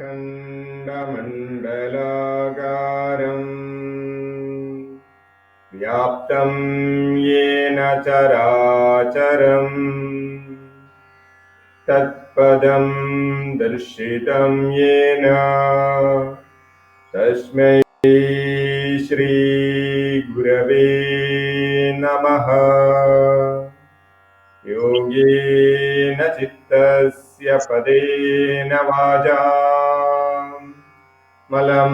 अखण्डमण्डलाकारम् व्याप्तं येन चराचरम् तत्पदं दर्शितं येन तस्मै श्री गुरवे नमः। योगेन चित्तस्य पदेन वाचा मलं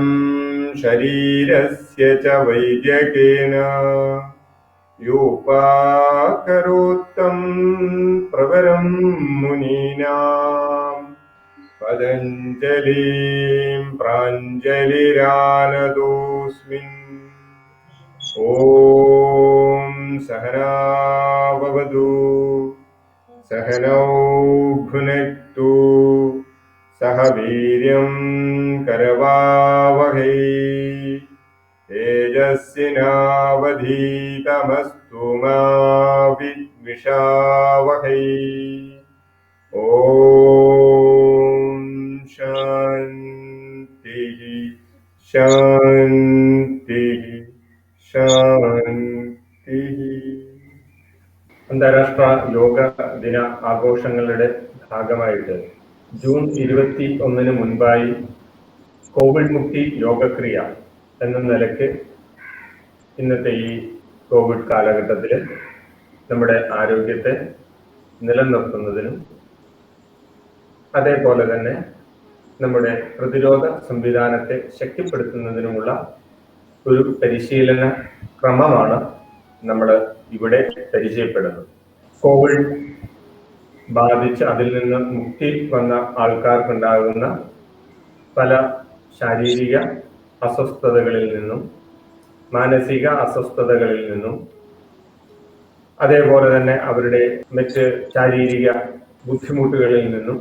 शरीरस्य च वैद्यकेन योपाकरोत्तं प्रवरं मुनीनां पतञ्जलिं प्राञ्जलिरानतोऽस्मिन्। ॐ सहना भवतु सहनौ भुनक्तु सह वीर्यं करवावहै तेजस्विनावधीतमस्तु मा विद्विषावहै। ॐ शान्तिः शान्तिः ശാന്തിഃ. അന്താരാഷ്ട്ര യോഗ ദിന ആഘോഷങ്ങളുടെ ഭാഗമായിട്ട് ജൂൺ 21 മുൻപായി കോവിഡ് മുക്തി യോഗക്രിയ എന്ന നിലയ്ക്ക് ഇന്നത്തെ ഈ കോവിഡ് കാലഘട്ടത്തിൽ നമ്മുടെ ആരോഗ്യത്തെ നിലനിർത്തുന്നതിനും അതേപോലെ തന്നെ നമ്മുടെ പ്രതിരോധ സംവിധാനത്തെ ശക്തിപ്പെടുത്തുന്നതിനുമുള്ള ഒരു പരിശീലന ക്രമമാണ് നമ്മൾ ഇവിടെ പരിചയപ്പെടുന്നത്. കോവിഡ് ബാധിച്ച് അതിൽ നിന്ന് മുക്തി വന്ന ആൾക്കാർക്കുണ്ടാകുന്ന പല ശാരീരിക അസ്വസ്ഥതകളിൽ നിന്നും മാനസിക അസ്വസ്ഥതകളിൽ നിന്നും അതേപോലെ തന്നെ അവരുടെ മറ്റ് ശാരീരിക ബുദ്ധിമുട്ടുകളിൽ നിന്നും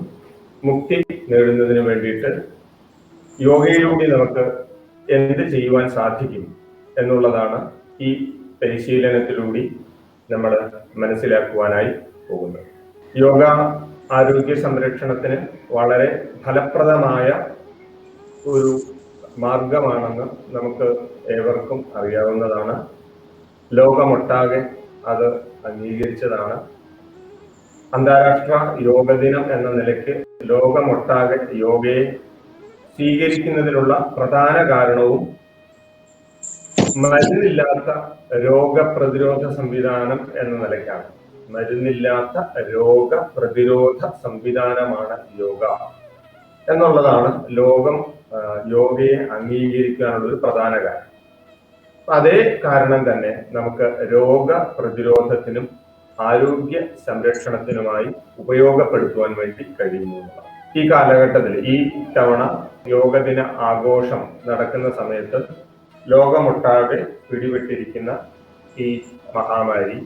മുക്തി നേടുന്നതിന് വേണ്ടിയിട്ട് യോഗയിലൂടെ നമുക്ക് എന്ത് ചെയ്യുവാൻ സാധിക്കും എന്നുള്ളതാണ് ഈ പരിശീലനത്തിലൂടെ നമ്മൾ മനസ്സിലാക്കുവാനായി പോകുന്നത്. യോഗ ആരോഗ്യ സംരക്ഷണത്തിന് വളരെ ഫലപ്രദമായ ഒരു മാർഗമാണെന്ന് നമുക്ക് ഏവർക്കും അറിയാവുന്നതാണ്. ലോകമൊട്ടാകെ അത് അംഗീകരിച്ചതാണ്. അന്താരാഷ്ട്ര യോഗ ദിനം എന്ന നിലയ്ക്ക് ലോകമൊട്ടാകെ യോഗയെ സ്വീകരിക്കുന്നതിനുള്ള പ്രധാന കാരണവും മരുന്നില്ലാത്ത രോഗപ്രതിരോധ സംവിധാനം എന്ന നിലയ്ക്കാണ്. മരുന്നില്ലാത്ത രോഗപ്രതിരോധ സംവിധാനമാണ് യോഗ എന്നുള്ളതാണ് ലോകം യോഗയെ അംഗീകരിക്കാനുള്ള ഒരു പ്രധാന കാരണം. അതേ കാരണം തന്നെ നമുക്ക് രോഗപ്രതിരോധത്തിനും ആരോഗ്യ സംരക്ഷണത്തിനുമായി ഉപയോഗപ്പെടുത്തുവാൻ വേണ്ടി കഴിയുന്നതാണ്. ഈ കാലഘട്ടത്തിൽ ഈ തവണ യോഗദിന ആഘോഷം നടക്കുന്ന സമയത്ത് ലോകമൊട്ടാകെ പിടിപെട്ടിരിക്കുന്ന ഈ മഹാമാരി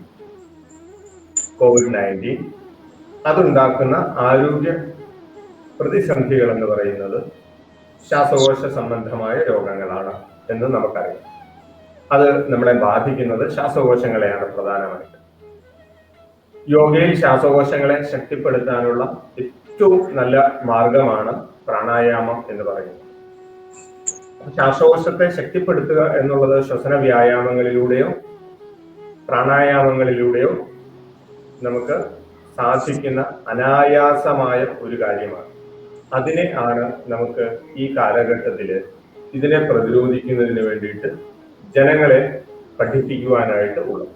COVID-19 അതുണ്ടാക്കുന്ന ആരോഗ്യ പ്രതിസന്ധികൾ എന്ന് പറയുന്നത് ശ്വാസകോശ സംബന്ധമായ രോഗങ്ങളാണ് എന്ന് നമുക്കറിയാം. അത് നമ്മളെ ബാധിക്കുന്നത് ശ്വാസകോശങ്ങളെയാണ് പ്രധാനമായിട്ട്. യോഗയിൽ ശ്വാസകോശങ്ങളെ ശക്തിപ്പെടുത്താനുള്ള ഏറ്റവും നല്ല മാർഗമാണ് പ്രാണായാമം എന്ന് പറയുന്നത്. ശ്വാസകോശത്തെ ശക്തിപ്പെടുത്തുക എന്നുള്ളത് ശ്വസന വ്യായാമങ്ങളിലൂടെയോ പ്രാണായാമങ്ങളിലൂടെയോ നമുക്ക് സാധിക്കുന്ന അനായാസമായ ഒരു കാര്യമാണ്. അതിനെ ആണ് നമുക്ക് ഈ കാലഘട്ടത്തിൽ ഇതിനെ പ്രതിരോധിക്കുന്നതിന് വേണ്ടിയിട്ട് ജനങ്ങളെ പഠിപ്പിക്കുവാനായിട്ട് ഉള്ളത്.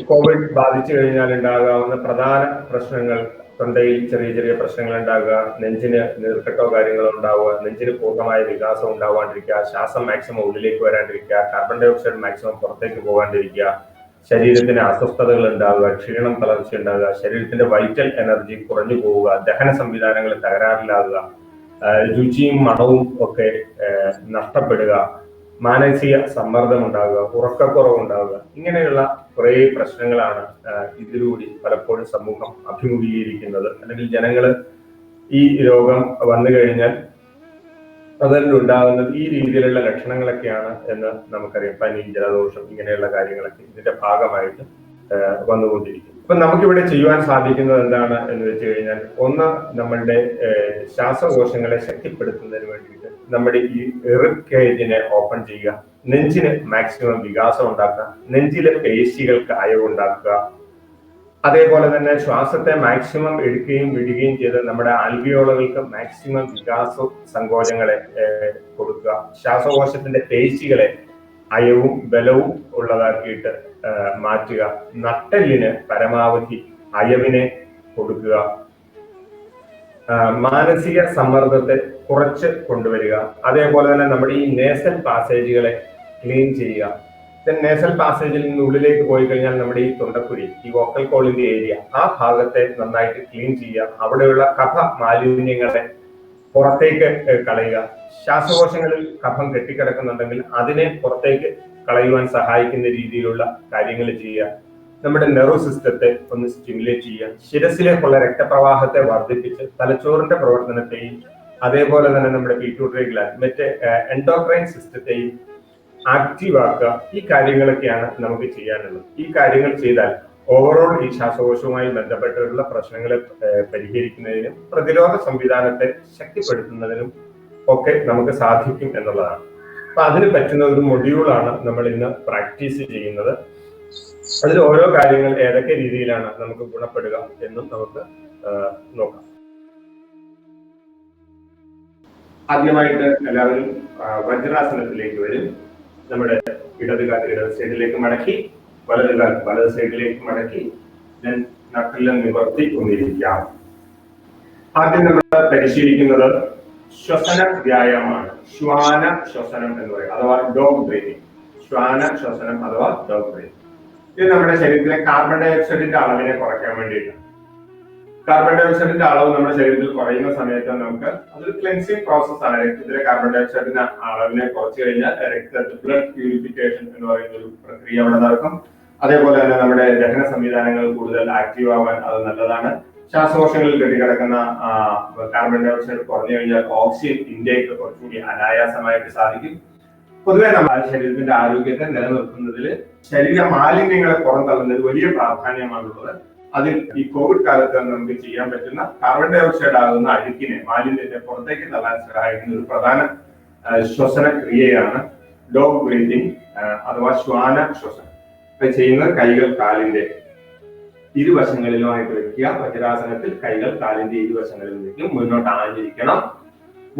കോവിഡ് ബാധിച്ചു കഴിഞ്ഞാൽ ഉണ്ടാകാവുന്ന പ്രധാന പ്രശ്നങ്ങൾ തൊണ്ടയിൽ ചെറിയ ചെറിയ പ്രശ്നങ്ങൾ ഉണ്ടാകുക, നെഞ്ചിന് നീർക്കെട്ടോ കാര്യങ്ങളോ ഉണ്ടാവുക, നെഞ്ചിന് പൂർണ്ണമായ വികാസം ഉണ്ടാവാണ്ടിരിക്കുക, ശ്വാസം മാക്സിമം ഉള്ളിലേക്ക് വരാണ്ടിരിക്കുക, കാർബൺ ഡൈ ഓക്സൈഡ് മാക്സിമം പുറത്തേക്ക് പോകാണ്ടിരിക്കുക, ശരീരത്തിന് അസ്വസ്ഥതകൾ ഉണ്ടാവുക, ക്ഷീണം തളർച്ച ഉണ്ടാകുക, ശരീരത്തിന്റെ വൈറ്റൽ എനർജി കുറഞ്ഞു പോവുക, ദഹന സംവിധാനങ്ങൾ തകരാറിലാകുക, രുചിയും മണവും ഒക്കെ നഷ്ടപ്പെടുക, മാനസിക സമ്മർദ്ദം ഉണ്ടാകുക, ഉറക്കക്കുറവുണ്ടാവുക, ഇങ്ങനെയുള്ള കുറേ പ്രശ്നങ്ങളാണ് ഇതിലൂടെ പലപ്പോഴും സമൂഹം അഭിമുഖീകരിക്കുന്നത്. അല്ലെങ്കിൽ ജനങ്ങൾ ഈ രോഗം വന്നു കഴിഞ്ഞാൽ അതിലുണ്ടാകുന്നത് ഈ രീതിയിലുള്ള ലക്ഷണങ്ങളൊക്കെയാണ് എന്ന് നമുക്കറിയാം. പനി, ജലദോഷം, ഇങ്ങനെയുള്ള കാര്യങ്ങളൊക്കെ ഇതിന്റെ ഭാഗമായിട്ട് വന്നുകൊണ്ടിരിക്കുന്നു. അപ്പൊ നമുക്കിവിടെ ചെയ്യുവാൻ സാധിക്കുന്നത് എന്താണ് എന്ന് വെച്ച് കഴിഞ്ഞാൽ, ഒന്ന് നമ്മളുടെ ശ്വാസകോശങ്ങളെ ശക്തിപ്പെടുത്തുന്നതിന് വേണ്ടിയിട്ട് നമ്മുടെ ഈ റിബ് കേജിനെ ഓപ്പൺ ചെയ്യുക, നെഞ്ചിന് മാക്സിമം വികാസം ഉണ്ടാക്കുക, നെഞ്ചിലെ പേശികൾക്ക് അയവുണ്ടാക്കുക. അതേപോലെ തന്നെ ശ്വാസത്തെ മാക്സിമം എടുക്കുകയും വിടുകയും ചെയ്ത് നമ്മുടെ ആൽവിയോളുകൾക്ക് മാക്സിമം വികാസവും സങ്കോചങ്ങളെ കൊടുക്കുക. ശ്വാസകോശത്തിന്റെ പേശികളെ അയവും ബലവും ഉള്ളതാക്കിയിട്ട് മാറ്റുക. നട്ടെല്ലിന് പരമാവധി അയവിനെ കൊടുക്കുക. മാനസിക സമ്മർദ്ദത്തെ കുറച്ച് കൊണ്ടുവരിക. അതേപോലെ തന്നെ നമ്മുടെ ഈ നേസൽ പാസേജുകളെ ക്ലീൻ ചെയ്യുക. നേസൽ പാസേജിൽ നിന്ന് ഉള്ളിലേക്ക് പോയി കഴിഞ്ഞാൽ നമ്മുടെ ഈ തൊണ്ടക്കുഴി, ഈ വോക്കൽ കോളിന്റെ ഏരിയ, ആ ഭാഗത്തെ നന്നായിട്ട് ക്ലീൻ ചെയ്യുക. അവിടെയുള്ള കഫ മാലിന്യങ്ങളെ പുറത്തേക്ക് കളയുക. ശ്വാസകോശങ്ങളിൽ കഫം കെട്ടിക്കിടക്കുന്നുണ്ടെങ്കിൽ അതിനെ പുറത്തേക്ക് കളയുവാൻ സഹായിക്കുന്ന രീതിയിലുള്ള കാര്യങ്ങൾ ചെയ്യുക. നമ്മുടെ നെർവ് സിസ്റ്റത്തെ ഒന്ന് സ്റ്റിമുലേറ്റ് ചെയ്യുക. ശിരസിലേക്കുള്ള രക്തപ്രവാഹത്തെ വർദ്ധിപ്പിച്ച് തലച്ചോറിന്റെ പ്രവർത്തനത്തെയും അതേപോലെ തന്നെ നമ്മുടെ പിറ്റ്യൂട്ടറി ഗ്ലാൻഡ്, മറ്റേ എൻഡോക്രൈൻ സിസ്റ്റത്തെയും ആക്റ്റീവ് ആക്കുക. ഈ കാര്യങ്ങളൊക്കെയാണ് നമുക്ക് ചെയ്യാനുള്ളത്. ഈ കാര്യങ്ങൾ ചെയ്താൽ ഓവറോൾ ഈ ശ്വാസകോശവുമായി ബന്ധപ്പെട്ടുള്ള പ്രശ്നങ്ങളെ പരിഹരിക്കുന്നതിനും പ്രതിരോധ സംവിധാനത്തെ ശക്തിപ്പെടുത്തുന്നതിനും ഒക്കെ നമുക്ക് സാധിക്കും എന്നുള്ളതാണ്. അപ്പൊ അതിന് പറ്റുന്ന ഒരു മൊഡ്യൂളാണ് നമ്മൾ ഇന്ന് പ്രാക്ടീസ് ചെയ്യുന്നത്. അതിൽ ഓരോ കാര്യങ്ങൾ ഏതൊക്കെ രീതിയിലാണ് നമുക്ക് ഗുണപ്പെടുക എന്നും നമുക്ക് നോക്കാം. ആദ്യമായിട്ട് എല്ലാവരും വജ്രാസനത്തിലേക്ക് വരും. നമ്മുടെ ഇടതുകാൽ ഇടത് സൈഡിലേക്ക് മടക്കി, വലതുകാൽ വലത് സൈഡിലേക്ക് മടക്കി, നട്ടെല്ല് നിവർത്തി ഒന്നിരിക്കാം. ആദ്യം നമ്മൾ പരിശീലിക്കുന്നത് ശ്വസന വ്യായാമമാണ്. ശ്വാന ശ്വസനം എന്ന് പറയും, അഥവാ ഡോഗ് ബ്രീതിങ്. ശ്വാന ശ്വസനം അഥവാ ഡോഗ് ബ്രീതിങ്. ഇത് നമ്മുടെ ശരീരത്തിലെ കാർബൺ ഡൈ ഓക്സൈഡിന്റെ അളവിനെ കുറയ്ക്കാൻ വേണ്ടിയിട്ടാണ്. കാർബൺ ഡൈ ഓക്സൈഡിന്റെ അളവ് നമ്മുടെ ശരീരത്തിൽ കുറയുന്ന സമയത്ത് നമുക്ക് അതൊരു ക്ലെൻസിങ് പ്രോസസ് ആണ്. രക്തത്തിലെ കാർബൺ ഡൈ ഓക്സൈഡിന്റെ അളവിനെ കുറച്ചു കഴിഞ്ഞാൽ രക്തത്തിൽ ബ്ലഡ് പ്യൂരിഫിക്കേഷൻ എന്ന് പറയുന്ന ഒരു പ്രക്രിയ അവിടെ നടക്കും. അതേപോലെ തന്നെ നമ്മുടെ ദഹന സംവിധാനങ്ങൾ കൂടുതൽ ആക്റ്റീവ് ആവാൻ അത് നല്ലതാണ്. ശ്വാസകോശങ്ങളിൽ കെട്ടിക്കിടക്കുന്ന കാർബൺ ഡൈ ഓക്സൈഡ് കുറഞ്ഞു കഴിഞ്ഞാൽ ഓക്സിജൻ ഇൻടേക്ക് കുറച്ചുകൂടി അനായാസമായിട്ട് സാധിക്കും. പൊതുവെ നമ്മുടെ ശരീരത്തിന്റെ ആരോഗ്യത്തെ നിലനിർത്തുന്നതിൽ ശരീര മാലിന്യങ്ങളെ പുറന്തള്ളുന്നതിൽ വലിയ പ്രാധാന്യമാണുള്ളത്. അതിൽ ഈ കോവിഡ് കാലത്ത് നമുക്ക് ചെയ്യാൻ പറ്റുന്ന കാർബൺ ഡൈ ഓക്സൈഡ് ആകുന്ന അഴുക്കിനെ, മാലിന്യത്തെ പുറത്തേക്ക് തള്ളാൻ സഹായിക്കുന്ന ഒരു പ്രധാന ശ്വസന ക്രിയയാണ് ഡോഗ് ബ്രീതിങ് അഥവാ ശ്വാന ശ്വസനം. ഇത് ചെയ്യുന്നത് കൈകൾ കാലിന്റെ ഇരുവശങ്ങളിലുമായിട്ട് വെക്കുക. വജ്രാസനത്തിൽ കൈകൾ കാലിന്റെ ഇരുവശങ്ങളിലും വെക്കും. മുന്നോട്ട് ആഞ്ഞിരിക്കണം.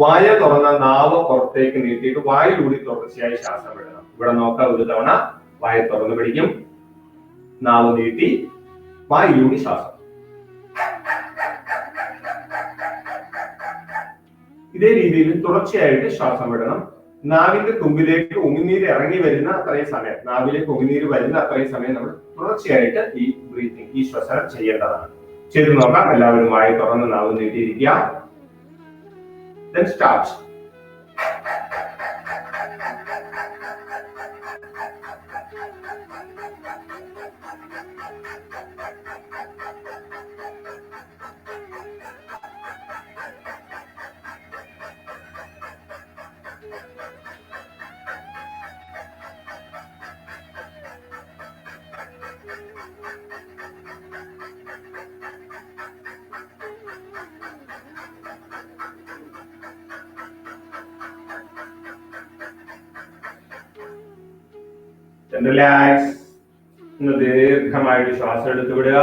വായ തുറന്ന നാവ് പുറത്തേക്ക് നീട്ടിയിട്ട് വായിലൂടി തുടർച്ചയായി ശ്വാസം വിടണം. ഇവിടെ നോക്കാം, ഒരു തവണ വായ തുറന്നു പിടിക്കും, നാവ് നീട്ടി വായിലൂടി ശ്വാസം. ഇതേ രീതിയിൽ തുടർച്ചയായിട്ട് ശ്വാസം വിടണം. നാവിന്റെ തുമ്പിലേക്ക് ഉമിനീര് ഇറങ്ങി വരുന്ന അത്രയും സമയം, നാവിലേക്ക് ഉമിനീര് വരുന്ന അത്രയും സമയം നമ്മൾ തുടർച്ചയായിട്ട് ഈ ബ്രീത്തിങ്, ഈ ശ്വസനം ചെയ്യേണ്ടതാണ്. ചെയ്തു നോക്കാം. എല്ലാവരും വായ തുറന്ന് നാവ് നീട്ടിയിരിക്കുക. Then start. റിലാക്സ്. ദീർഘമായിട്ട് ശ്വാസം എടുത്തു വിടുക.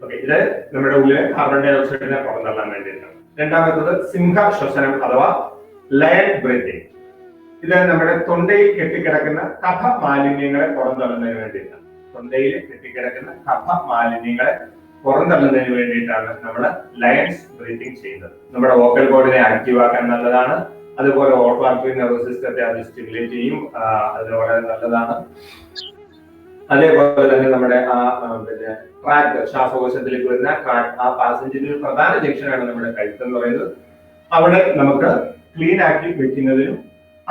ഓക്കെ, ഇത് നമ്മുടെ ഉള്ളിലെ കാർബൺ ഡൈ ഓക്സൈഡിനെ പുറന്തള്ളാൻ വേണ്ടിയിട്ടാണ്. രണ്ടാമത്തത് സിംഹ ശ്വസനം അഥവാ ലയൺ ബ്രീതിങ്. ഇത് നമ്മുടെ തൊണ്ടയിൽ കെട്ടിക്കിടക്കുന്ന കഫ മാലിന്യങ്ങളെ പുറന്തള്ളുന്നതിന് വേണ്ടിയിട്ടാണ്. തൊണ്ടയിൽ കെട്ടിക്കിടക്കുന്ന കഫ മാലിന്യങ്ങളെ പുറന്തള്ളുന്നതിന് വേണ്ടിയിട്ടാണ് നമ്മൾ ലയൺസ് ബ്രീതിങ് ചെയ്യുന്നത്. നമ്മുടെ വോക്കൽ കോഡിനെ ആക്റ്റീവ് ആക്കാൻ നല്ലതാണ്. അതുപോലെ ഓൾഫാക്ടറി നെർവസ് സിസ്റ്റത്തെ അത് സ്റ്റിമുലേറ്റ് ചെയ്യും, അതിന് വളരെ നല്ലതാണ്. അതേപോലെ തന്നെ നമ്മുടെ ട്രാക്ക്, ശ്വാസകോശത്തിലേക്ക് വരുന്ന ട്രാക്ക്, ആ പാസഞ്ചറിന്റെ ഒരു പ്രധാന ജംഗ്ഷനാണ് നമ്മുടെ കഴുത്ത് എന്ന് പറയുന്നത്. അവിടെ നമുക്ക് ക്ലീൻ ആക്കി വെക്കുന്നതിനും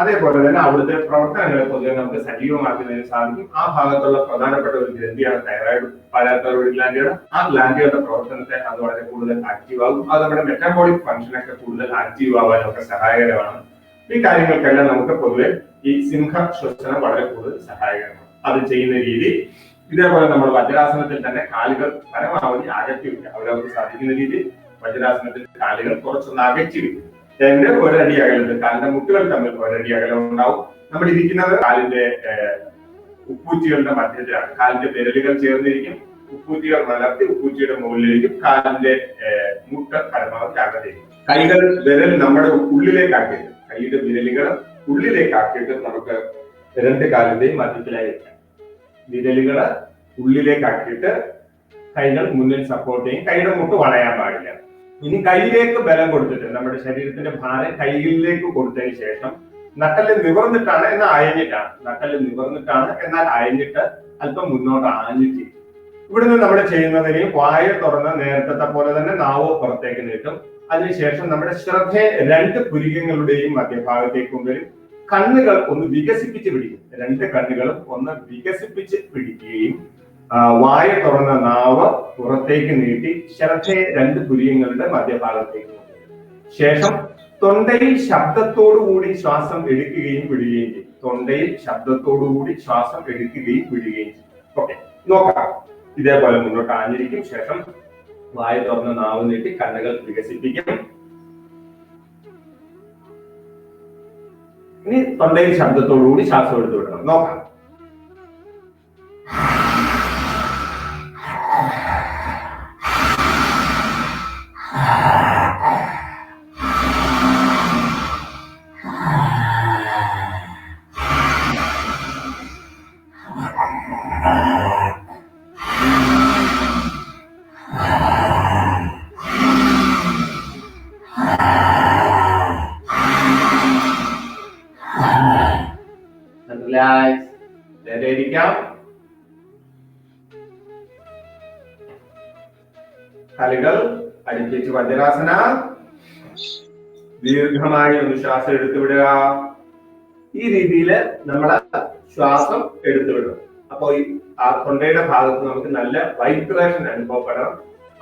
അതേപോലെ തന്നെ അവിടുത്തെ പ്രവർത്തനങ്ങളെ പൊതുവെ നമുക്ക് സജീവമാക്കുന്നതിന് സാധിക്കും. ആ ഭാഗത്തുള്ള പ്രധാനപ്പെട്ട ഒരു ഗ്രന്ഥിയാണ് തൈറോയിഡ്, പാരാതൈറോയിഡ് ഗ്ലാൻഡുകൾ. ആ ഗ്ലാൻഡുകളുടെ പ്രവർത്തനത്തെ അത് വളരെ കൂടുതൽ ആക്റ്റീവ് ആകും. അത് നമ്മുടെ മെറ്റാബോളിക് ഫംഗ്ഷനൊക്കെ കൂടുതൽ ആക്റ്റീവ് ആവാനും ഒക്കെ സഹായകരമാണ്. ഈ കാര്യങ്ങൾക്കെല്ലാം നമുക്ക് പൊതുവെ ഈ സിംഹ ശ്വസനം വളരെ കൂടുതൽ സഹായകരമാണ്. അത് ചെയ്യുന്ന രീതി ഇതേപോലെ നമ്മൾ വജ്രാസനത്തിൽ തന്നെ കാലുകൾ പരമാവധി അകറ്റി വയ്ക്കുക. അവരവർക്ക് സാധിക്കുന്ന രീതിയിൽ വജ്രാസനത്തിൽ കാലുകൾ കുറച്ചൊന്ന് അകറ്റി വയ്ക്കും. ഒരടി അകലത്തിൽ കാലിന്റെ മുട്ടുകൾ തമ്മിൽ ഒരടി അകലം ഉണ്ടാവും. നമ്മൾ ഇരിക്കുന്നത് കാലിന്റെ ഉപ്പൂറ്റികളുടെ മധ്യത്തിലാണ്. കാലിന്റെ വിരലുകൾ ചേർന്നിരിക്കും. ഉപ്പൂറ്റികൾ മലർത്തി ഉപ്പൂറ്റിയുടെ മുകളിലേക്കും കാലിന്റെ മുട്ട് പരമാവധി അകത്തേക്കും. കൈകൾ വിരൽ നമ്മുടെ ഉള്ളിലേക്കാക്കിയിട്ട് കൈയുടെ വിരലുകൾ ഉള്ളിലേക്കാക്കിയിട്ട് നമുക്ക് രണ്ട് കാലിന്റെയും മധ്യത്തിലായി വെക്കാം. വിരലുകള് ഉള്ളിലേക്കാക്കിയിട്ട് കൈകൾ മുന്നിൽ സപ്പോർട്ട് ചെയ്യും. കൈയുടെ മുട്ട് വളയാൻ പാടില്ല. ഇനി കൈയിലേക്ക് ബലം കൊടുത്തിട്ട് നമ്മുടെ ശരീരത്തിന്റെ ഭാരം കൈകളിലേക്ക് കൊടുത്തതിന് ശേഷം നട്ടല് നിവർന്നിട്ടാണ് എന്നാൽ അയഞ്ഞിട്ടാണ്. നട്ടല് നിവർന്നിട്ടാണ് എന്നാൽ അയഞ്ഞിട്ട് അല്പം മുന്നോട്ട് ആഞ്ഞിട്ട് ഇവിടുന്ന് നമ്മൾ ചെയ്യുന്നതിന് വായ തുറന്ന് നേരത്തെ പോലെ തന്നെ നാവ് പുറത്തേക്ക് നീട്ടും. അതിനുശേഷം നമ്മുടെ ശ്രദ്ധയെ രണ്ട് പുരികങ്ങളുടെയും മധ്യഭാഗത്തേക്ക് കൊണ്ടുവരും. കണ്ണുകൾ ഒന്ന് വികസിപ്പിച്ച് പിടിക്കും. രണ്ട് കണ്ണുകളും ഒന്ന് വികസിപ്പിച്ച് പിടിക്കുകയും വായ തുറന്ന നാവ് പുറത്തേക്ക് നീട്ടി ശ്രദ്ധയെ രണ്ട് പുരികങ്ങളുടെ മധ്യഭാഗത്തേക്ക് കൊണ്ടുവരും. ശേഷം തൊണ്ടയിൽ ശബ്ദത്തോടുകൂടി ശ്വാസം എടുക്കുകയും വിടുകയും ചെയ്യും. തൊണ്ടയിൽ ശബ്ദത്തോടുകൂടി ശ്വാസം എടുക്കുകയും വിടുകയും ചെയ്യും. ഓക്കെ, നോക്കാം. ഇതേപോലെ മുന്നോട്ട് ആഞ്ഞിരിക്കും. ശേഷം വായ തുറന്ന നാവ് നീട്ടി കണ്ണുകൾ വികസിപ്പിക്കും. ഇനി തൊണ്ടയിൽ ശബ്ദത്തോടുകൂടി ശ്വാസം എടുത്തു വിടണം. നോക്കാം. കാലുകൾ അടുപ്പിച്ച് വജ്രാസന. ദീർഘമായി ഒന്ന് ശ്വാസം എടുത്തുവിടുക. ഈ രീതിയിൽ നമ്മള് ശ്വാസം എടുത്തുവിടണം. അപ്പൊ ആ തൊണ്ടയുടെ ഭാഗത്ത് നമുക്ക് നല്ല വൈബ്രേഷൻ അനുഭവപ്പെടണം.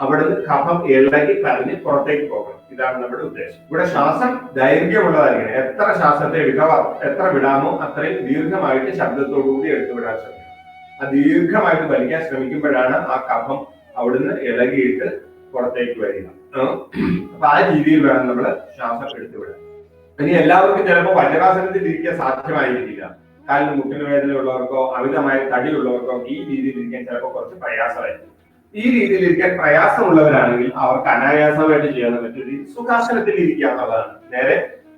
അവിടുന്ന് കഫം ഇളകി കരഞ്ഞ് പുറത്തേക്ക് പോകണം. ഇതാണ് നമ്മുടെ ഉദ്ദേശം. ഇവിടെ ശ്വാസം ദൈർഘ്യമുള്ളതായിരിക്കണം. എത്ര ശ്വാസത്തെ എടുക്കാവോ എത്ര വിടാമോ അത്രയും ദീർഘമായിട്ട് ശബ്ദത്തോടുകൂടി എടുത്തുവിടാൻ ശ്രമിക്കണം. ആ ദീർഘമായിട്ട് വലിക്കാൻ ശ്രമിക്കുമ്പോഴാണ് ആ കഫം അവിടുന്ന് ഇളകിയിട്ട് പുറത്തേക്ക് വരിക. അപ്പൊ ആ രീതിയിൽ വേണം നമ്മൾ ശ്വാസം എടുത്തുവിടാൻ. ഇനി എല്ലാവർക്കും ചിലപ്പോൾ വജ്രാസനത്തിൽ ഇരിക്കാൻ സാധ്യമായിരിക്കില്ല. കാലിന് മുട്ടിന് വേദന ഉള്ളവർക്കോ അമിതമായ തടിയുള്ളവർക്കോ ഈ രീതിയിൽ ഇരിക്കാൻ ചിലപ്പോൾ കുറച്ച് പ്രയാസമായിരിക്കും. ഈ രീതിയിൽ ഇരിക്കാൻ പ്രയാസമുള്ളവരാണെങ്കിൽ അവർക്ക് അനായാസമായിട്ട് ചെയ്യാൻ പറ്റും സുഖാസനത്തിൽ ഇരിക്കുക എന്നുള്ളതാണ്. നേരെ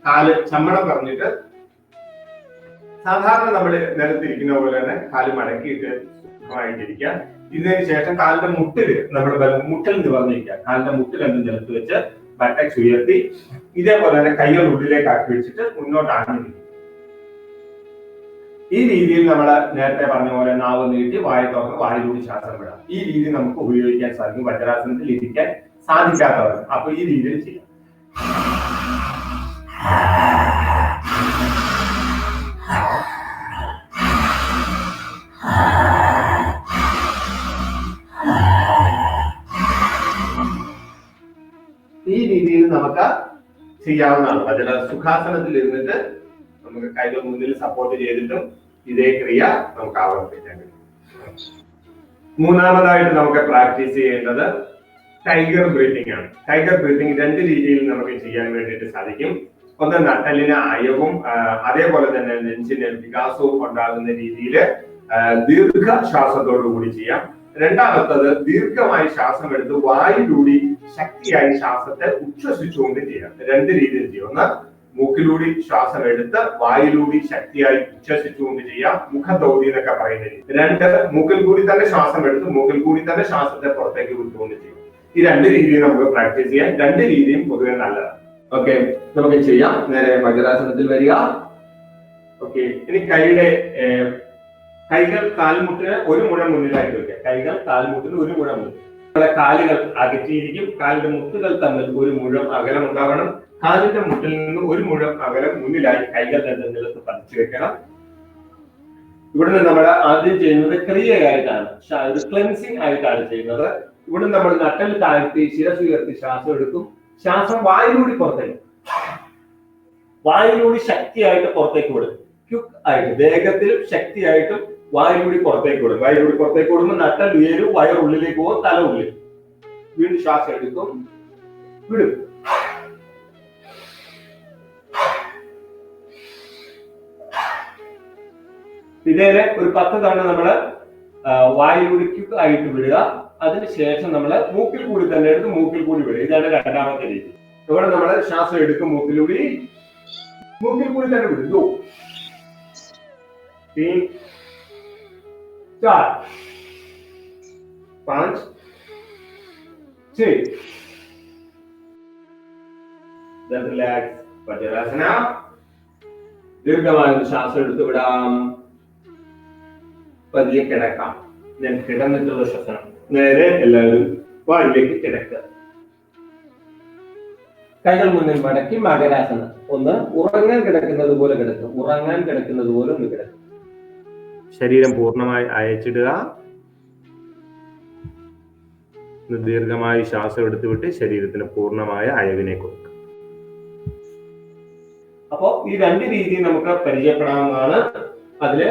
കാല് ചമ്മണം പറഞ്ഞിട്ട് സാധാരണ നമ്മൾ നിലത്തിരിക്കുന്ന പോലെ തന്നെ കാല് മടക്കിയിട്ട് സുഖമായിട്ടിരിക്കുക. ഇതിനു ശേഷം കാലിന്റെ മുട്ടില് നമ്മൾ മുട്ടിൽ നിവർന്നിരിക്കുക. കാലിന്റെ മുട്ടിൽ എന്ന് നിലത്ത് വെച്ച് ബട്ടക്സ് ഉയർത്തി ഇതേപോലെ തന്നെ കൈകൾ ഉള്ളിലേക്ക് ആക്കി വെച്ചിട്ട് മുന്നോട്ട് ആഞ്ഞിരിക്കും. ഈ രീതിയിൽ നമ്മൾ നേരത്തെ പറഞ്ഞ പോലെ നാവ് നീട്ടി വായ തുറന്ന് വായിലൂടെ ശ്വാസം വിടാം. ഈ രീതി നമുക്ക് ഉപയോഗിക്കാൻ സാധിക്കും വജ്രാസനത്തിൽ ഇരിക്കാൻ സാധിക്കാത്തവർ. അപ്പൊ ഈ രീതിയിൽ ചെയ്യാം. ഈ രീതിയിൽ നമുക്ക് ചെയ്യാവുന്നതാണ്. സുഖാസനത്തിൽ ഇരുന്നിട്ട് നമുക്ക് കൈകൾ മുന്നിൽ സപ്പോർട്ട് ചെയ്തിട്ടും ഇതേ ക്രിയ നമുക്ക് ആവർത്തിക്കാൻ കഴിയും. മൂന്നാമതായിട്ട് നമുക്ക് പ്രാക്ടീസ് ചെയ്യേണ്ടത് ടൈഗർ ബ്രീത്തിങ് ആണ്. ടൈഗർ ബ്രീത്തിങ് രണ്ട് രീതിയിൽ നമുക്ക് ചെയ്യാൻ വേണ്ടിയിട്ട് സാധിക്കും. ഒന്ന് നട്ടലിന് അയവും അതേപോലെ തന്നെ നെഞ്ചിന് വികാസവും ഉണ്ടാകുന്ന രീതിയിൽ ദീർഘശ്വാസത്തോടു കൂടി ചെയ്യാം. രണ്ടാമത്തത് ദീർഘമായി ശ്വാസം എടുത്ത് വായിലൂടി ശക്തിയായി ശ്വാസത്തെ ഉച്ഛ്വസിച്ചുകൊണ്ട് ചെയ്യാം. രണ്ട് രീതിയിൽ ചെയ്യാം. ഒന്ന് മൂക്കിലൂടി ശ്വാസം എടുത്ത് വായിലൂടി ശക്തിയായി ഉച്ഛ്വസിച്ചുകൊണ്ട് ചെയ്യാം. മുഖധൗതി എന്നൊക്കെ പറയുന്നത്. രണ്ട് മൂക്കിൽ കൂടി തന്നെ ശ്വാസം എടുത്ത് മൂക്കിൽ കൂടി തന്നെ ശ്വാസത്തെ പുറത്തേക്ക് വിട്ടുകൊണ്ട് ചെയ്യും. ഈ രണ്ട് രീതിയിൽ നമുക്ക് പ്രാക്ടീസ് ചെയ്യാം. രണ്ട് രീതിയും പൊതുവെ നല്ലതാണ്. ഓക്കെ, നമുക്ക് ചെയ്യാം. നേരെ വജ്രാസനത്തിൽ വരിക. ഓക്കെ, ഇനി കൈകൾ കാൽമുട്ടിന് ഒരു മുഴം മുന്നിലായിട്ട് വെക്കുക. കൈകൾ കാൽമുട്ടിന് ഒരു മുഴം മുന്നിൽ. നമ്മളെ കാലുകൾ അകറ്റിയിരിക്കും. കാലിന്റെ മുട്ടുകൾ തമ്മിൽ ഒരു മുഴം അകലം ഉണ്ടാവണം. കാലിന്റെ മുട്ടിൽ നിന്ന് ഒരു മുഴം അകലം മുന്നിലായി കൈകൾ നിലത്ത് പതിച്ചു വെക്കണം. ഇവിടുന്ന് നമ്മൾ ആദ്യം ചെയ്യുന്നത് ക്രിയയായിട്ടാണ്, ക്ലെൻസിങ് ആയിട്ടാണ് ചെയ്യുന്നത്. ഇവിടെ നമ്മൾ നട്ടൽ താഴ്ത്തി ശിരസ് ഉയർത്തി ശ്വാസം എടുക്കും. ശ്വാസം വായിലൂടി പുറത്തേക്ക്, വായിലൂടി ശക്തിയായിട്ട് പുറത്തേക്ക് വിടും. ക്യുക്ക് ആയിട്ട് വേഗത്തിലും ശക്തിയായിട്ടും വായുകൂടി പുറത്തേക്ക് വിടും. വായുകൂടി പുറത്തേക്ക് വിടുമ്പോൾ നട്ടൽ ഉയരും, വയറുള്ളിലേക്ക് പോകും, തല ഉള്ളിൽ. വീണ്ടും ശ്വാസം എടുക്കും, വിടും. ഇതേലെ ഒരു 10 തവണ നമ്മള് വായുകൂടിക്ക് ആയിട്ട് വിടുക. അതിനുശേഷം നമ്മള് മൂക്കിൽ കൂടി തന്നെ എടുത്ത് മൂക്കിൽ കൂടി വിടുക. ഇതാണ് രണ്ടാമത്തെ രീതി. ഇവിടെ നമ്മള് ശ്വാസം എടുക്കും, മൂക്കിൽ കൂടി തന്നെ വിടും. 2 3 4 5 6. Then relax. വജ്രാസന. ദീർഘമായ ശ്വാസം എടുത്ത് വിടാം. പതിയെ കിടക്കാം. ഞാൻ കിടന്നിട്ടുള്ള ശ്വസനം. നേരെ എല്ലാവരും വായിലേക്ക് കിടക്കുക. കൈകൾ മുന്നിൽ മടക്കി മകരാസനം. ഒന്ന് ഉറങ്ങാൻ കിടക്കുന്നത് പോലെ കിടക്കുക. ഉറങ്ങാൻ കിടക്കുന്നത് പോലെ ഒന്ന് കിടക്കുക. ശരീരം പൂർണ്ണമായി അയച്ചിടുക. ദീർഘമായി ശ്വാസം എടുത്തു വിട്ട് ശരീരത്തിന് പൂർണ്ണമായ അയവിനെ കൊടുക്കുക. അപ്പോ ഈ 2 രീതി നമുക്ക് പരിചയപ്പെടാവുന്നതാണ്. അതില്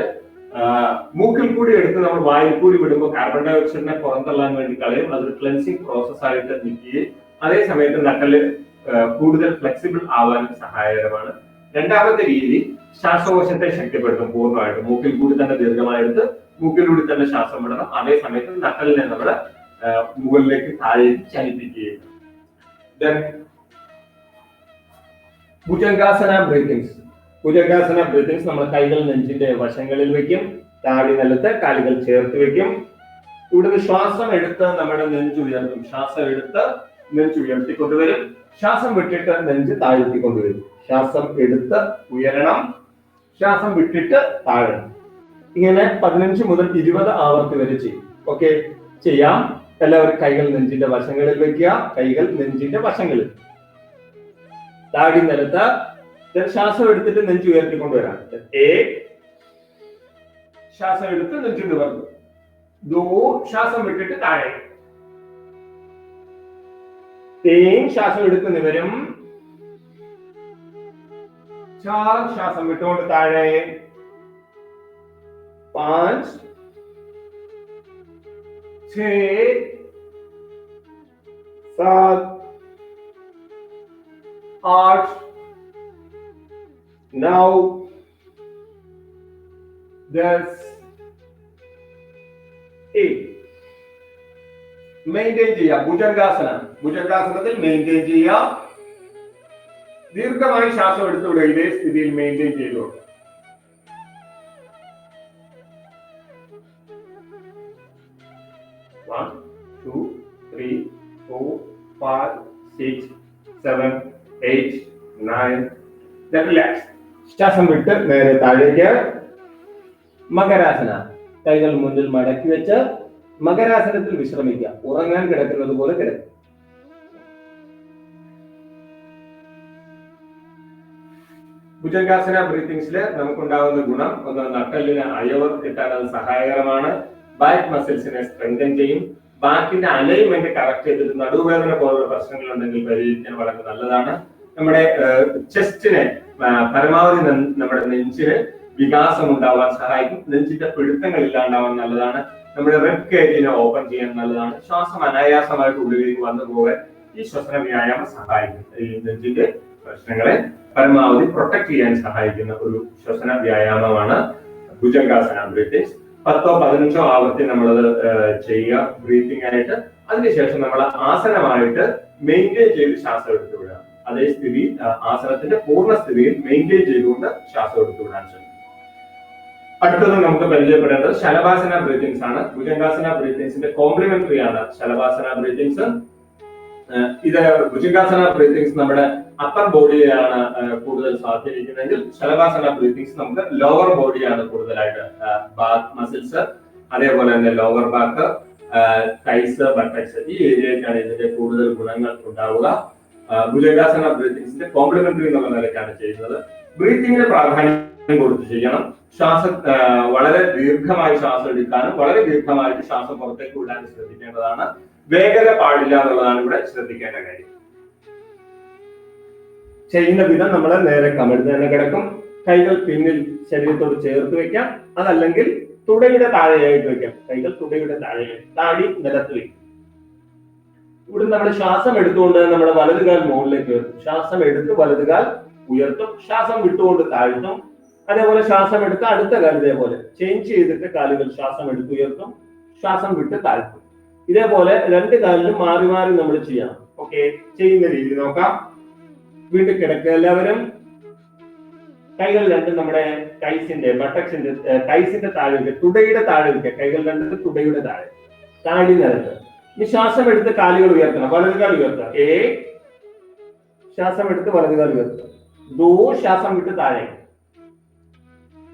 മൂക്കിൽ കൂടി എടുത്ത് നമ്മൾ വായിൽ കൂടി വിടുമ്പോൾ കാർബൺ ഡൈ ഓക്സൈഡിനെ പുറന്തള്ളാൻ വേണ്ടി കളയും. അതൊരു ക്ലെൻസിങ് പ്രോസസ് ആയിട്ട് നിൽക്കുകയും അതേ സമയത്ത് നട്ടല് കൂടുതൽ ഫ്ലെക്സിബിൾ ആവാൻ സഹായകരമാണ്. രണ്ടാമത്തെ രീതി ശ്വാസകോശത്തെ ശക്തിപ്പെടുത്തും. പൂർണ്ണമായിട്ട് മൂക്കിൽ കൂടി തന്നെ ദീർഘമായെടുത്ത് മൂക്കിലൂടെ തന്നെ ശ്വാസം വിടണം. അതേ സമയത്ത് നട്ടലിനെ നമ്മൾ മുകളിലേക്ക് താഴേക്ക് ചലിപ്പിക്കുകയും. ഭുജംഗാസന ബ്രീത്തിങ്സ്. ഭുജംഗാസന ബ്രീത്തിങ്സ് നമ്മൾ കൈകൾ നെഞ്ചിന്റെ വശങ്ങളിൽ വെക്കും, താടി നിലത്ത്, കാലുകൾ ചേർത്ത് വെക്കും. ഇവിടുന്ന് ശ്വാസം എടുത്ത് നമ്മുടെ നെഞ്ച് ഉയർത്തും. ശ്വാസം എടുത്ത് നെഞ്ച് ഉയർത്തിക്കൊണ്ടുവരും. ശ്വാസം വിട്ടിട്ട് നെഞ്ച് താഴ്ത്തിക്കൊണ്ടുവരും. ശ്വാസം എടുത്ത് ഉയരണം, ശ്വാസം വിട്ടിട്ട് താഴണം. ഇങ്ങനെ 15 മുതൽ 20 ആവർത്തി വരെ ചെയ്യും. ഓക്കെ, ചെയ്യാം. എല്ലാവരും കൈകൾ നെഞ്ചിന്റെ വശങ്ങളിൽ വെക്കുക. കൈകൾ നെഞ്ചിന്റെ വശങ്ങളിൽ, താടി നിലത്ത്. ശ്വാസം എടുത്തിട്ട് നെഞ്ച് ഉയർത്തിക്കൊണ്ടുവരാം. ശ്വാസം എടുത്ത് നെഞ്ച് നിവർന്നു. 2 ശ്വാസം വിട്ടിട്ട് താഴെ. 3 ശ്വാസം എടുത്ത് നിവരും. 4 ശ്വാസം വിട്ടുകൊണ്ട് താഴെ. 5 6 7 8 9 10 8. മെയിൻറ്റെയിൻ ചെയ്യുക. ഭുജംഗാസനം. ഭുജംഗാസനത്തിൽ മെയിൻറ്റെയിൻ ചെയ്യുക. ദീർഘമായി ശ്വാസം എടുത്തുവിടുക. ഇതേ സ്ഥിതിയിൽ മെയിൻറ്റെയിൻ ചെയ്തു. 1 2 3 4 5 6 7 8 9. റിലാക്സ്. ശ്വാസം വിട്ട് നേരെ താഴേക്ക്. മകരാസന. കൈകൾ മുന്നിൽ മടക്കി വെച്ച് മകരാസനത്തിൽ വിശ്രമിക്കുക. ഉറങ്ങാൻ കിടക്കുന്നത് പോലെ കിടക്കും. ഭുജംഗാസന ബ്രീത്തിങ്സിൽ നമുക്കുണ്ടാകുന്ന ഗുണം ഒന്ന്, നട്ടലിന് അയവ് കിട്ടാൻ അത് സഹായകരമാണ്. ബാക്ക് മസിൽസിനെ സ്ട്രെങ്തൻ ചെയ്യും. ബാക്കിന്റെ അലൈൻമെന്റ് കറക്റ്റ് ചെയ്തിട്ട് നടുവേദന പോലുള്ള പ്രശ്നങ്ങൾ ഉണ്ടെങ്കിൽ പരിഹരിക്കാൻ വളരെ നല്ലതാണ്. നമ്മുടെ ചെസ്റ്റിനെ പരമാവധി നമ്മുടെ നെഞ്ചിന് വികാസം ഉണ്ടാവാൻ സഹായിക്കും. നെഞ്ചിന്റെ പിടുത്തങ്ങൾ ഇല്ലാണ്ടാവാൻ നല്ലതാണ്. നമ്മുടെ റെഡ് കേജിനെ ഓപ്പൺ ചെയ്യാൻ നല്ലതാണ്. ശ്വാസം അനായാസമായിട്ട് ഉള്ളിലേക്ക് വന്നു പോകാൻ ഈ ശ്വസന വ്യായാമം സഹായിക്കും. ഈ നെഞ്ചിന്റെ പ്രശ്നങ്ങളെ പരമാവധി പ്രൊട്ടക്ട് ചെയ്യാൻ സഹായിക്കുന്ന ഒരു ശ്വസന വ്യായാമമാണ് ഭുജംഗാസന ബ്രീത്തിങ്സ്. 10-15 ആവർത്തി നമ്മളത് ചെയ്യുക ബ്രീത്തിങ് ആയിട്ട്. അതിനുശേഷം നമ്മൾ ആസനമായിട്ട് മെയിൻറ്റെയിൻ ചെയ്ത് ശ്വാസം എടുത്തു വിടുക. അതേ സ്ഥിതി ആസനത്തിന്റെ പൂർണ്ണ സ്ഥിതിയിൽ മെയിൻറ്റെയിൻ ചെയ്തുകൊണ്ട് ശ്വാസം എടുത്തു വിടാൻ ശ്രമിക്കും. അടുത്തത് നമുക്ക് പരിചയപ്പെടേണ്ടത് ശലഭാസന ബ്രീത്തിങ്സ് ആണ്. ഭുജംഗാസന ബ്രീത്തിങ്സിന്റെ കോംപ്ലിമെന്ററി ആണ് ശലഭാസന ബ്രീത്തിങ്സ്. ഇത് ഭുജംഗാസന ബ്രീത്തിങ്സ് നമ്മുടെ അപ്പർ ബോഡിയാണ് കൂടുതൽ സ്വാധീനിക്കുന്നതെങ്കിൽ ശലഭാസന ബ്രീത്തിങ്സ് നമുക്ക് ലോവർ ബോഡിയാണ് കൂടുതലായിട്ട്. ബാക്ക് മസിൽസ്, അതേപോലെ തന്നെ ലോവർ ബാക്ക്, കൈസ്, ബട്ടക്സ്, ഈ ഏരിയയ്ക്കാണ് ഇതിന്റെ കൂടുതൽ ഗുണങ്ങൾ ഉണ്ടാവുക. ഭുജംഗാസന ബ്രീത്തിങ്സിന്റെ കോംപ്ലിമെന്ററി എന്നുള്ള നിലയ്ക്കാണ് ചെയ്യുന്നത്. ബ്രീത്തിങ്ങിന് പ്രാധാന്യം കൊടുത്ത് ചെയ്യണം. ശ്വാസം വളരെ ദീർഘമായി ശ്വാസം എടുക്കാനും വളരെ ദീർഘമായിട്ട് ശ്വാസം പുറത്തേക്ക് വിടാനും ശ്രദ്ധിക്കേണ്ടതാണ്. വേഗത പാടില്ല എന്നുള്ളതാണ് ഇവിടെ ശ്രദ്ധിക്കേണ്ട കാര്യം. ചെയ്യുന്ന വിധം നമ്മൾ നേരെ കമിഴ്ന്ന് തന്നെ കിടക്കും. കൈകൾ പിന്നിൽ ശരീരത്തോട് ചേർത്ത് വെക്കാം. അതല്ലെങ്കിൽ തുടയുടെ താഴെയായിട്ട് വെക്കാം. കൈകൾ തുടയുടെ താഴെ, താടി നിലത്ത് വെക്കും. ഇവിടെ നമ്മൾ ശ്വാസം എടുത്തുകൊണ്ട് നമ്മുടെ വലതുകാൽ മുകളിലേക്ക് ഉയർത്തും. ശ്വാസം എടുത്ത് വലതുകാൽ ഉയർത്തും, ശ്വാസം വിട്ടുകൊണ്ട് താഴ്ത്തും. അതേപോലെ ശ്വാസം എടുത്ത് അടുത്ത കാൽ ഇതേപോലെ ചേഞ്ച് ചെയ്തിട്ട് കാലുകൾ ശ്വാസം എടുത്ത് ഉയർത്തും, ശ്വാസം വിട്ട് താഴ്ത്തും. ഇതേപോലെ രണ്ട് കാലിലും മാറി മാറി നമ്മൾ ചെയ്യണം. ഓക്കെ, ചെയ്യുന്ന രീതി നോക്കാം. വീണ്ടും കിടക്കുക എല്ലാവരും. കൈകൾ രണ്ടും നമ്മുടെ ടൈസിന്റെ താഴെ വെക്കുക, തുടയുടെ താഴെ വെക്കുക. കൈകൾ രണ്ടും തുടയുടെ താഴെ, താടി നിലത്ത്. ഇനി ശ്വാസം എടുത്ത് കാലുകൾ ഉയർത്തണം, വലതുകാൽ ഉയർത്തുക. ശ്വാസം എടുത്ത് വലതുകാൽ ഉയർത്തുക. ശ്വാസം വിട്ട് താഴെ.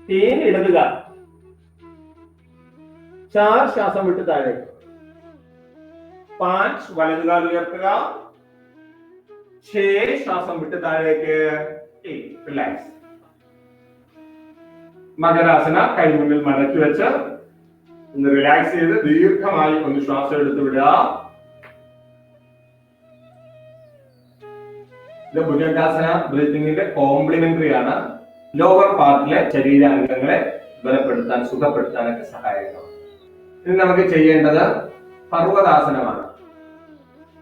3 ഇടതുകാൽ. 4 ശ്വാസം വിട്ട് താഴെ. 5 വലതുകാൽ ഉയർത്തുക. 6 ശ്വാസം വിട്ട് താഴേക്ക്. റിലാക്സ്. മകരാസന, കൈ മുന്നിൽ മടക്കി വെച്ച് ഒന്ന് റിലാക്സ് ചെയ്ത് ദീർഘമായി ഒന്ന് ശ്വാസം എടുത്ത് വിടുക. ഇത് ഭുജംഗാസന ബ്രീത്തിങ്ങിന്റെ കോംപ്ലിമെന്ററി ആണ്. ലോവർ പാർട്ടിലെ ശരീരാംഗങ്ങളെ ബലപ്പെടുത്താൻ, സുഖപ്പെടുത്താനൊക്കെ സഹായകമാണ്. ഇനി നമുക്ക് ചെയ്യേണ്ടത് പർവ്വതാസനമാണ്.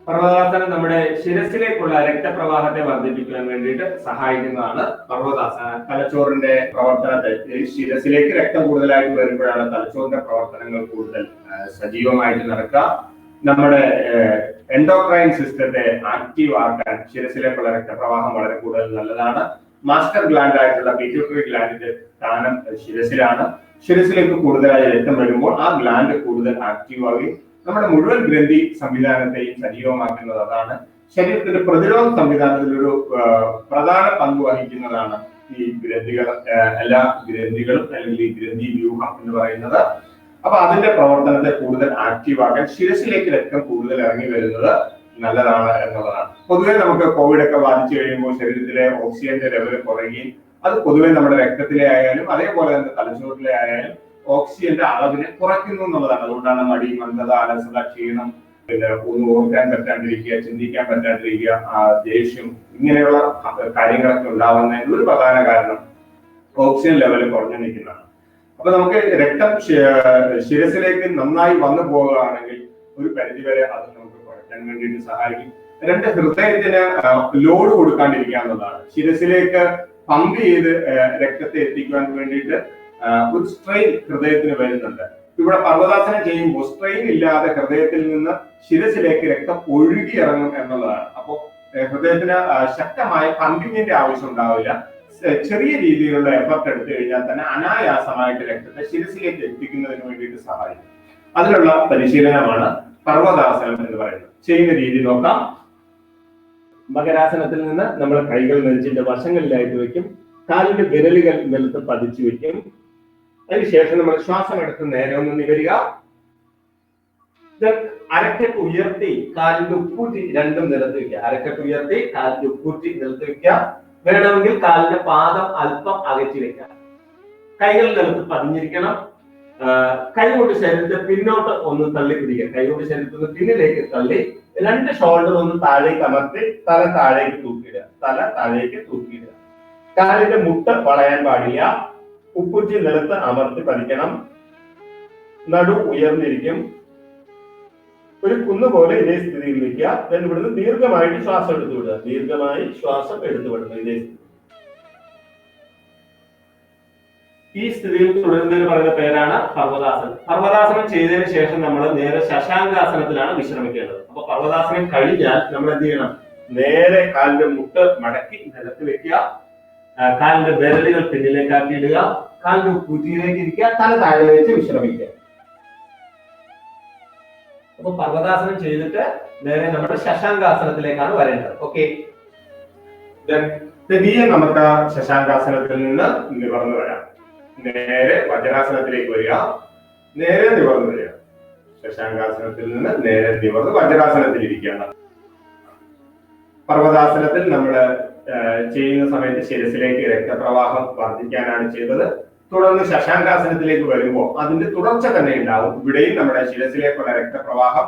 പർവ്വതാസനം നമ്മുടെ ശിരസിലേക്കുള്ള രക്തപ്രവാഹത്തെ വർദ്ധിപ്പിക്കാൻ വേണ്ടിയിട്ട് സഹായിക്കുന്നതാണ് പർവ്വതാസന. തലച്ചോറിന്റെ പ്രവർത്തനത്തെ, ശിരസിലേക്ക് രക്തം കൂടുതലായിട്ട് വരുമ്പോഴാണ് തലച്ചോറിന്റെ പ്രവർത്തനങ്ങൾ കൂടുതൽ സജീവമായിട്ട് നടക്കുക. നമ്മുടെ എൻഡോക്രൈൻ സിസ്റ്റത്തെ ആക്റ്റീവ് ആക്കാൻ ശിരസിലേക്കുള്ള രക്തപ്രവാഹം വളരെ കൂടുതൽ നല്ലതാണ്. മാസ്റ്റർ ഗ്ലാൻഡ് ആയിട്ടുള്ള പിറ്റ്യൂട്ടറി ഗ്ലാൻഡിന്റെ സ്ഥാനം ശിരസിലാണ്. ശിരസിലേക്ക് കൂടുതലായി രക്തം വരുമ്പോൾ ആ ഗ്ലാൻഡ് കൂടുതൽ ആക്റ്റീവ് ആവുകയും നമ്മുടെ മുഴുവൻ ഗ്രന്ഥി സംവിധാനത്തെയും സജീവമാക്കുന്നത് അതാണ്. ശരീരത്തിന്റെ പ്രതിരോധ സംവിധാനത്തിൽ ഒരു പ്രധാന പങ്ക് വഹിക്കുന്നതാണ് ഈ ഗ്രന്ഥികൾ, എല്ലാ ഗ്രന്ഥികളും അല്ലെങ്കിൽ ഈ ഗ്രന്ഥി വ്യൂഹം എന്ന് പറയുന്നത്. അപ്പൊ അതിന്റെ പ്രവർത്തനത്തെ കൂടുതൽ ആക്റ്റീവ് ആക്കാൻ ശിരസിലേക്ക് രക്തം കൂടുതൽ ഇറങ്ങി വരുന്നത് നല്ലതാണ് എന്നുള്ളതാണ്. പൊതുവെ നമുക്ക് കോവിഡ് ഒക്കെ ബാധിച്ചു കഴിയുമ്പോൾ ശരീരത്തിലെ ഓക്സിജന്റെ ലെവൽ കുറയുകയും അത് പൊതുവെ നമ്മുടെ രക്തത്തിലെ ആയാലും അതേപോലെ തന്നെ തലച്ചോറിലെ ആയാലും ഓക്സിജന്റെ അളവിനെ കുറയ്ക്കുന്നു എന്നുള്ളതാണ്. അതുകൊണ്ടാണ് മടി, മന്ദത, അലസത, ക്ഷീണം, പിന്നെ ഒന്ന് ഓർക്കാൻ പറ്റാണ്ടിരിക്കുക, ചിന്തിക്കാൻ പറ്റാണ്ടിരിക്കുക, ദേഷ്യം, ഇങ്ങനെയുള്ള കാര്യങ്ങളൊക്കെ ഉണ്ടാവുന്നതിന് ഒരു പ്രധാന കാരണം ഓക്സിജൻ ലെവൽ കുറഞ്ഞു നിൽക്കുന്നതാണ്. അപ്പൊ നമുക്ക് രക്തം ശിരസിലേക്ക് നന്നായി വന്നു പോവുകയാണെങ്കിൽ ഒരു പരിധിവരെ അത് നമുക്ക് കുറയ്ക്കാൻ വേണ്ടിയിട്ട് സഹായിക്കും. 2, ഹൃദയത്തിന് ലോഡ് കൊടുക്കാണ്ടിരിക്കുക എന്നുള്ളതാണ്. ശിരസിലേക്ക് പമ്പ് ചെയ്ത് രക്തത്തെ എത്തിക്കുവാൻ വേണ്ടിയിട്ട് ഒരു സ്ട്രെയിൻ ഹൃദയത്തിന് വരുന്നുണ്ട്. ഇവിടെ പർവ്വതാസനം ചെയ്യുമ്പോൾ സ്ട്രെയിൻ ഇല്ലാതെ ഹൃദയത്തിൽ നിന്ന് ശിരസിലേക്ക് രക്തം ഒഴുകി ഇറങ്ങും എന്നുള്ളതാണ്. അപ്പോൾ ഹൃദയത്തിന് ശക്തമായ പമ്പിങ്ങിന്റെ ആവശ്യം ഉണ്ടാവില്ല. ചെറിയ രീതിയിലുള്ള എഫർട്ട് എടുത്തു കഴിഞ്ഞാൽ തന്നെ അനായാസമായിട്ട് രക്തത്തെ ശിരസിലേക്ക് എത്തിക്കുന്നതിന് വേണ്ടിയിട്ട് സഹായിക്കും. അതിനുള്ള പരിശീലനമാണ് പർവ്വതാസനം എന്ന് പറയുന്നത്. ചെയ്യുന്ന രീതി നോക്കാം. മകരാസനത്തിൽ നിന്ന് നമ്മൾ കൈകൾ നെഞ്ചിന്റെ വശങ്ങളിലായിട്ട് വെക്കും. കാലിന്റെ വിരലുകൾ നിലത്ത് പതിച്ചു വെക്കും. അതിനുശേഷം നമ്മൾ ശ്വാസം എടുത്ത് നേരെ ഒന്ന് നിവരിക. അരക്കെട്ട് ഉയർത്തി കാലിന്റെ ഉപ്പൂറ്റി രണ്ടും നിലത്ത് വെക്കുക. അരക്കെട്ട് ഉയർത്തി കാലിന്റെ ഉപ്പൂറ്റി നിലത്ത് വെക്കുക. വേണമെങ്കിൽ കാലിന്റെ പാദം അല്പം അകറ്റി വെക്കാം. കൈകൾ നിലത്ത് പതിഞ്ഞിരിക്കണം. കൈ കൊണ്ട് ശരീരത്തെ പിന്നോട്ട് ഒന്ന് തള്ളി പിടിക്കുക. കൈ കൊണ്ട് ശരീരത്തിൽ പിന്നിലേക്ക് തള്ളി 2 ഷോൾഡർ ഒന്ന് താഴേക്ക് അമർത്തി തല താഴേക്ക് തൂക്കിയിടുക. തല താഴേക്ക് തൂക്കിയിടുക. കാലിന്റെ മുട്ട് വളയാൻ പാടില്ല. ഉപ്പുറ്റി നിലത്ത് അമർത്തി പതിക്കണം. നടു ഉയർന്നിരിക്കും. ഒരു കുന്നുപോലെ ഇതേ സ്ഥിതിയിൽ വെക്കുക. ഇവിടുന്ന് ദീർഘമായിട്ട് ശ്വാസം എടുത്തു വിടുക. ദീർഘമായി ശ്വാസം എടുത്തു വിടുന്നത് ഇതേ സ്ഥിതി. ഈ സ്ഥിതിയിൽ തുടരുന്നതിന് പറയുന്ന പേരാണ് പർവ്വതാസനം. പർവ്വതാസനം ചെയ്തതിനു ശേഷം നമ്മൾ നേരെ ശശാങ്കാസനത്തിലാണ് വിശ്രമിക്കേണ്ടത്. അപ്പൊ പർവ്വതാസനം കഴിഞ്ഞാൽ നമ്മൾ എന്ത് ചെയ്യണം? നേരെ കാലിന്റെ മുട്ട് മടക്കി നിലത്ത് വെക്കുക. കാലിന്റെ വിരലുകൾ പിന്നിലേക്കാക്കി ഇടുക. കാലിന്റെ കുറ്റിയിലേക്ക് ഇരിക്കുക. തല താഴെ വെച്ച് വിശ്രമിക്കുക. അപ്പൊ പർവ്വതാസനം ചെയ്തിട്ട് നേരെ നമ്മുടെ ശശാങ്കാസനത്തിലേക്കാണ് വരേണ്ടത്. ഓക്കെ, നമുക്ക് ശശാങ്കാസനത്തിൽ നിന്ന് നിവർന്നു വരാം. നേരെ വജ്രാസനത്തിലേക്ക് വരിക. നേരെ നിവർന്നു വരിക. ശശാങ്കാസനത്തിൽ നിന്ന് നേരെ നിവർന്ന് വജ്രാസനത്തിൽ ഇരിക്കുകയാണ്. പർവ്വതാസനത്തിൽ നമ്മൾ ചെയ്യുന്ന സമയത്ത് ശിരസിലേക്ക് രക്തപ്രവാഹം വർദ്ധിക്കാനാണ് ചെയ്തത്. തുടർന്ന് ശശാങ്കാസനത്തിലേക്ക് വരുമ്പോൾ അതിന്റെ തുടർച്ച തന്നെ ഉണ്ടാവും. ഇവിടെയും നമ്മുടെ ശിരസിലേക്കുള്ള രക്തപ്രവാഹം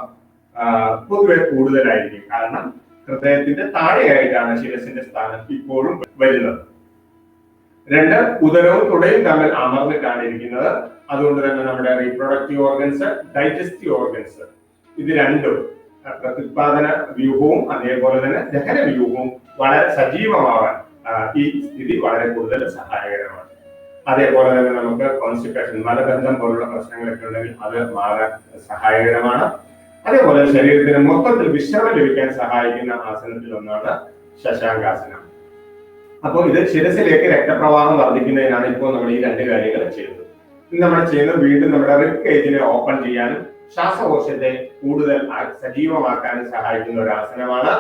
പൊതുവെ കൂടുതലായിരിക്കും. കാരണം ഹൃദയത്തിന്റെ താഴെയായിട്ടാണ് ശിരസിന്റെ സ്ഥാനം ഇപ്പോഴും വരുന്നത്. രണ്ട്, ഉദരവും തുടയും തമ്മിൽ അമർന്നിട്ടാണ് ഇരിക്കുന്നത്. അതുകൊണ്ട് തന്നെ നമ്മുടെ റീപ്രൊഡക്റ്റീവ് ഓർഗൻസ്, ഡൈജസ്റ്റീവ് ഓർഗൻസ് ഇത് രണ്ടും പ്രത്യുത്പാദന വ്യൂഹവും അതേപോലെ തന്നെ ദഹന വ്യൂഹവും വളരെ സജീവമാവാൻ ഈ സ്ഥിതി വളരെ കൂടുതൽ സഹായകരമാണ്. അതേപോലെ തന്നെ നമുക്ക് കോൺസ്റ്റിപ്പേഷൻ, മലബന്ധം പോലുള്ള പ്രശ്നങ്ങളൊക്കെ ഉണ്ടെങ്കിൽ അത് മാറാൻ സഹായകരമാണ്. അതേപോലെ ശരീരത്തിന് മൊത്തത്തിൽ വിശ്രമം ലഭിക്കാൻ സഹായിക്കുന്ന ആസനത്തിൽ ഒന്നാണ് ശശാങ്കാസനം. അപ്പോൾ ഇത് ശിരസിലേക്ക് രക്തപ്രവാഹം വർദ്ധിക്കുന്നതിനാണ് ഇപ്പോൾ നമ്മൾ ഈ രണ്ട് കാര്യങ്ങൾ ചെയ്യുന്നത്. ഇന്ന് നമ്മൾ ചെയ്യുന്നത് വീണ്ടും നമ്മുടെ റിബ് കേജിനെ ഓപ്പൺ ചെയ്യാനും ശ്വാസകോശത്തെ കൂടുതൽ സജീവമാക്കാനും സഹായിക്കുന്ന ഒരു ആസനമാണ്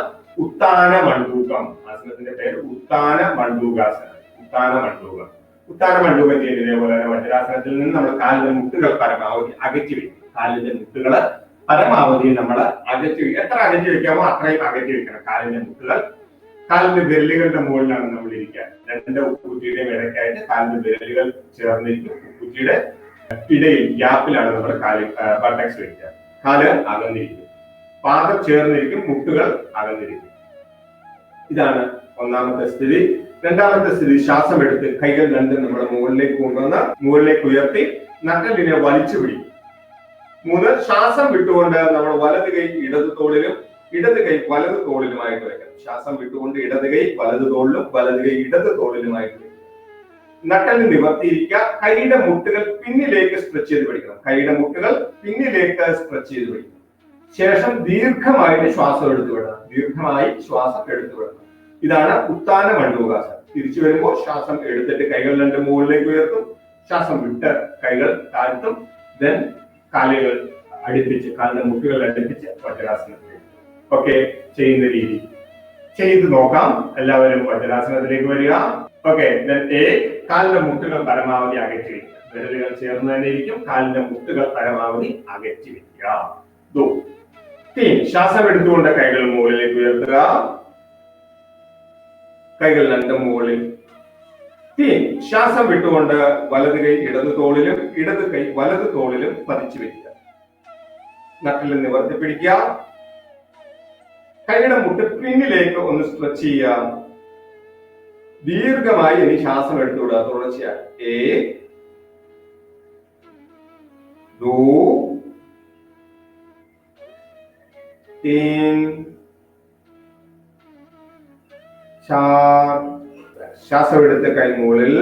ഉത്താന മണ്ഡൂകം. ആസനത്തിന്റെ പേര് ഉത്താന മണ്ഡൂകാസനം. ഉത്താന മണ്ഡൂകം. ഉത്താന മണ്ഡൂകം ചെയ്യുന്നത് ഇതേപോലെ തന്നെ വജ്രാസനത്തിൽ നിന്ന് നമ്മൾ കാലിന്റെ മുട്ടുകൾ പരമാവധി അകറ്റി വെക്കും. കാലിന്റെ മുട്ടുകള് പരമാവധി നമ്മൾ അകറ്റി വെക്കും. എത്ര അകറ്റി വെക്കാമോ അത്രയും അകറ്റി വെക്കണം കാലിന്റെ മുട്ടുകൾ. കാലിന്റെ വിരലുകളുടെ മുകളിലാണ് നമ്മൾ ഇരിക്കുക. രണ്ട് ഉപ്പുറ്റിയുടെയും ഇടയ്ക്കായിട്ട് കാലിന്റെ വിരലുകൾ ചേർന്നിരിക്കും. ഉപ്പുറ്റിയുടെ ഇടയിൽ ഗ്യാപ്പിലാണ് നമ്മൾ ബട്ടക്സ് വെക്കുക. കാല് അകന്നിരിക്കും, പാദം ചേർന്നിരിക്കും, മുട്ടുകൾ അകന്നിരിക്കും. ഇതാണ് ഒന്നാമത്തെ സ്ഥിതി. രണ്ടാമത്തെ സ്ഥിതി, ശ്വാസം എടുത്ത് കൈകൾ രണ്ടും നമ്മുടെ മുകളിലേക്ക് കൊണ്ടുവന്ന് മുകളിലേക്ക് ഉയർത്തി നട്ടലിനെ വലിച്ചു പിടിക്കും. മൂന്ന്, ശ്വാസം വിട്ടുകൊണ്ട് നമ്മൾ വലത് കൈ ഇടത് തോളിലും ഇടത് കൈ വലത് തോളിലുമായിട്ട് വെക്കണം. ശ്വാസം വിട്ടുകൊണ്ട് ഇടത് കൈ വലത് തോളിലും വലത് കൈ ഇടത് തോളിലുമായിട്ട് വെക്കണം. നട്ടൽ നിവർത്തിയിരിക്കുക. കൈയുടെ മുട്ടുകൾ പിന്നിലേക്ക് സ്ട്രെച്ച് ചെയ്ത് പിടിക്കണം. കൈയുടെ മുട്ടുകൾ പിന്നിലേക്ക് സ്ട്രെച്ച് ചെയ്ത് പിടിക്കണം. ശേഷം ദീർഘമായിട്ട് ശ്വാസം എടുത്തു വിടണം. ദീർഘമായി ശ്വാസം എടുത്തു വിടണം. ഇതാണ് ഉത്താന മണ്ഡൂകാസനം. തിരിച്ചു വരുമ്പോൾ ശ്വാസം എടുത്തിട്ട് കൈകൾ രണ്ട് മുകളിലേക്ക് ഉയർത്തും. ശ്വാസം വിട്ട് കൈകൾ താഴ്ത്തും. ദെൻ കാലുകൾ അടുപ്പിച്ച്, കാലിന്റെ മുട്ടുകൾ അടുപ്പിച്ച് വജ്രാസനത്തിലേക്ക്. ഓക്കെ, ചെയ്യുന്ന രീതി ചെയ്ത് നോക്കാം. എല്ലാവരും വജ്രാസനത്തിലേക്ക് വരിക. ഓക്കെ, കാലിന്റെ മുട്ടുകൾ പരമാവധി അകറ്റി വെക്കുക. വിരലുകൾ ചേർന്ന് തന്നെ ഇരിക്കും. കാലിന്റെ മുട്ടുകൾ പരമാവധി അകറ്റി വെക്കുക. ശ്വാസം എടുത്തുകൊണ്ട് കൈകൾ മുകളിലേക്ക് ഉയർത്തുക. കൈകൾ രണ്ടും മുകളിൽ. ശ്വാസം വിട്ടുകൊണ്ട് വലത് കൈ ഇടത് തോളിലും ഇടത് കൈ വലത് തോളിലും പതിച്ചു വെക്കുക. നട്ടിൽ നിവർത്തി പിടിക്കുക. കൈയുടെ മുട്ട് പിന്നിലേക്ക് ഒന്ന് സ്ട്രെച്ച് ചെയ്യുക. ദീർഘമായി ഇനി ശ്വാസം എടുത്തുവിടുക തുടർച്ചയായി. 1 2 3 4. ശ്വാസം എടുത്ത് കൈ മുകളിൽ,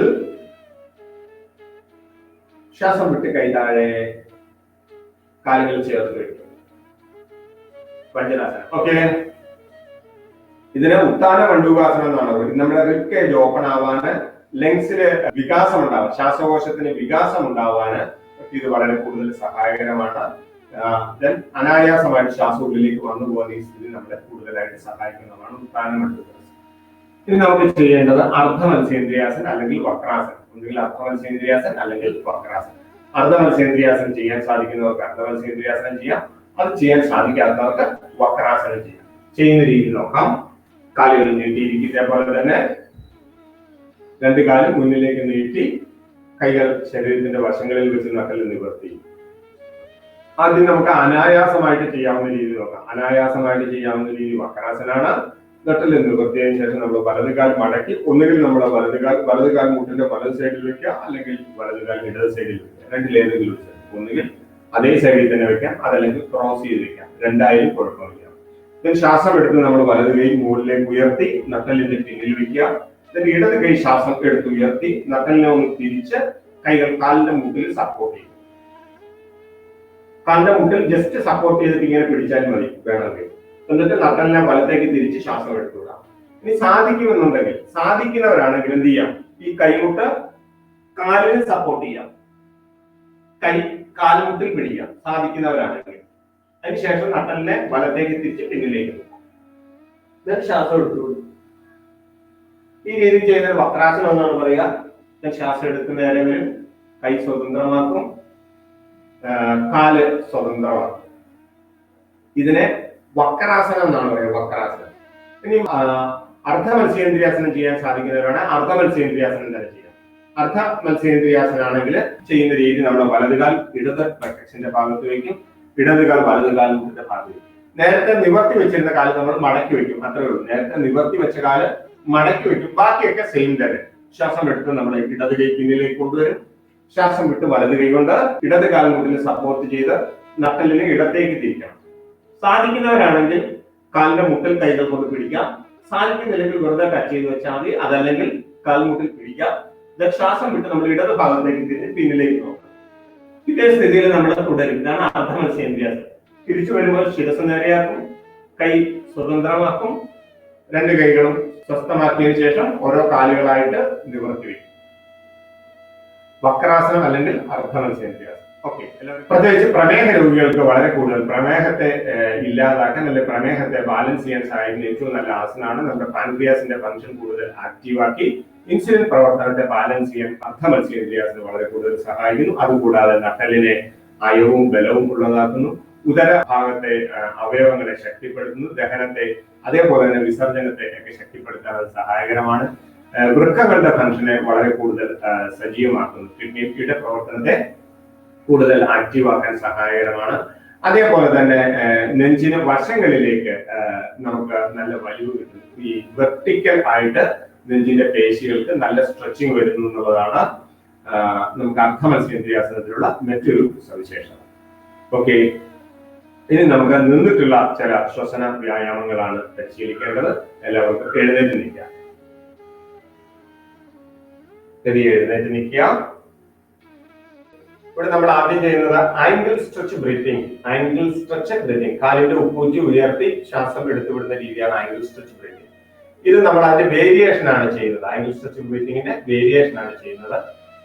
ശ്വാസം വിട്ട് കൈ താഴെ, കാലുകൾ ചേർത്ത് വയ്ക്കും. വജ്രാസനം. ഓക്കെ, ഇതിന് ഉത്താന മണ്ഡൂകാസനം എന്നാണ് പറയുന്നത്. നമ്മുടെ റിബ് കേജ് ഓപ്പൺ ആവാന്, ലങ്സിന് വികാസം ഉണ്ടാവാൻ, ശ്വാസകോശത്തിന് വികാസം ഉണ്ടാവാന് ഇത് വളരെ കൂടുതൽ സഹായകരമാണ്. അനായാസമായിട്ട് ശ്വാസം ഉള്ളിലേക്ക് വന്നു പോകുന്ന ഈ സ്ഥിതി നമ്മളെ കൂടുതലായിട്ട് സഹായിക്കുന്നതാണ് ഉത്താന മണ്ഡൂകാസനം. ഇനി നമുക്ക് ചെയ്യേണ്ടത് അർദ്ധ മത്സ്യേന്ദ്രിയാസൻ അല്ലെങ്കിൽ വക്രാസനം. ഒന്നുകിൽ അർദ്ധ മത്സ്യേന്ദ്രിയാസൻ അല്ലെങ്കിൽ വക്രാസനം. അർദ്ധ മത്സ്യേന്ദ്രിയാസനം ചെയ്യാൻ സാധിക്കുന്നവർക്ക് അർദ്ധ മത്സ്യേന്ദ്രിയാസനം ചെയ്യാം. അത് ചെയ്യാൻ സാധിക്കാത്തവർക്ക് വക്രാസനം ചെയ്യാം. ചെയ്യുന്ന രീതി നോക്കാം. കാലുകൾ നീട്ടിയിരിക്കുന്ന പോലെ തന്നെ രണ്ട് കാലും മുന്നിലേക്ക് നീട്ടി കൈകൾ ശരീരത്തിന്റെ വശങ്ങളിൽ വെച്ച് നട്ടൽ നിവർത്തി. ആദ്യം നമുക്ക് അനായാസമായിട്ട് ചെയ്യാവുന്ന രീതി നോക്കാം. അനായാസമായിട്ട് ചെയ്യാവുന്ന രീതി വക്രാസനാണ്. നട്ടൽ നിവർത്തിയതിനു ശേഷം നമ്മൾ വലതുകാൽ മടക്കി, ഒന്നുകിൽ നമ്മുടെ വലതുകാൽ മുട്ടിന്റെ വലത് സൈഡിൽ വെക്കുക, അല്ലെങ്കിൽ വലതുകാൽ ഇടത് സൈഡിൽ വെക്കുക. രണ്ടിലേതെങ്കിലും വെച്ചാൽ ഒന്നുകിൽ അതേ സൈഡിൽ തന്നെ വെക്കാം, അതല്ലെങ്കിൽ ക്രോസ് ചെയ്ത് വെക്കാം. രണ്ടായാലും കുഴപ്പമില്ല. ശ്വാസം എടുത്ത് നമ്മൾ വലത് കൈ മുകളിലേക്ക് ഉയർത്തി നട്ടലിന്റെ പിന്നിൽ വെക്കുക. ഇടത് കൈ ശ്വാസം എടുത്ത് ഉയർത്തി നട്ടലിനെ ഒന്ന് തിരിച്ച് കൈകൾ കാലിന്റെ മുട്ടിൽ സപ്പോർട്ട് ചെയ്യും. കാലിന്റെ മുട്ടിൽ ജസ്റ്റ് സപ്പോർട്ട് ചെയ്തിട്ട് ഇങ്ങനെ പിടിച്ചാൽ മതി വേണമെങ്കിൽ. എന്നിട്ട് നട്ടലിനെ വലത്തേക്ക് തിരിച്ച് ശ്വാസം എടുത്തുവിടാം. ഇനി സാധിക്കുമെന്നുണ്ടെങ്കിൽ, സാധിക്കുന്നവരാണെങ്കിൽ എന്ത് ചെയ്യാം, ഈ കൈമുട്ട് കാലിന് സപ്പോർട്ട് ചെയ്യാം, കൈ കാൽമുട്ടിൽ പിടിക്കാം സാധിക്കുന്നവരാണെങ്കിൽ. അതിനുശേഷം നട്ടലിനെ വലത്തേക്ക് തിരിച്ച് പിന്നിലേക്ക് ശ്വാസം എടുത്തുകൊള്ളു. ഈ രീതി ചെയ്യുന്ന വക്രാസനം എന്നാണ് പറയുക. ശ്വാസം എടുത്ത് നേരെ വരും, കൈ സ്വതന്ത്രമാക്കും, കാല് സ്വതന്ത്രമാക്കും. ഇതിനെ വക്രാസനം എന്നാണ് പറയുക. വക്രാസനം. ഇനി അർദ്ധ മത്സ്യേന്ദ്രിയാസനം ചെയ്യാൻ സാധിക്കുന്നവരാണ് അർദ്ധ മത്സ്യേന്ദ്രിയാസനം തന്നെ ചെയ്യാം. അർദ്ധ മത്സ്യേന്ദ്രിയാസനാണെങ്കിൽ ചെയ്യുന്ന രീതി നമ്മൾ വലതുകാൽ ഇടത് ബട്ടക്സിന്റെ ഭാഗത്ത് വയ്ക്കും, ഇടതുകാൽ വലതുകാൽ മുട്ടിന്റെ ഭാഗത്ത് വയ്ക്കും. നേരത്തെ നിവർത്തി വെച്ചിരുന്ന കാല് നമ്മൾ മടക്കി വെക്കും, അത്രേ ഉള്ളൂ. നേരത്തെ നിവർത്തി വെച്ച കാല് മടക്കി വെക്കും, ബാക്കിയൊക്കെ സെയിം തന്നെ. ശ്വാസം എടുത്ത് നമ്മൾ ഇടത് കൈ പിന്നിലേക്ക് കൊണ്ടുവരും. ശ്വാസം വിട്ട് വലത് കൈ കൊണ്ട് ഇടത് കാൽമുട്ടിൽ സപ്പോർട്ട് ചെയ്ത് നട്ടലിനെ ഇടത്തേക്ക് തിരിക്കണം. സാധിക്കുന്നവരാണെങ്കിൽ കാലിന്റെ മുട്ടിൽ കൈകൾ കൊണ്ട് പിടിക്കാം. സാധിക്കുന്നില്ലെങ്കിൽ വെറുതെ ടച്ച് ചെയ്ത് വെച്ചാൽ മതി. അതല്ലെങ്കിൽ കാൽമുട്ടിൽ പിടിക്കാം. ശ്വാസം വിട്ട് നമ്മൾ ഇടത് ഭാഗത്തേക്ക് തിരിഞ്ഞ് പിന്നിലേക്ക് നോക്കാം. ഇതേ സ്ഥിതിയിൽ നമ്മൾ തുടരും. ഇതാണ് അർദ്ധമത്സ്യേന്ദ്രിയാസനം. തിരിച്ചു വരുമ്പോൾ ശിരസ് നേരെയാക്കും, കൈ സ്വതന്ത്രമാക്കും, രണ്ട് കൈകളും സ്വസ്ഥമാക്കിയതിനു ശേഷം ഓരോ കാലുകളായിട്ട് നിവർത്തി വയ്ക്കും. വക്രാസനം അല്ലെങ്കിൽ അർദ്ധമത്സ്യേന്ദ്രിയാസനം. ഓക്കെ, പ്രത്യേകിച്ച് പ്രമേഹ രോഗികൾക്ക് വളരെ കൂടുതൽ പ്രമേഹത്തെ ഇല്ലാതാക്കാൻ അല്ലെങ്കിൽ പ്രമേഹത്തെ ബാലൻസ് ചെയ്യാൻ സഹായിക്കുന്ന ഏറ്റവും നല്ല ആസനമാണ്. നമ്മുടെ പാൻക്രിയാസിന്റെ ഫംഗ്ഷൻ കൂടുതൽ ആക്റ്റീവാക്കി ഇൻസുലിൻ പ്രവർത്തനത്തെ ബാലൻസ് ചെയ്യാൻ അർദ്ധമത്സ്യേന്ദ്രിയാസനം വളരെ കൂടുതൽ സഹായിക്കുന്നു. അതുകൂടാതെ നട്ടലിനെ അയവും ബലവും ഉള്ളതാക്കുന്നു. ഉദര ഭാഗത്തെ അവയവങ്ങളെ ശക്തിപ്പെടുത്തുന്നു. ദഹനത്തെ അതേപോലെ തന്നെ വിസർജനത്തെ ഒക്കെ ശക്തിപ്പെടുത്താൻ അത് സഹായകരമാണ്. വൃക്കകളുടെ ഫംഗ്ഷനെ വളരെ കൂടുതൽ സജീവമാക്കുന്നു. കിഡ്നിയുടെ പ്രവർത്തനത്തെ കൂടുതൽ ആക്റ്റീവാക്കാൻ സഹായകരമാണ്. അതേപോലെ തന്നെ നെഞ്ചിന് വശങ്ങളിലേക്ക് നമുക്ക് നല്ല വലിവ് കിട്ടുന്നു. ഈ വെർട്ടിക്കൽ ആയിട്ട് നെഞ്ചിന്റെ പേശികൾക്ക് നല്ല സ്ട്രെച്ചിങ് വരുന്നു എന്നുള്ളതാണ് നമുക്ക് അർദ്ധമത്സ്യേന്ദ്രിയാസനത്തിലുള്ള മറ്റൊരു സവിശേഷത. ഓക്കെ, ഇനി നമുക്ക് നിന്നിട്ടുള്ള ചില ശ്വസന വ്യായാമങ്ങളാണ് പരിശീലിക്കേണ്ടത്. എല്ലാവർക്കും എഴുന്നേറ്റ് നിൽക്കാം. എഴുന്നേറ്റ് നിൽക്കുക. ഇവിടെ നമ്മൾ ആദ്യം ചെയ്യുന്നത് angle stretch breathing. Angle stretch breathing, കാലിന്റെ ഉപ്പൂറ്റി ഉയർത്തി ശ്വാസം എടുത്തുവിടുന്ന രീതിയാണ് ആംഗിൾ സ്ട്രെച്ച് ബ്രീത്തിങ്. ഇത് നമ്മൾ അതിന്റെ വേരിയേഷൻ ആണ് ചെയ്യുന്നത്. ആംഗിൾ സ്ട്രെച്ച് ബ്രീത്തിങ്ങിന്റെ വേരിയേഷൻ ആണ് ചെയ്യുന്നത്.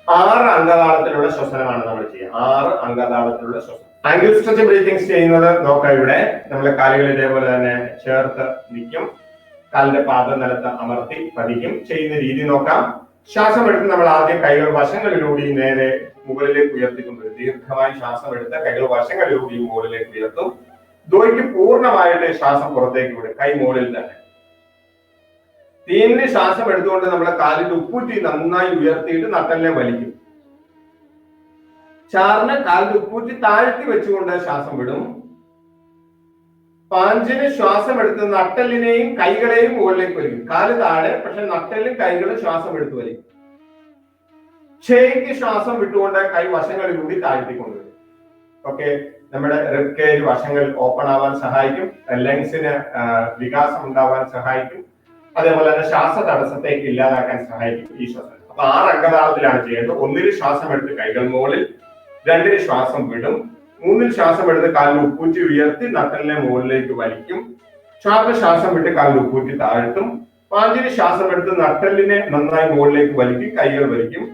6 അംഗതാളത്തിലുള്ള ശ്വസനമാണ് നമ്മൾ ചെയ്യുക. 6 അംഗതാളത്തിലുള്ള ശ്വസനം. ആംഗിൾ സ്ട്രെച്ച് ബ്രീത്തിങ് ചെയ്യുന്നത് നോക്കാം. ഇവിടെ നമ്മൾ കാലുകൾ ഇതേപോലെ തന്നെ ചേർത്ത് നിൽക്കും. കാലിന്റെ പാദം നിലത്ത് അമർത്തി പതിക്കും. ചെയ്യുന്ന രീതി നോക്കാം. ശ്വാസം എടുത്ത് നമ്മൾ ആദ്യം കൈകൾ വശങ്ങളിലൂടെ നേരെ മുകളിലേക്ക് ഉയർത്തിക്കൊണ്ടുവരും. ദീർഘമായി ശ്വാസം എടുത്ത് കൈകൾ വശങ്ങളിലൂടെ മുകളിലേക്ക് ഉയർത്തും. ദ്വയ്ക്ക് പൂർണ്ണമായിട്ട് ശ്വാസം പുറത്തേക്ക് വിടും. കൈ മുകളിൽ തന്നെ. തീന് ശ്വാസം എടുത്തുകൊണ്ട് നമ്മളെ കാലിന്റെ ഉപ്പൂറ്റി നന്നായി ഉയർത്തിയിട്ട് നട്ടലിനെ വലിക്കും. ചാറിന് കാലിന്റെ ഉപ്പൂറ്റി താഴ്ത്തി വെച്ചുകൊണ്ട് ശ്വാസം വിടും. 5 ശ്വാസം എടുത്ത് നട്ടലിനെയും കൈകളെയും മുകളിലേക്ക് വലിക്കും. കാല് താഴെ, പക്ഷെ നട്ടലും കൈകളും ശ്വാസം എടുത്ത് വലിക്കും. 6 ശ്വാസം വിട്ടുകൊണ്ട് കൈ വശങ്ങളിലൂടെ താഴ്ത്തിക്കൊണ്ടുവരും. ഓക്കെ, നമ്മുടെ റിബ് കേജ് വശങ്ങൾ ഓപ്പൺ ആവാൻ സഹായിക്കും. ലങ്സിന് വികാസം ഉണ്ടാവാൻ സഹായിക്കും. അതേപോലെ തന്നെ ശ്വാസ തടസ്സത്തേക്ക് ഇല്ലാതാക്കാൻ സഹായിക്കും ഈ ശ്വാസം. അപ്പൊ 6 അംഗതാളത്തിലാണ് ചെയ്യേണ്ടത്. 1 ശ്വാസം എടുത്ത് കൈകൾ മുകളിൽ, 2 ശ്വാസം വിടും, 3 ശ്വാസം എടുത്ത് കാലിന് ഉപ്പൂറ്റി ഉയർത്തി നട്ടലിനെ മുകളിലേക്ക് വലിക്കും. ശ്വാസം വിട്ട് കാലിന് ഉപ്പൂറ്റി താഴ്ത്തും. 5 ശ്വാസം എടുത്ത് നട്ടലിനെ നന്നായി മുകളിലേക്ക് വലിക്കും, കൈകൾ വലിക്കും.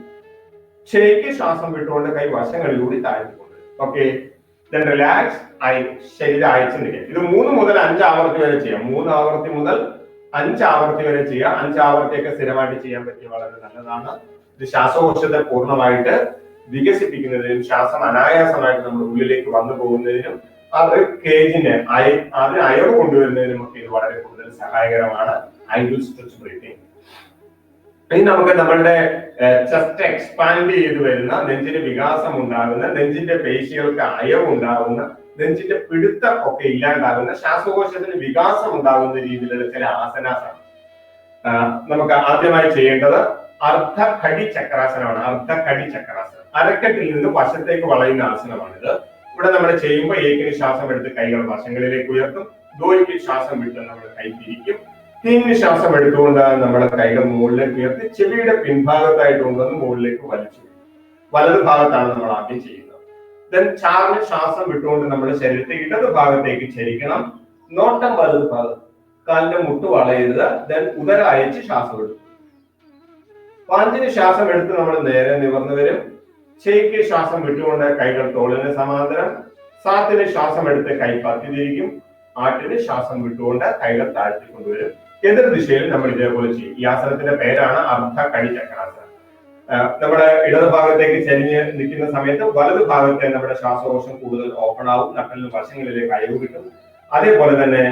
6 ശ്വാസം വിട്ടുകൊണ്ട് കൈ വശങ്ങളിലൂടെ താഴ്ത്തിക്കൊണ്ട്. ഓക്കെ, റിലാക്സ് ആയി ശരീരം അയച്ചു നിൽക്കുക. ഇത് 3 മുതൽ 5 ആവർത്തി വരെ ചെയ്യാം. 3 ആവർത്തി മുതൽ 5 ആവർത്തി വരെ ചെയ്യാം. 5 ആവർത്തിയൊക്കെ സ്ഥിരമായിട്ട് ചെയ്യാൻ പറ്റിയ വളരെ നല്ലതാണ്. ഇത് ശ്വാസകോശത്തെ പൂർണ്ണമായിട്ട് വികസിപ്പിക്കുന്നതിനും ശ്വാസം അനായാസമായിട്ട് നമ്മുടെ ഉള്ളിലേക്ക് വന്നു പോകുന്നതിനും ആ റിബ് കേജിനെ അതിന് അയവ് കൊണ്ടുവരുന്നതിനും ഒക്കെ ഇത് വളരെ കൂടുതൽ സഹായകരമാണ്. Angle stretch breathing. ഇനി നമുക്ക് നമ്മളുടെ ചെസ്റ്റ് എക്സ്പാൻഡ് ചെയ്ത് വരുന്ന, നെഞ്ചിന് വികാസം ഉണ്ടാകുന്ന, നെഞ്ചിന്റെ പേശികൾക്ക് അയവ് ഉണ്ടാകുന്ന, നെഞ്ചിന്റെ പിടുത്തം ഒക്കെ ഇല്ലാണ്ടാകുന്ന, ശ്വാസകോശത്തിന് വികാസം ഉണ്ടാകുന്ന രീതിയിലുള്ള ചില ആസനാസാണ്. നമുക്ക് ആദ്യമായി ചെയ്യേണ്ടത് അർദ്ധകടി ചക്രാസനമാണ്. അർദ്ധകടി ചക്രാസനം അരക്കെട്ടിൽ നിന്ന് വശത്തേക്ക് വളയുന്ന ആസനമാണിത്. ഇവിടെ നമ്മൾ ചെയ്യുമ്പോൾ ഏക്കിന് ശ്വാസം എടുത്ത് കൈകൾ വശങ്ങളിലേക്ക് ഉയർത്തും. ദ്വയ്ക്ക് ശ്വാസം വിട്ട് നമ്മൾ കൈ തിരിക്കും. തീന് ശ്വാസം എടുത്തുകൊണ്ട് നമ്മുടെ കൈകൾ മുകളിലേക്ക് ഉയർത്തി ചെവിയുടെ പിൻഭാഗത്തായിട്ട് കൊണ്ടുവന്ന് മുകളിലേക്ക് വലിച്ചു. വലത് ഭാഗത്താണ് നമ്മൾ ആദ്യം ചെയ്യുന്നത്. ദെൻ ചാറിന് ശ്വാസം വിട്ടുകൊണ്ട് നമ്മുടെ ശരീരത്തെ ഇടത് ഭാഗത്തേക്ക് ചരിക്കണം. നോട്ടം വലത് ഭാഗം, കാലിന്റെ മുട്ട് വളയരുത്. ദെൻ ഉദര അയച്ച് ശ്വാസം എടുക്കും. 5 ശ്വാസം എടുത്ത് നമ്മൾ നേരെ നിവർന്നു വരും. 6 ശ്വാസം വിട്ടുകൊണ്ട് കൈകൾ തോളിന് സമാന്തരം. 7 ശ്വാസം എടുത്ത് കൈ പത്തി തിരിക്കും. 8 ശ്വാസം വിട്ടുകൊണ്ട് കൈകൾ താഴ്ത്തിക്കൊണ്ടുവരും. എതിർ ദിശയിൽ നമ്മൾ ഇതേപോലെ ചെയ്യും. ഈ ആസനത്തിന്റെ പേരാണ് അർദ്ധകടി ചക്രാസനം. നമ്മുടെ ഇടത് ഭാഗത്തേക്ക് ചെരിഞ്ഞ് നിൽക്കുന്ന സമയത്ത് വലത് ഭാഗത്തെ നമ്മുടെ ശ്വാസകോശം കൂടുതൽ ഓപ്പൺ ആവും. നട്ടലിന് വശങ്ങളിലേക്ക് അയവ് കിട്ടും. അതേപോലെ തന്നെ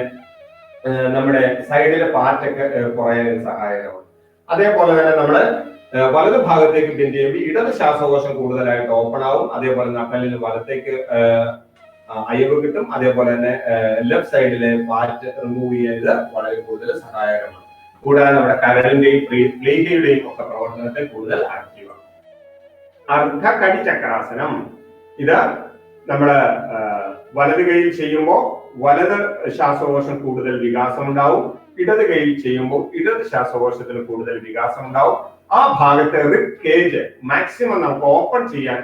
നമ്മുടെ സൈഡിലെ പാറ്റൊക്കെ കുറയാൻ സഹായകരമാണ്. അതേപോലെ തന്നെ നമ്മള് വലത് ഭാഗത്തേക്ക് ബെൻഡ് ചെയ്യുമ്പോൾ ഇടത് ശ്വാസകോശം കൂടുതലായിട്ട് ഓപ്പൺ ആവും. അതേപോലെ നട്ടലിന് വലത്തേക്ക് അയവ് കിട്ടും. അതേപോലെ തന്നെ ലെഫ്റ്റ് സൈഡിലെ ഫാറ്റ് റിമൂവ് ചെയ്യുന്നത് വളരെ കൂടുതൽ സഹായകരമാണ്. കൂടാതെ നമ്മുടെ കരളിന്റെയും പ്ലേഗയുടെയും ഒക്കെ പ്രവർത്തനത്തെ കൂടുതൽ ആക്റ്റീവ് ആക്കും. അർദ്ധകടി ചക്രാസനം, ഇത് നമ്മള് വലത് കൈയിൽ ചെയ്യുമ്പോൾ വലത് ശ്വാസകോശം കൂടുതൽ വികാസം ഉണ്ടാവും, ഇടത് കൈയിൽ ചെയ്യുമ്പോൾ ഇടത് ശ്വാസകോശത്തിന് കൂടുതൽ വികാസം ഉണ്ടാവും. ആ ഭാഗത്തെ റിബ് കേജ് മാക്സിമം നമുക്ക് ഓപ്പൺ ചെയ്യാൻ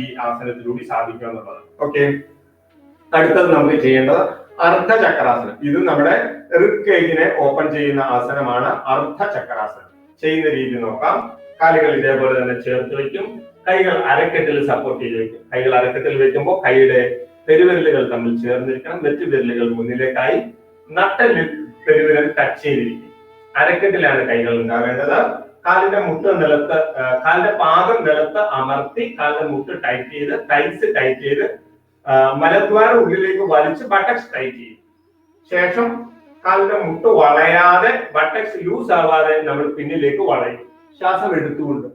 ഈ ആസനത്തിലൂടെ സാധിക്കും എന്നുള്ളത്. ഓക്കെ, അടുത്തത് നമുക്ക് ചെയ്യേണ്ടത് അർദ്ധചക്രാസനം. ഇത് നമ്മുടെ റിബ് കേജിനെ ഓപ്പൺ ചെയ്യുന്ന ആസനമാണ് അർദ്ധചക്രാസനം. ചെയ്യുന്ന രീതി നോക്കാം. കാലുകൾ ഇതേപോലെ തന്നെ ചേർത്ത് വെക്കും, കൈകൾ അരക്കെട്ടിൽ സപ്പോർട്ട് ചെയ്ത് വെക്കും. കൈകൾ അരക്കെട്ടിൽ വെക്കുമ്പോൾ കൈയുടെ പെരുവിരലുകൾ തമ്മിൽ ചേർന്നിരിക്കണം, വെറ്റുവിരലുകൾ മുന്നിലേക്കായി, നട്ടെല്ലിൽ പെരുവിരൽ ടച്ച് ചെയ്തിരിക്കും. അരക്കെട്ടിലാണ് കൈകൾ ഉണ്ടാവേണ്ടത്. കാലിന്റെ മുട്ട് നിലത്ത്, കാലിന്റെ പാദം നിലത്ത് അമർത്തി കാലിന്റെ മുട്ട് ടൈറ്റ് ചെയ്ത്, ടൈറ്റ്സ് ടൈറ്റ് ചെയ്ത് മലദ്വാരം ഉള്ളിലേക്ക് വലിച്ച് ബട്ടക്സ് ടൈറ്റ് ചെയ്യും. ശേഷം കാലിന്റെ മുട്ട് വളയാതെ, ബട്ടക്സ് ലൂസ് ആവാതെ നമ്മൾ പിന്നിലേക്ക് വളയും. ശ്വാസം എടുത്തുകൊണ്ട്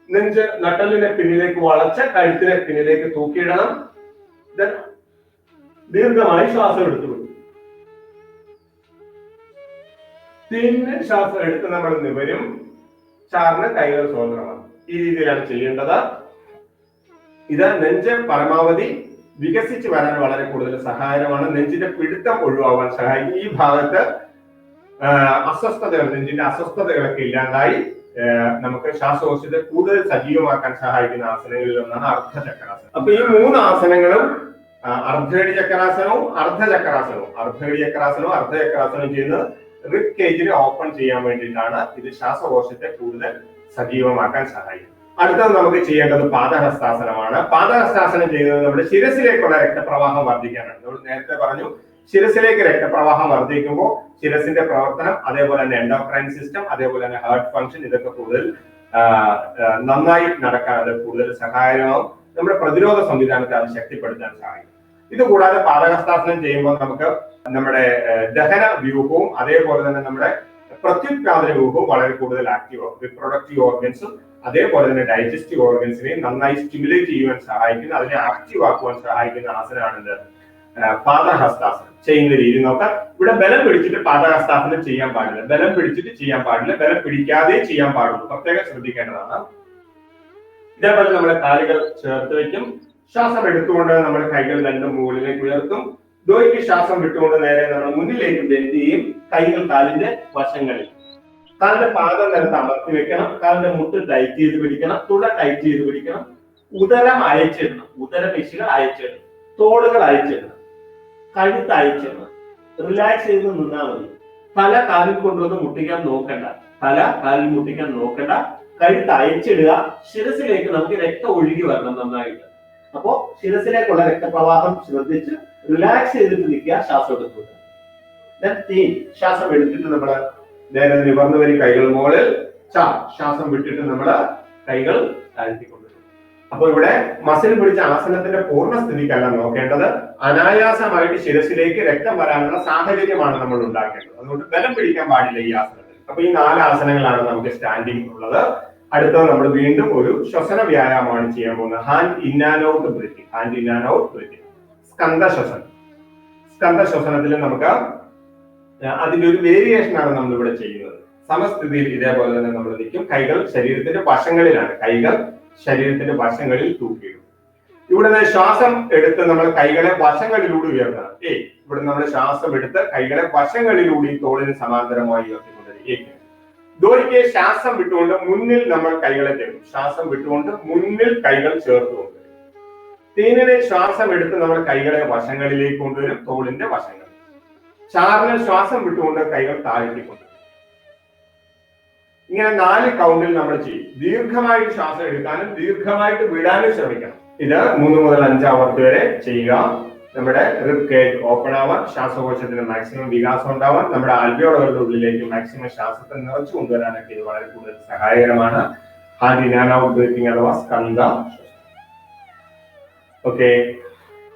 നെഞ്ച് നട്ടലിനെ പിന്നിലേക്ക് വളച്ച് കഴുത്തിനെ പിന്നിലേക്ക് തൂക്കിയിടണം. ദീർഘമായി ശ്വാസം എടുത്തുകൊണ്ട് പിന്നെ ശ്വാസം എടുത്ത് നമ്മൾ നിവരും. ചാറിന് കൈകൾ സ്വതന്ത്രമാണ്. ഈ രീതിയിലാണ് ചെയ്യേണ്ടത്. ഇത് നെഞ്ച് പരമാവധി വികസിച്ച് വരാൻ വളരെ കൂടുതൽ സഹായകരമാണ്. നെഞ്ചിന്റെ പിടുത്തം ഒഴിവാകാൻ സഹായിക്കും. ഈ ഭാഗത്ത് അസ്വസ്ഥതകൾ, നെഞ്ചിന്റെ അസ്വസ്ഥതകളൊക്കെ ഇല്ലാണ്ടായി നമുക്ക് ശ്വാസകോശത്തെ കൂടുതൽ സജീവമാക്കാൻ സഹായിക്കുന്ന ആസനങ്ങളിൽ ഒന്നാണ് അർദ്ധചക്രാസനം. അപ്പൊ ഈ 3 ആസനങ്ങളും അർദ്ധകടി ചക്രാസനവും അർദ്ധചക്രാസനവും അർദ്ധചക്രാസനവും ചെയ്യുന്നത് റിബ് കേജിനെ ഓപ്പൺ ചെയ്യാൻ വേണ്ടിയിട്ടാണ്. ഇത് ശ്വാസകോശത്തെ കൂടുതൽ സജീവമാക്കാൻ സഹായിക്കും. അടുത്തത് നമുക്ക് ചെയ്യേണ്ടത് പാദഹസ്താസനമാണ്. പാദഹസ്താസനം ചെയ്യുന്നത് നമ്മുടെ ശിരസിലേക്കുള്ള രക്തപ്രവാഹം വർദ്ധിക്കാനാണ്. നമ്മൾ നേരത്തെ പറഞ്ഞു, ശിരസിലേക്ക് രക്തപ്രവാഹം വർദ്ധിക്കുമ്പോൾ ശിരസിന്റെ പ്രവർത്തനം, അതേപോലെ തന്നെ എൻഡോക്രൈൻ സിസ്റ്റം, അതേപോലെ തന്നെ ഹാർട്ട് ഫംഗ്ഷൻ, ഇതൊക്കെ കൂടുതൽ നന്നായി നടക്കാൻ അത് കൂടുതൽ സഹായകമാവും. നമ്മുടെ പ്രതിരോധ സംവിധാനത്തെ അത് ശക്തിപ്പെടുത്താൻ സഹായിക്കും. ഇതുകൂടാതെ പാദഹസ്താസനം ചെയ്യുമ്പോൾ നമുക്ക് നമ്മുടെ ദഹന വ്യൂഹവും അതേപോലെ തന്നെ നമ്മുടെ പ്രത്യുത്പാദന വ്യൂഹവും വളരെ കൂടുതൽ ആക്റ്റീവ് ആവും. റിപ്രൊഡക്റ്റീവ് ഓർഗൻസും അതേപോലെ തന്നെ ഡൈജസ്റ്റീവ് ഓർഗൻസിനെയും നന്നായി സ്റ്റിമുലേറ്റ് ചെയ്യുവാൻ സഹായിക്കുന്ന, അതിനെ ആക്റ്റീവ് ആക്കുവാൻ സഹായിക്കുന്ന ആസനമാണിത് പാദഹസ്താസനം. ചെയ്യുന്ന രീതി നോക്കാം. ഇവിടെ ബലം പിടിച്ചിട്ട് പാദഹസ്താസനം ചെയ്യാൻ പാടില്ല, ബലം പിടിച്ചിട്ട് ചെയ്യാൻ പാടില്ല, ബലം പിടിക്കാതെ ചെയ്യാൻ പാടുള്ളൂ. പ്രത്യേകം ശ്രദ്ധിക്കേണ്ടതാണ്. ഇതേപോലെ നമ്മുടെ കാലുകൾ ചേർത്ത് വെക്കും. ശ്വാസം എടുത്തുകൊണ്ട് നമ്മൾ കൈകൾ രണ്ടും മുകളിലേക്ക് ഉയർത്തും. ദ്വൈക്ക് ശ്വാസം വിട്ടുകൊണ്ട് നേരെ നമ്മൾ മുന്നിലേക്ക് ബെൻഡ് ചെയ്യും. കൈകൾ കാലിന്റെ വശങ്ങളിൽ, കാലിന്റെ പാദം നിലത്ത് അമർത്തി വെക്കണം. കാലിന്റെ മുട്ട് ടൈറ്റ് ചെയ്ത് പിടിക്കണം, തുട ടൈറ്റ് ചെയ്ത് പിടിക്കണം. ഉദരം അയച്ചിടണം, ഉദരപേശികൾ അയച്ചിടണം, തോളുകൾ അയച്ചിടണം, കഴുത്ത് അയച്ചിടണം. റിലാക്സ് ചെയ്ത് നിന്നാൽ മതി. തല കാലിൽ കൊണ്ടുവന്ന് മുട്ടിക്കാൻ നോക്കണ്ട, തല കാലിൽ മുട്ടിക്കാൻ നോക്കണ്ട. കഴുത്ത് അയച്ചിടുക. ശിരസിലേക്ക് നമുക്ക് രക്തം ഒഴുകി വരണം നന്നായിട്ട്. അപ്പോ ശിരസിലേക്കുള്ള രക്തപ്രവാഹം ശ്രദ്ധിച്ച് റിലാക്സ് ചെയ്തിട്ട് നിൽക്കുക. ശ്വാസം എടുക്കുക. ശ്വാസം എടുത്തിട്ട് നമ്മള് നേരെ നിവർന്നു വരും. കൈകൾ മുകളിൽ, ശ്വാസം വിട്ടിട്ട് നമ്മള് കൈകൾ താഴ്ത്തിക്കൊണ്ടുവരും. അപ്പൊ ഇവിടെ മസിൽ പിടിച്ച ആസനത്തിന്റെ പൂർണ്ണസ്ഥിതിക്കല്ല നോക്കേണ്ടത്, അനായാസമായിട്ട് ശിരസിലേക്ക് രക്തം വരാനുള്ള സാഹചര്യമാണ് നമ്മൾ ഉണ്ടാക്കേണ്ടത്. അതുകൊണ്ട് ബലം പിടിക്കാൻ പാടില്ല ഈ ആസനത്തിൽ. അപ്പൊ ഈ 4 ആസനങ്ങളാണ് നമുക്ക് സ്റ്റാൻഡിംഗ് ഉള്ളത്. അടുത്തത് നമ്മൾ വീണ്ടും ഒരു ശ്വസന വ്യായാമമാണ് ചെയ്യാൻ പോകുന്നത്. Hand in and out breathing, hand in and out breathing. Skanda ശ്വസനം. സ്കന്ധ ശ്വസനത്തിൽ നമുക്ക് അതിന്റെ ഒരു വേരിയേഷൻ ആണ് നമ്മൾ ഇവിടെ ചെയ്യുന്നത്. സമസ്ഥിതിയിൽ ഇതേപോലെ തന്നെ നമ്മൾ നിൽക്കും. കൈകൾ ശരീരത്തിന്റെ വശങ്ങളിലാണ്, കൈകൾ ശരീരത്തിന്റെ വശങ്ങളിൽ തൂക്കിയിടും. ഇവിടെ നിന്ന് ശ്വാസം എടുത്ത് നമ്മൾ കൈകളെ വശങ്ങളിലൂടെ ഉയർത്തണം. ഇവിടെ നമ്മൾ ശ്വാസം എടുത്ത് കൈകളെ വശങ്ങളിലൂടെ തോളിന് സമാന്തരമായി ഉയർത്തിക്കൊണ്ടിരിക്കും. ദോരിക്ക് ശ്വാസം വിട്ടുകൊണ്ട് മുന്നിൽ നമ്മൾ കൈകളെ തരും. ശ്വാസം വിട്ടുകൊണ്ട് മുന്നിൽ കൈകൾ ചേർത്തുകൊണ്ട്. തീനിനെ ശ്വാസം എടുത്ത് നമ്മൾ കൈകളെ വശങ്ങളിലേക്ക് കൊണ്ടുവരും, തോളിന്റെ വശങ്ങൾ. ചാറിന് ശ്വാസം വിട്ടുകൊണ്ട് കൈകൾ താഴ്ത്തിക്കൊണ്ടുവരും. ഇങ്ങനെ 4 കൗണ്ടിൽ നമ്മൾ ചെയ്യും. ദീർഘമായിട്ട് ശ്വാസം എടുക്കാനും ദീർഘമായിട്ട് വിടാനും ശ്രമിക്കണം. ഇത് 3 മുതൽ 5 ആവർത്തി വരെ ചെയ്യുക. നമ്മുടെ റിബ് കേജ് ഓപ്പൺ ആവാൻ, ശ്വാസകോശത്തിന് മാക്സിമം വികാസം ഉണ്ടാവാൻ, നമ്മുടെ ആൽവിയോളുകളുടെ ഉള്ളിലേക്ക് മാക്സിമം ശ്വാസത്തെ നിറച്ചു കൊണ്ടുവരാനൊക്കെ ഇത് വളരെ കൂടുതൽ സഹായകരമാണ്. Hand in and out breathing അഥവാ സ്കന്ധ. ഓക്കെ,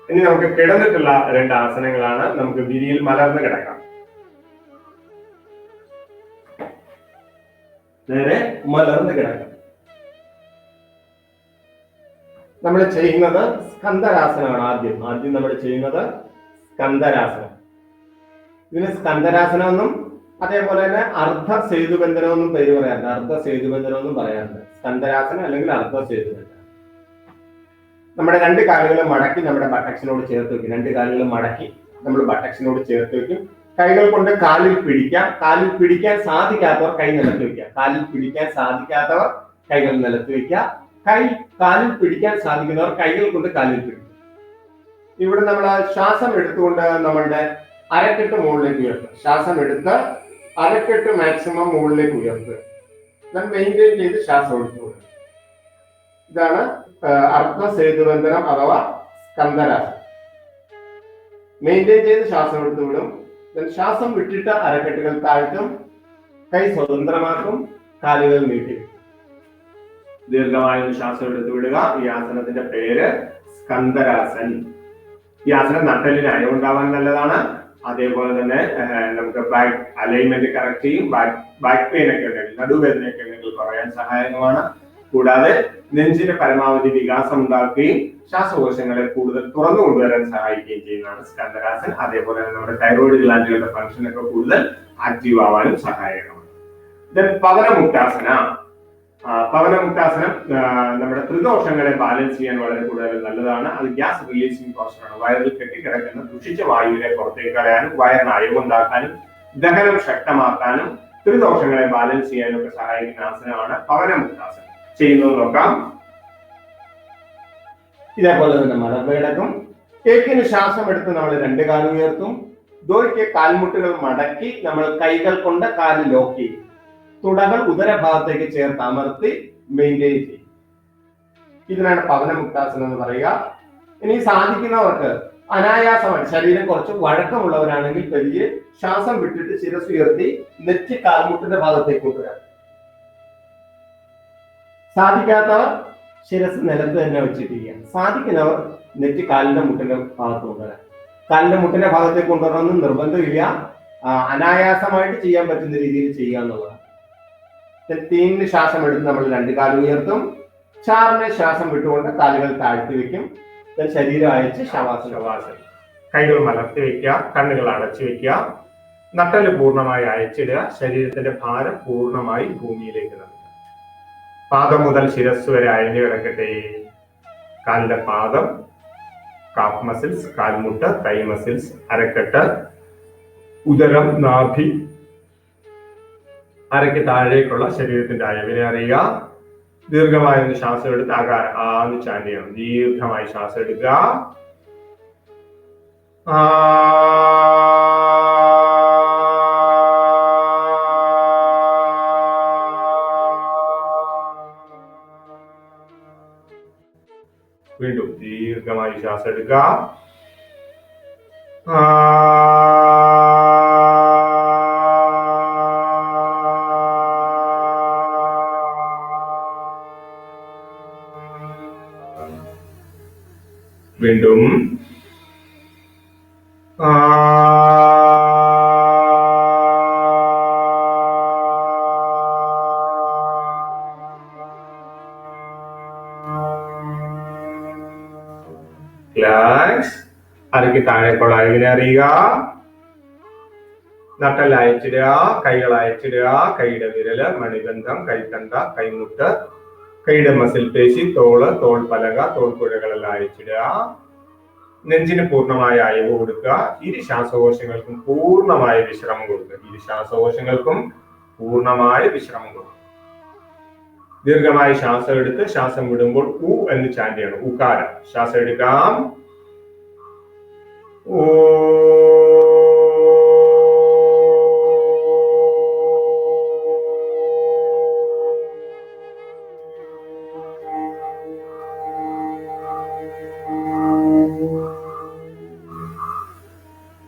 ഇനി നമുക്ക് കിടന്നിട്ടുള്ള 2 ആസനങ്ങളാണ്. നമുക്ക് വിരിയിൽ മലർന്ന് കിടക്കാം. നേരെ മലർന്ന് കിടക്കാം. നമ്മൾ ചെയ്യുന്നത് സ്കന്ധരാസനമാണ്. ആദ്യം നമ്മൾ ചെയ്യുന്നത് സ്കന്ധരാസനം. ഇതിന് സ്കന്ധരാസനം എന്നും അതേപോലെ തന്നെ അർദ്ധ സേതുബന്ധനം എന്നും പേര് പറയാറുണ്ട്. അർദ്ധ സേതുബന്ധനം എന്നും പറയാറുണ്ട്. സ്കന്ദരാസനം അല്ലെങ്കിൽ അർദ്ധ സേതുബന്ധനം. നമ്മുടെ രണ്ട് കാലുകളും മടക്കി നമ്മുടെ ബട്ടക്സിനോട് ചേർത്ത് വെക്കും. രണ്ട് കാലുകളും മടക്കി നമ്മൾ ബട്ടക്സിനോട് ചേർത്ത് വെക്കും. കൈകൾ കൊണ്ട് കാലിൽ പിടിക്കാം. കാലിൽ പിടിക്കാൻ സാധിക്കാത്തവർ കൈ നിലത്ത് വെക്കുക. കാലിൽ പിടിക്കാൻ സാധിക്കാത്തവർ കൈകൾ നിലത്ത് വെക്കുക. കാലിൽ പിടിക്കാൻ സാധിക്കുന്നവർ കൈകൾ കൊണ്ട് കാലിൽ പിടിക്കും. ഇവിടെ നമ്മൾ ശ്വാസം എടുത്തുകൊണ്ട് നമ്മളുടെ അരക്കെട്ട് മുകളിലേക്ക് ഉയർത്തുക. ശ്വാസം എടുത്ത് അരക്കെട്ട് മാക്സിമം മുകളിലേക്ക് ഉയർത്തുക. മെയിൻറ്റെയിൻ ചെയ്ത് ശ്വാസം എടുത്തുകൊണ്ട്. ഇതാണ് അർദ്ധ സേതുബന്ധനം അഥവാ സ്കന്ദരാസനം. മെയിൻറ്റെയിൻ ചെയ്ത് ശ്വാസം എടുത്തു വിടും. ശ്വാസം വിട്ടിട്ട് അരക്കെട്ടുകൾ താഴ്ത്തും. കൈ സ്വതന്ത്രമാക്കും. കാലുകൾ നീട്ടി ദീർഘമായ ശ്വാസം എടുത്തു വിടുക. ഈ ആസനത്തിന്റെ പേര് സ്കന്ദരാസൻ. ഈ ആസനം നട്ടലിന് അയവുണ്ടാവാൻ നല്ലതാണ്. അതേപോലെ തന്നെ നമുക്ക് ബാക്ക് അലൈൻമെന്റ് കറക്റ്റ് ചെയ്യും. ബാക്ക് പെയിൻ ഒക്കെ ഉണ്ടെങ്കിൽ, നടുവേദനയൊക്കെ ഉണ്ടെങ്കിൽ കുറയാൻ സഹായകമാണ്. കൂടാതെ നെഞ്ചിന് പരമാവധി വികാസം ഉണ്ടാക്കുകയും ശ്വാസകോശങ്ങളെ കൂടുതൽ തുറന്നു കൊണ്ടുവരാൻ സഹായിക്കുകയും ചെയ്യുന്നതാണ് സ്കന്ദരാസൻ. അതേപോലെ തന്നെ നമ്മുടെ തൈറോയിഡ് ഗ്ലാൻഡുകളുടെ ഫംഗ്ഷൻ ഒക്കെ കൂടുതൽ ആക്റ്റീവ് ആവാനും സഹായകമാണ്. പവനമുക്താസന. പവനമുക്താസനം നമ്മുടെ ത്രിദോഷങ്ങളെ ബാലൻസ് ചെയ്യാൻ വളരെ കൂടുതൽ നല്ലതാണ്. അത് ഗ്യാസ് റിലീസിംഗ് പോസ്റ്ററാണ്. വയറിൽ കെട്ടിക്കിടക്കുന്ന ദുഷിച്ച വായുവിനെ പുറത്തേക്ക് കളയാനും വയറിന് അയവുണ്ടാക്കാനും ദഹനം ശക്തമാക്കാനും ത്രിദോഷങ്ങളെ ബാലൻസ് ചെയ്യാനും ഒക്കെ സഹായിക്കുന്ന ആസനമാണ് പവനമുക്താസനം. ചെയ്യുന്നത് നോക്കാം. ഇതേപോലെ തന്നെ മലർന്നു കിടക്കും. ഏക്കിന് ശ്വാസം എടുത്ത് നമ്മൾ രണ്ട് കാലും ഉയർത്തും. ദോയ്ക്ക് കാൽമുട്ടുകൾ മടക്കി നമ്മൾ കൈകൾ കൊണ്ട് കാല് ലോക്ക് ചെയ്യും. തുടകൾ ഉദരഭാഗത്തേക്ക് ചേർത്ത് അമർത്തി മെയിൻറ്റെയിൻ ചെയ്യും. ഇതിനാണ് പവനമുക്താസനം എന്ന് പറയുക. ഇനി സാധിക്കുന്നവർക്ക് അനായാസമായിട്ട്, ശരീരം കുറച്ച് വഴക്കമുള്ളവരാണെങ്കിൽ പെരിയെ ശ്വാസം വിട്ടിട്ട് ശിരസ് ഉയർത്തി നെറ്റി കാൽമുട്ടിന്റെ ഭാഗത്തേക്ക് കൊണ്ടുവരാം. സാധിക്കാത്തവർ ശിരസ് നിലത്ത് തന്നെ വെച്ചിട്ടിരിക്കുക. സാധിക്കുന്നവർ നെറ്റി കാലിന്റെ മുട്ടിന്റെ ഭാഗത്ത് കൊണ്ടുവരാം. കാലിന്റെ മുട്ടിന്റെ ഭാഗത്തേക്ക് കൊണ്ടുവരണമെന്ന് നിർബന്ധമില്ല. അനായാസമായിട്ട് ചെയ്യാൻ പറ്റുന്ന രീതിയിൽ ചെയ്യുക എന്നുള്ളതാണ്. തീനിന് ശ്വാസം എടുത്ത് നമ്മൾ രണ്ട് കാലും ഉയർത്തും. ചാറിനെ ശ്വാസം വിട്ടുകൊണ്ട് കാലുകൾ താഴ്ത്തി വെക്കും. ശരീരം അയച്ച് ശവാസനം. കൈകൾ മലർത്തി വെക്കുക. കണ്ണുകൾ അടച്ചു വെക്കുക. നട്ടല് പൂർണ്ണമായി അയച്ചിടുക. ശരീരത്തിന്റെ ഭാരം പൂർണ്ണമായി ഭൂമിയിലേക്ക് നൽകുക. പാദം മുതൽ ശിരസ് വരെ അയഞ്ഞു കിടക്കട്ടെ. കാലിന്റെ പാദം, കാഫ് മസിൽസ്, കാൽമുട്ട്, കൈ മസിൽസ്, അരക്കെട്ട്, ഉദരം, നാഭി, അരയ്ക്ക് താഴേക്കുള്ള ശരീരത്തിന്റെ അയവിനെ അറിയുക. ദീർഘമായ ഒന്ന് ശ്വാസം എടുത്ത് ആന്ന് ചാൻഡ് ചെയ്യണം. ദീർഘമായി ശ്വാസം എടുക്കുക. വീണ്ടും ദീർഘമായി ശ്വാസം എടുക്കുക. വീണ്ടും റിലാക്സ്. അരയ്ക്ക് താഴേക്കുള്ള അയവിനെ അറിയുക. നട്ടൽ അയച്ചിടുക. കൈകൾ അയച്ചിടുക. കൈയുടെ വിരല്, മണിബന്ധം, കൈത്തണ്ട, കൈമുട്ട്, കൈയുടെ മസിൽ പേശി, തോള്, തോൾപ്പലക, തോൾപ്പുഴകളെല്ലാം അയച്ചിടുക. നെഞ്ചിന് പൂർണ്ണമായ അയവ് കൊടുക്കുക. ഇരു ശ്വാസകോശങ്ങൾക്കും പൂർണ്ണമായ വിശ്രമം കൊടുക്കുക. ഇരു ശ്വാസകോശങ്ങൾക്കും പൂർണ്ണമായ വിശ്രമം കൊടുക്കുക. ദീർഘമായി ശ്വാസം എടുത്ത് ശ്വാസം വിടുമ്പോൾ ഉ എന്ന് ചാൻഡ് ചെയ്യണം. ഉകാരം. ശ്വാസം എടുക്കാം. ഓ.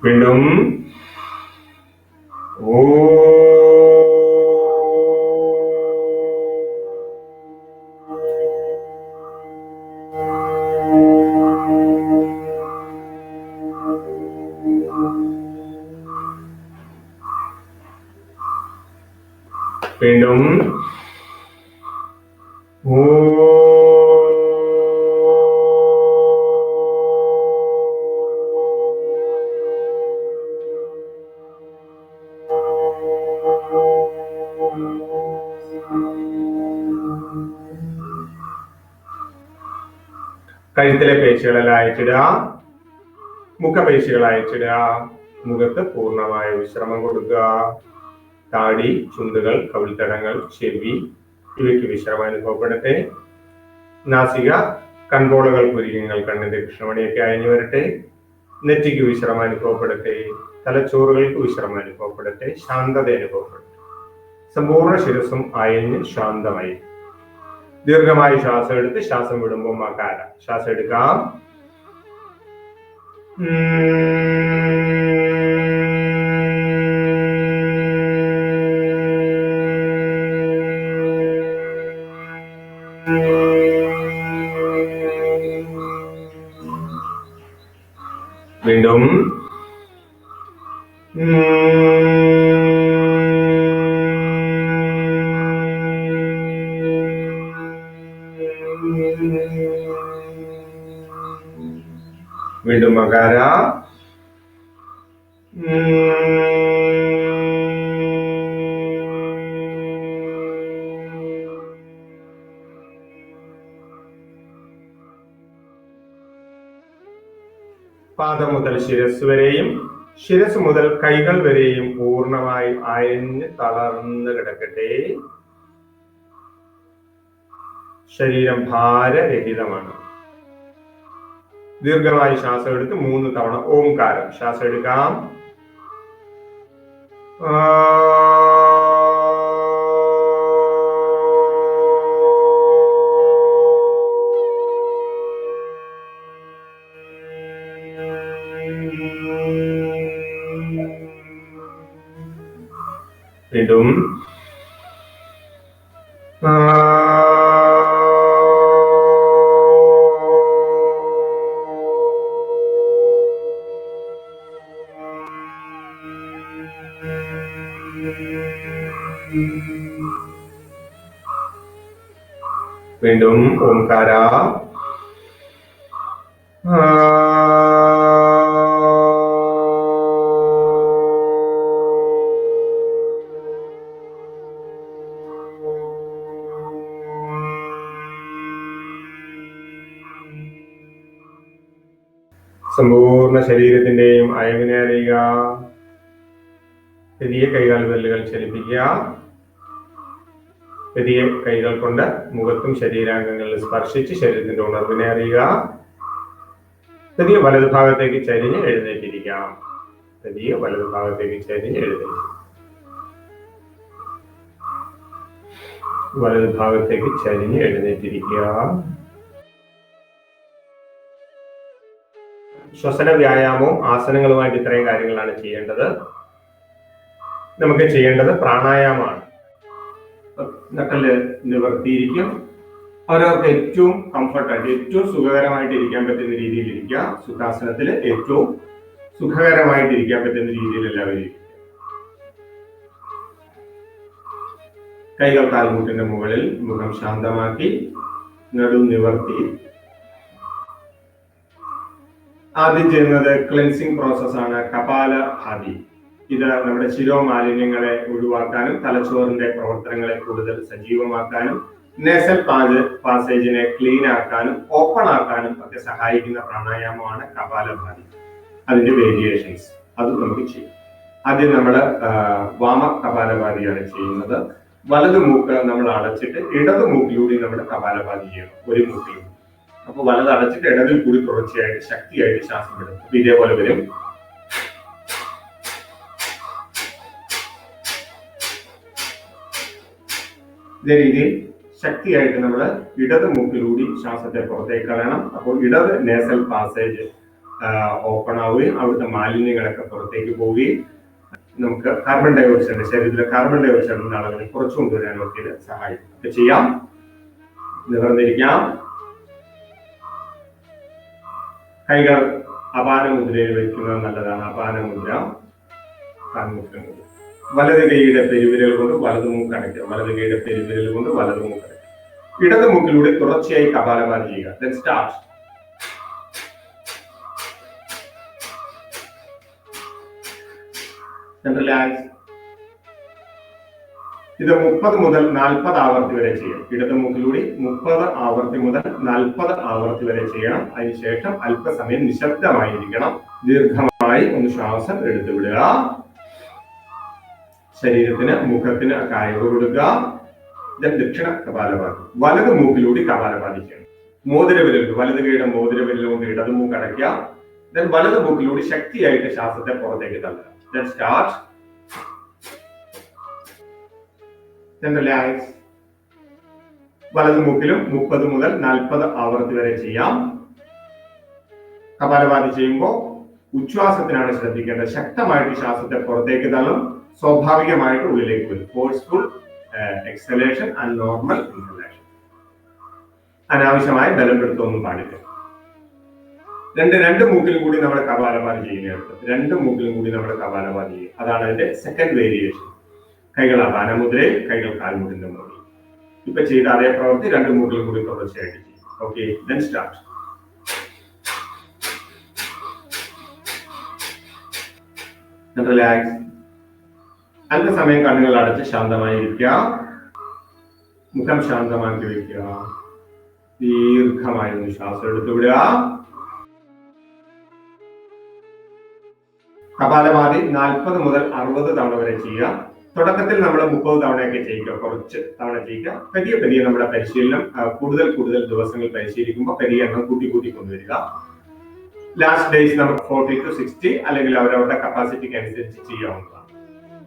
വീണ്ടും ഓ. വീണ്ടും ഓ. കഴുത്തിലെ പേശികളെല്ലാം അയച്ചിടുക, മുഖപേശികൾ അയച്ചിടുക, മുഖത്ത് പൂർണ്ണമായ വിശ്രമം കൊടുക്കുക. താടി, ചുണ്ടുകൾ, കവിൾത്തടങ്ങൾ, ചെവി ഇവയ്ക്ക് വിശ്രമം അനുഭവപ്പെടട്ടെ. നാസിക, കൺപോളകൾ, പുരികങ്ങൾ, കണ്ണിന്റെ കൃഷ്ണമണിയൊക്കെ അയഞ്ഞു വരട്ടെ. നെറ്റിക്ക് വിശ്രമം അനുഭവപ്പെടട്ടെ. തലച്ചോറുകൾക്ക് വിശ്രമം അനുഭവപ്പെടട്ടെ. ശാന്തത അനുഭവപ്പെടട്ടെ. സമ്പൂർണ്ണ ശിരസും അയഞ്ഞ് ശാന്തമായി. ദീർഘമായി ശ്വാസം എടുത്ത് ശ്വാസം വിടുമ്പോൾ മകാര. ശ്വാസം എടുക്കാം. വീണ്ടും വീണ്ടും മകാര. പാദം മുതൽ ശിരസ് വരെയും ശിരസ് മുതൽ കൈകൾ വരെയും പൂർണ്ണമായും അയഞ്ഞ് തളർന്ന് കിടക്കട്ടെ. ശരീരം ഭാരരഹിതമാണ്. ദീർഘമായി ശ്വാസം എടുത്ത് 3 തവണ ഓംകാരം. ശ്വാസം എടുക്കാം. വീണ്ടും വീണ്ടും ഓംകാര. സമ്പൂർണ്ണ ശരീരത്തിന്റെയും അയവിനെ അറിയുക. പെരിയ കൈകാൽ വിരലുകൾ ചലിപ്പിക്കുക. പെരിയ കൈകൾ കൊണ്ട് മുഖത്തും ശരീരാംഗങ്ങളിൽ സ്പർശിച്ച് ശരീരത്തിന്റെ ഉണർവിനെ അറിയുക. പെരിയ വലതുഭാഗത്തേക്ക് ചരിഞ്ഞ് എഴുന്നേറ്റിരിക്കാം. പെരിയ വലതുഭാഗത്തേക്ക് ചരിഞ്ഞ് എഴുന്നേറ്റ് വലതുഭാഗത്തേക്ക് ചരിഞ്ഞ് എഴുന്നേറ്റിരിക്കുക. ശ്വസന വ്യായാമവും ആസനങ്ങളുമായിട്ട് ഇത്രയും കാര്യങ്ങളാണ് ചെയ്യേണ്ടത്. നമുക്ക് ചെയ്യേണ്ടത് പ്രാണായാമമാണ്. നട്ടല് നിവർത്തിയിരിക്കും. അവരവർക്ക് ഏറ്റവും കംഫർട്ടായിട്ട് ഏറ്റവും സുഖകരമായിട്ട് ഇരിക്കാൻ പറ്റുന്ന രീതിയിൽ ഇരിക്കുക. സുഖാസനത്തിൽ ഏറ്റവും സുഖകരമായിട്ട് ഇരിക്കാൻ പറ്റുന്ന രീതിയിൽ എല്ലാവരും ഇരിക്കുക. കൈകൾ കാൽമുട്ടിന്റെ മുകളിൽ, മുഖം ശാന്തമാക്കി, നടു നിവർത്തി. ആദ്യം ചെയ്യുന്നത് ക്ലെൻസിങ് പ്രോസസ്സാണ്, കപാലഭാതി. ഇത് നമ്മുടെ ശിരോമാലിന്യങ്ങളെ ഒഴിവാക്കാനും തലച്ചോറിന്റെ പ്രവർത്തനങ്ങളെ കൂടുതൽ സജീവമാക്കാനും നേസൽ പാസേജിനെ ക്ലീൻ ആക്കാനും ഓപ്പൺ ആക്കാനും ഒക്കെ സഹായിക്കുന്ന പ്രാണായാമമാണ് കപാലഭാതി. അതിന്റെ വേരിയേഷൻസ് അത് നമുക്ക് ചെയ്യാം. ആദ്യം നമ്മൾ വാമ കപാലഭാതിയാണ് ചെയ്യുന്നത്. വലത് മൂക്ക് നമ്മൾ അടച്ചിട്ട് ഇടത് മൂക്കിലൂടെ നമ്മൾ കപാലഭാതി ചെയ്യണം. ഒരു മൂക്കിലൂടെ. അപ്പൊ വലത് അടച്ചിട്ട് ഇടതിൽ കൂടി തുടർച്ചയായിട്ട് ശക്തിയായിട്ട് ശ്വാസം വിടും. ഇതേപോലെ വരും. ഇതേ രീതിയിൽ ശക്തിയായിട്ട് നമ്മൾ ഇടത് മൂക്കിലൂടി ശ്വാസത്തെ പുറത്തേക്ക് കളയണം. അപ്പോൾ ഇടത് നേസൽ പാസേജ് ഓപ്പൺ ആവുകയും അവിടുത്തെ മാലിന്യങ്ങളൊക്കെ പുറത്തേക്ക് പോവുകയും നമുക്ക് കാർബൺ ഡയോക്സൈഡ് ശരീരത്തിലെ കാർബൺ ഡയോക്സൈഡിന്റെ അളവിനെ കുറച്ചു കൊണ്ടുവരാനൊക്കെ ഇത് സഹായിക്കും. ചെയ്യാം. നിവർന്നിരിക്കാം. കൈകൾ അപാന മുദ്രയിൽ വയ്ക്കുന്നത് നല്ലതാണ്. അപാന മുദ്ര, കാൽമുദ്ര. വലത് കൈയുടെ പെരുവിരൽ കൊണ്ട് വലത് മൂക്ക് അടയ്ക്കുക. വലത് കൈയുടെ പെരുവിരൽ കൊണ്ട് വലത് മൂക്ക് അടയ്ക്കുക. ഇടത് മൂക്കിലൂടെ തുടർച്ചയായി കപാലഭാതി ചെയ്യുക. Then start. Then relax. ഇത് 30 മുതൽ 40 ആവർത്തി വരെ ചെയ്യാം. ഇടത് മൂക്കിലൂടെ 30 ആവർത്തി മുതൽ 40 ആവർത്തി വരെ ചെയ്യണം. അതിനുശേഷം അല്പസമയം നിശബ്ദമായിരിക്കണം. ദീർഘമായി ഒന്ന് ശ്വാസം എടുത്തു വിടുക. ശരീരത്തിന് മുഖത്തിന് കായവ് കൊടുക്കുക. ദക്ഷിണ കപാലഭാതി. വലത് മൂക്കിലൂടെ കപാലഭാതി ചെയ്യണം. മോതിരവിരൽ, വലത് കൈയുടെ മോതിരവിരൽ കൊണ്ട് ഇടത് മൂക്ക് അടയ്ക്കുക. വലത് മൂക്കിലൂടെ ശക്തിയായിട്ട് ശ്വാസത്തെ പുറത്തേക്ക് തള്ളുക. സ്റ്റാർട്ട്. റിലാക്സ്. വലത് മൂക്കിലും 30 മുതൽ 40 ആവർത്തി വരെ ചെയ്യാം. കപാലഭാതി ചെയ്യുമ്പോൾ ഉച്ഛ്വാസത്തിനാണ് ശ്രദ്ധിക്കേണ്ടത്. ശക്തമായിട്ട് ശ്വാസത്തെ പുറത്തേക്ക് തള്ളും, സ്വാഭാവികമായിട്ട് ഉള്ളിലേക്ക് വരും. Forceful exhalation and normal inhalation. അനാവശ്യമായ ബലപ്പെടുത്തൊന്നും പാടില്ല. രണ്ട് മൂക്കിലും കൂടി നമ്മൾ കപാലഭാതി ചെയ്യുന്നതാണ്. രണ്ട് മൂക്കിലും കൂടി നമ്മൾ കപാലഭാതി ചെയ്യും. അതാണ് അതിന്റെ സെക്കൻഡ് വേരിയേഷൻ. കൈകൾ അപാനമുദ്രയിൽ, കൈകൾ കാൽമുട്ടിന്റെ മുകളിൽ. ഇപ്പൊ ചെയ്ത അതേ പ്രവൃത്തി രണ്ട് മൂക്കിലും കൂടി തുടർച്ചയായിട്ട് ചെയ്യും. Okay, then start. റിലാക്സ്. അല്പസമയം കണ്ണുകൾ അടച്ച് ശാന്തമായിരിക്കുക. മുഖം ശാന്തമാക്കി വയ്ക്കുക. ദീർഘമായി ഒന്ന് ശ്വാസം എടുത്തു വിടുക. കപാലഭാതി 40 മുതൽ 60 തവണ വരെ ചെയ്യുക. തുടക്കത്തിൽ നമ്മൾ 30 തവണയൊക്കെ ചെയ്യുക, കുറച്ച് തവണ ചെയ്യുക. പതിയെ നമ്മുടെ പരിശീലനം കൂടുതൽ ദിവസങ്ങൾ പരിശീലിക്കുമ്പോൾ പതിയെ എണ്ണം കൂട്ടി കൊണ്ടുവരിക. ലാസ്റ്റ് ഡേയ്സ് നമുക്ക് 40 to 60 അല്ലെങ്കിൽ അവരവരുടെ കപ്പാസിറ്റിക്ക് അനുസരിച്ച് ചെയ്യാവുന്നതാണ്.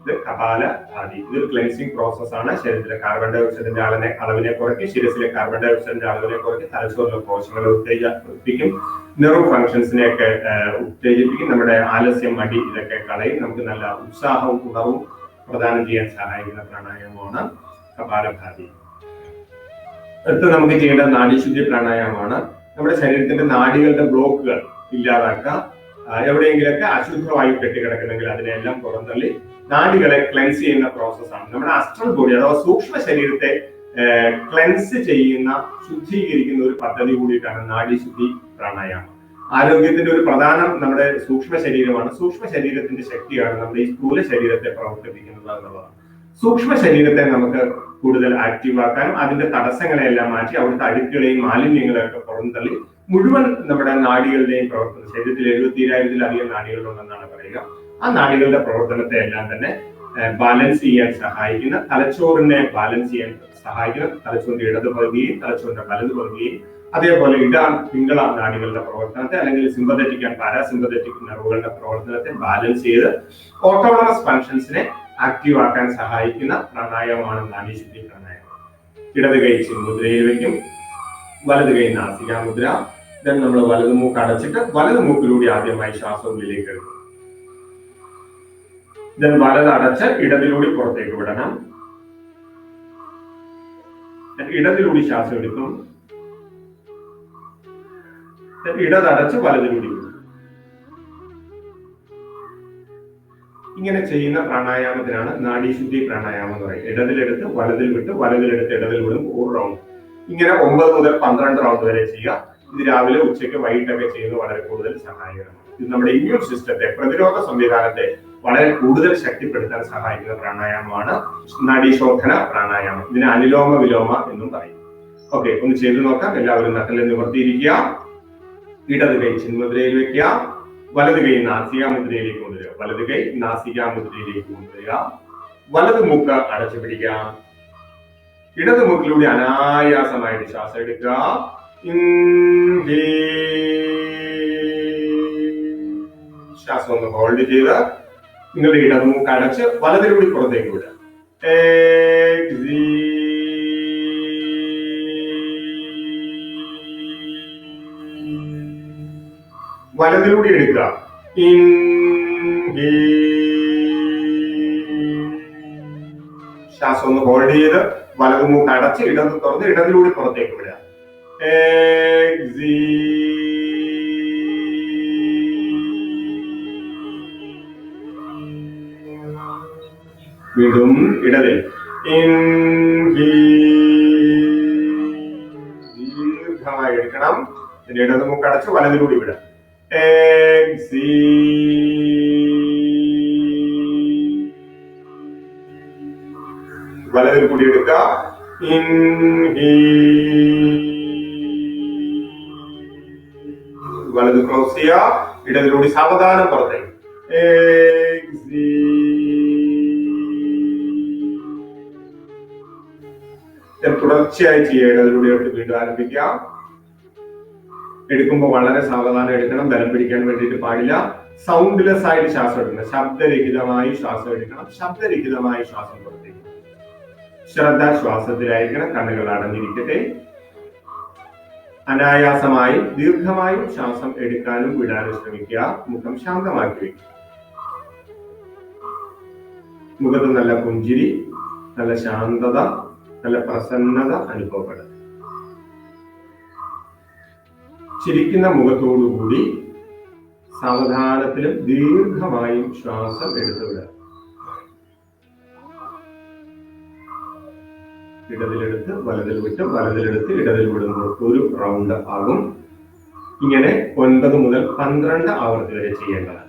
ഇത് കപാലഭാതി. ഇതൊരു ക്ലെൻസിങ് പ്രോസസ് ആണ്. ശരീരത്തിലെ കാർബൺ ഡൈ ഓക്സൈഡിന്റെ അളവിനെ കുറയ്ക്കും, ശിരസിലെ കാർബൺ ഡൈ ഓക്സൈഡിന്റെ അളവിനെ കുറയ്ക്കും, തലച്ചോറിലെ കോശങ്ങളെ ഉത്തേജിപ്പിക്കും, നെർവ് ഫംഗ്ഷൻസിനെയൊക്കെ ഉത്തേജിപ്പിക്കും, നമ്മുടെ ആലസ്യം, മടി ഇതൊക്കെ കളയും. നമുക്ക് നല്ല ഉത്സാഹവും ഉണർവും പ്രദാനം ചെയ്യാൻ സഹായിക്കുന്ന പ്രാണായാമമാണ് കപാലഭാതി. അടുത്ത് നമുക്ക് ചെയ്യേണ്ട നാഡീശുദ്ധി പ്രാണായാമമാണ്. നമ്മുടെ ശരീരത്തിന്റെ നാഡികളുടെ ബ്ലോക്കുകൾ ഇല്ലാതാക്കുക. എവിടെയെങ്കിലൊക്കെ അശുദ്ധവായു കെട്ടിക്കിടക്കുന്നെങ്കിൽ അതിനെല്ലാം പുറന്തള്ളി നാഡികളെ ക്ലെൻസ് ചെയ്യുന്ന പ്രോസസ്സാണ്. നമ്മുടെ അസ്ട്രൽ ബോഡി അഥവാ സൂക്ഷ്മ ശരീരത്തെ ക്ലെൻസ് ചെയ്യുന്ന, ശുദ്ധീകരിക്കുന്ന ഒരു പദ്ധതി കൂടിയിട്ടാണ് നാഡീശുദ്ധി പ്രാണായാമം. ആരോഗ്യത്തിന്റെ ഒരു പ്രധാനം നമ്മുടെ സൂക്ഷ്മ ശരീരമാണ്. സൂക്ഷ്മ ശരീരത്തിന്റെ ശക്തിയാണ് നമ്മുടെ ഈ സ്ഥൂല ശരീരത്തെ പ്രവർത്തിപ്പിക്കുന്നത് എന്നുള്ളതാണ്. സൂക്ഷ്മ ശരീരത്തെ നമുക്ക് കൂടുതൽ ആക്റ്റീവാക്കാനും അതിന്റെ തടസ്സങ്ങളെല്ലാം മാറ്റി അവിടുത്തെ അഴുക്കുകളെയും മാലിന്യങ്ങളെയും ഒക്കെ പുറന്തള്ളി മുഴുവൻ നമ്മുടെ നാഡികളുടെയും പ്രവർത്തനം, ശരീരത്തിൽ 70,000-ലധികം നാഡികളുണ്ടെന്നാണ് പറയുക. ആ നാഡികളുടെ പ്രവർത്തനത്തെ എല്ലാം തന്നെ ബാലൻസ് ചെയ്യാൻ സഹായിക്കുന്ന, തലച്ചോറിനെ ബാലൻസ് ചെയ്യാൻ സഹായിക്കുന്ന തലച്ചോറിന്റെ ഇടത് പകുതിയും തലച്ചോറിന്റെ വലത് പകുതിയും, അതേപോലെ പിങ്കള നാഡികളുടെ പ്രവർത്തനത്തെ അല്ലെങ്കിൽ സിമ്പതറ്റിക് ആൻഡ് പാരാസിമ്പതറ്റിക് നെർവുകളുടെ പ്രവർത്തനത്തെ ബാലൻസ് ചെയ്ത് ഓട്ടോണമസ് ഫങ്ഷൻസിനെ ആക്റ്റീവ് ആക്കാൻ സഹായിക്കുന്ന പ്രാണായാമമാണ് നാഡീശുദ്ധി പ്രാണായാമം. ഇടത് കൈ ചിന്മുദ്രയിൽ വെക്കും, വലത് കൈ നാസികാമുദ്ര. ദെൻ നമ്മൾ വലത് മൂക്ക് അടച്ചിട്ട് വലത് മൂക്കിലൂടെ ആദ്യമായി ശ്വാസം ഉള്ളിലേക്ക് എടുക്കും. ദെൻ വലത് അടച്ച് ഇടതിലൂടെ പുറത്തേക്ക് വിടണം. ഇടതിലൂടെ ശ്വാസം എടുക്കും. ഇടതടച്ച് വലതിലൂടെ വിടും. ഇങ്ങനെ ചെയ്യുന്ന പ്രാണായാമത്തിനാണ് നാഡീശുദ്ധി പ്രാണായാമം എന്ന് പറയുന്നത്. ഇടതിലെടുത്ത് വലതിൽ വിട്ട്, വലതിലെടുത്ത് ഇടതിൽ വിടും, 1 റൗണ്ട്. ഇങ്ങനെ 9 മുതൽ 12 റൗണ്ട് വരെ ചെയ്യുക. ഇത് രാവിലെ, ഉച്ചയ്ക്ക്, വൈകിട്ടൊക്കെ ചെയ്യുന്നത് വളരെ കൂടുതൽ സഹായകരമാണ്. ഇത് നമ്മുടെ ഇമ്മ്യൂൺ സിസ്റ്റത്തെ, പ്രതിരോധ സംവിധാനത്തെ വളരെ കൂടുതൽ ശക്തിപ്പെടുത്താൻ സഹായിക്കുന്ന പ്രാണായാമമാണ് നാഡീശോധന പ്രാണായാമം. ഇതിന് അനുലോമ വിലോമ എന്നും പറയും. ഓക്കെ, ഒന്ന് ചെയ്തു നോക്കാം. എല്ലാവരും നട്ടലിൽ നിവർത്തിയിരിക്കുക. ഇടത് കൈ ചിന്മുദ്രയിൽ വെക്കുക, വലത് കൈ നാസികാമുദ്രയിലേക്ക് കൊണ്ടുവരിക. വലത് കൈ നാസികാമുദ്രയിലേക്ക് കൊണ്ടുവരിക. വലത് മൂക്ക് അടച്ചു പിടിക്കാം. ഇടത് മൂക്കിലൂടെ അനായാസമായിട്ട് ശ്വാസം എടുക്കുക. ശ്വാസം ഒന്ന് ഹോൾഡ് ചെയ്ത് നിങ്ങളുടെ ഇടത് മൂക്ക് അടച്ച് വലതിലൂടെ പുറത്തേക്ക് വിടുക. വലതിലൂടെ എടുക്കുക. ശ്വാസം ഒന്ന് ഹോൾഡ് ചെയ്ത് വലത് മൂക്ക് അടച്ച് ഇടത് തുറന്ന് ഇടതിലൂടെ പുറത്തേക്ക് വിടുക. വീണ്ടും ഇടതിൽ ദീർഘമായി എടുക്കണം. ഇടത് മൂക്ക് അടച്ച് വലതിലൂടെ വിടുക. വലത് വലതിൽ കൂടി എടുക്കുക. വലത് ക്ലോസ് ചെയ്യുക. ഇടതിലൂടെ സാവധാനം പുറത്തേക്ക്. തുടർച്ചയായി ചെയ്യുക. ഇടതിലൂടെ വീണ്ടും ആരംഭിക്കുക. എടുക്കുമ്പോൾ വളരെ സാവധാനം എടുക്കണം. ബലം പിടിക്കാൻ വേണ്ടിയിട്ട് പാടില്ല. സൗണ്ട്ലെസ് ആയിട്ട് ശ്വാസം എടുക്കണം. ശബ്ദരഹിതമായി ശ്വാസം എടുക്കണം. ശബ്ദരഹിതമായി ശ്വാസം പുറത്തേക്ക്. ശ്രദ്ധ ശ്വാസത്തിലായിരിക്കണം. കണ്ണുകൾ അടഞ്ഞിരിക്കട്ടെ. അനായാസമായി ദീർഘമായും ശ്വാസം എടുക്കാനും വിടാനും ശ്രമിക്കുക. മുഖം ശാന്തമാക്കി വയ്ക്കുക. മുഖത്ത് നല്ല പുഞ്ചിരി, നല്ല ശാന്തത, നല്ല പ്രസന്നത അനുഭവപ്പെടും. ചിരിക്കുന്ന മുഖത്തോടുകൂടി സാവധാനത്തിലും ദീർഘമായും ശ്വാസം എടുത്തുവിടുക. ഇടതിലെടുത്ത് വലതിൽ വിട്ട് വലതിലെടുത്ത് ഇടതിൽ വിടുമ്പോൾ ഒരു റൗണ്ട് ആകും. ഇങ്ങനെ 9 മുതൽ 12 ആവർത്തി വരെ ചെയ്യേണ്ടതാണ്.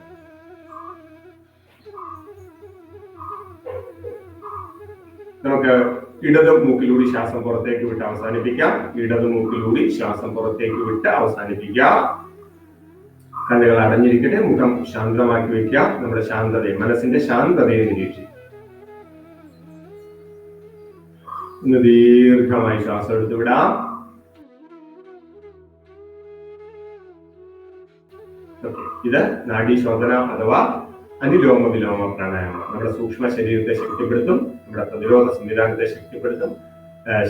നമുക്ക് ഇടത് മൂക്കിലൂടെ ശ്വാസം പുറത്തേക്ക് വിട്ട് അവസാനിപ്പിക്കാം. ഇടത് മൂക്കിലൂടെ ശ്വാസം പുറത്തേക്ക് വിട്ട് അവസാനിപ്പിക്കാം. കണ്ണുകൾ അടഞ്ഞിരിക്കട്ടെ. മുഖം ശാന്തമാക്കി വെക്കുക. നമ്മുടെ ശാന്തതയെ, മനസ്സിന്റെ ശാന്തതയെ നിരീക്ഷിക്കുക. ഒന്ന് ദീർഘമായി ശ്വാസം എടുത്തു വിടാം. ഇത് നാഡീശോധന അഥവാ അനുലോമ വിലോമ പ്രാണായാമം. നമ്മുടെ സൂക്ഷ്മ ശരീരത്തെ ശക്തിപ്പെടുത്തും. നമ്മുടെ പ്രതിരോധ സംവിധാനത്തെ ശക്തിപ്പെടുത്തും.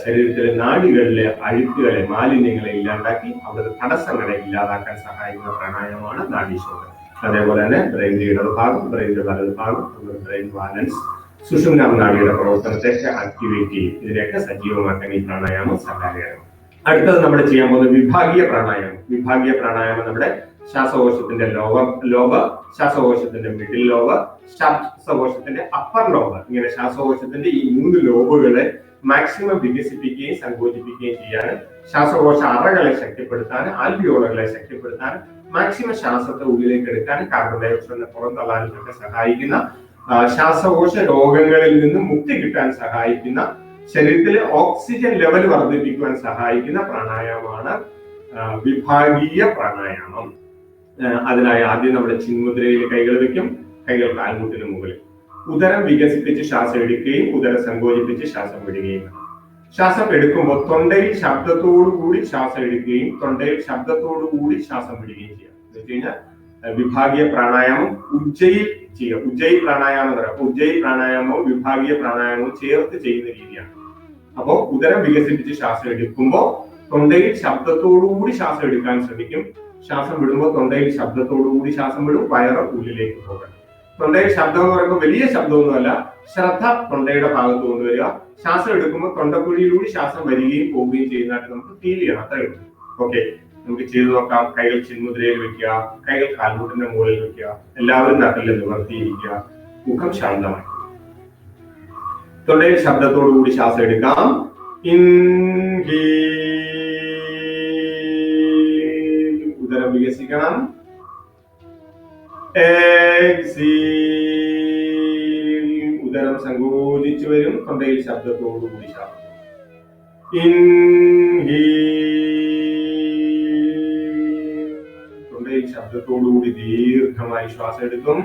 ശരീരത്തിലെ നാഡികളിലെ അഴുക്കുകളെ, മാലിന്യങ്ങളെ ഇല്ലാണ്ടാക്കി അവിടുത്തെ തടസ്സങ്ങളെ ഇല്ലാതാക്കാൻ സഹായിക്കുന്ന പ്രാണായാമമാണ് നാഡീശോധന. അതേപോലെ തന്നെ ബ്രെയിനിന്റെ ഇടതുഭാഗം, ബ്രെയിനിന്റെ വലതുഭാഗം, ബ്രെയിൻ ബാലൻസ്, സുഷുമ്നാ നാഡിയുടെ പ്രവർത്തനത്തെ ആക്ടിവേറ്റ് ചെയ്യും. ഇതിനെയൊക്കെ സജീവമാക്കാൻ ഈ പ്രാണായാമം സഹായകരമാണ്. അടുത്തത് നമ്മൾ ചെയ്യാൻ പോകുന്നത് വിഭാഗീയ പ്രാണായാമം. വിഭാഗീയ പ്രാണായാമം നമ്മുടെ ശ്വാസകോശത്തിന്റെ ലോബ്, ശ്വാസകോശത്തിന്റെ മിഡിൽ ലോബ്, ശ്വാസകോശത്തിന്റെ അപ്പർ ലോബ്, ഇങ്ങനെ ശ്വാസകോശത്തിന്റെ ഈ 3 ലോബുകളെ മാക്സിമം വികസിപ്പിക്കുകയും സങ്കോചിപ്പിക്കുകയും ചെയ്യാൻ, ശ്വാസകോശ അറകളെ ശക്തിപ്പെടുത്താൻ, ആൽവിയോളുകളെ ശക്തിപ്പെടുത്താൻ, മാക്സിമം ശ്വാസത്തെ ഉള്ളിലേക്ക് എടുക്കാൻ, കാർബൺ ഡയോക്സൈഡിനെ പുറന്തള്ളാനും ഒക്കെ സഹായിക്കുന്ന, ശ്വാസകോശ രോഗങ്ങളിൽ നിന്ന് മുക്തി കിട്ടാൻ സഹായിക്കുന്ന, ശരീരത്തിലെ ഓക്സിജൻ ലെവൽ വർദ്ധിപ്പിക്കുവാൻ സഹായിക്കുന്ന പ്രാണായാമമാണ് വിഭാഗീയ പ്രാണായാമം. അതിനായി ആദ്യം നമ്മുടെ ചിന്മുദ്രയിൽ കൈകൾ വെക്കും. കൈകൾ കാൽമുട്ടിന് മുകളിൽ. ഉദരം വികസിപ്പിച്ച് ശ്വാസം എടുക്കുകയും ഉദരം സങ്കോചിപ്പിച്ച് ശ്വാസം വിടുകയും. ശ്വാസം എടുക്കുമ്പോൾ തൊണ്ടയിൽ ശബ്ദത്തോടുകൂടി ശ്വാസം എടുക്കുകയും തൊണ്ടയിൽ ശബ്ദത്തോടുകൂടി ശ്വാസം വിടുകയും ചെയ്യാം. എന്ന് വെച്ച് കഴിഞ്ഞാൽ വിഭാഗീയ പ്രാണായാമം ഉജ്ജയിൽ ചെയ്യുക. ഉജ്ജയി പ്രാണായാമം എന്ന് പറയാം. ഉജ്ജയി പ്രാണായാമവും വിഭാഗീയ പ്രാണായാമവും ചേർത്ത് ചെയ്യുന്ന രീതിയാണ്. അപ്പോൾ ഉദരം വികസിപ്പിച്ച് ശ്വാസം എടുക്കുമ്പോൾ തൊണ്ടയിൽ ശബ്ദത്തോടുകൂടി ശ്വാസം എടുക്കാൻ ശ്രമിക്കും. ശ്വാസം വിടുമ്പോൾ തൊണ്ടയിൽ ശബ്ദത്തോടുകൂടി ശ്വാസം വിടും. വയറ് ഉള്ളിലേക്ക് പോകണം. തൊണ്ടയിൽ ശബ്ദം എന്ന് പറയുമ്പോൾ വലിയ ശബ്ദമൊന്നുമല്ല. ശ്രദ്ധ തൊണ്ടയുടെ ഭാഗത്ത് കൊണ്ടുവരിക. ശ്വാസം എടുക്കുമ്പോൾ തൊണ്ടക്കുഴിയിലൂടെ ശ്വാസം വരികയും പോവുകയും ചെയ്യുന്നതായിട്ട് നമുക്ക് ഫീൽ ചെയ്യണം. അത്രയേ ഉള്ളൂ. ഓക്കെ, നമുക്ക് ചെയ്തു നോക്കാം. കൈകൾ ചിന്മുദ്രയിൽ വെക്കുക. കൈകൾ കാൽമുട്ടിന്റെ മുകളിൽ വെക്കുക. എല്ലാവരും നട്ടിൽ നിവർത്തിയിരിക്കുക. മുഖം ശാന്തമായി. തൊണ്ടയിൽ ശബ്ദത്തോടുകൂടി ശ്വാസം എടുക്കാം. ഉദരം വികസിക്കണം. ഉദരം സങ്കോചിച്ചു വരും. തൊണ്ടയിൽ ശബ്ദത്തോടുകൂടി ശ്വാസം. തൊണ്ടയിൽ ശബ്ദത്തോടുകൂടി ദീർഘമായി ശ്വാസം എടുക്കും.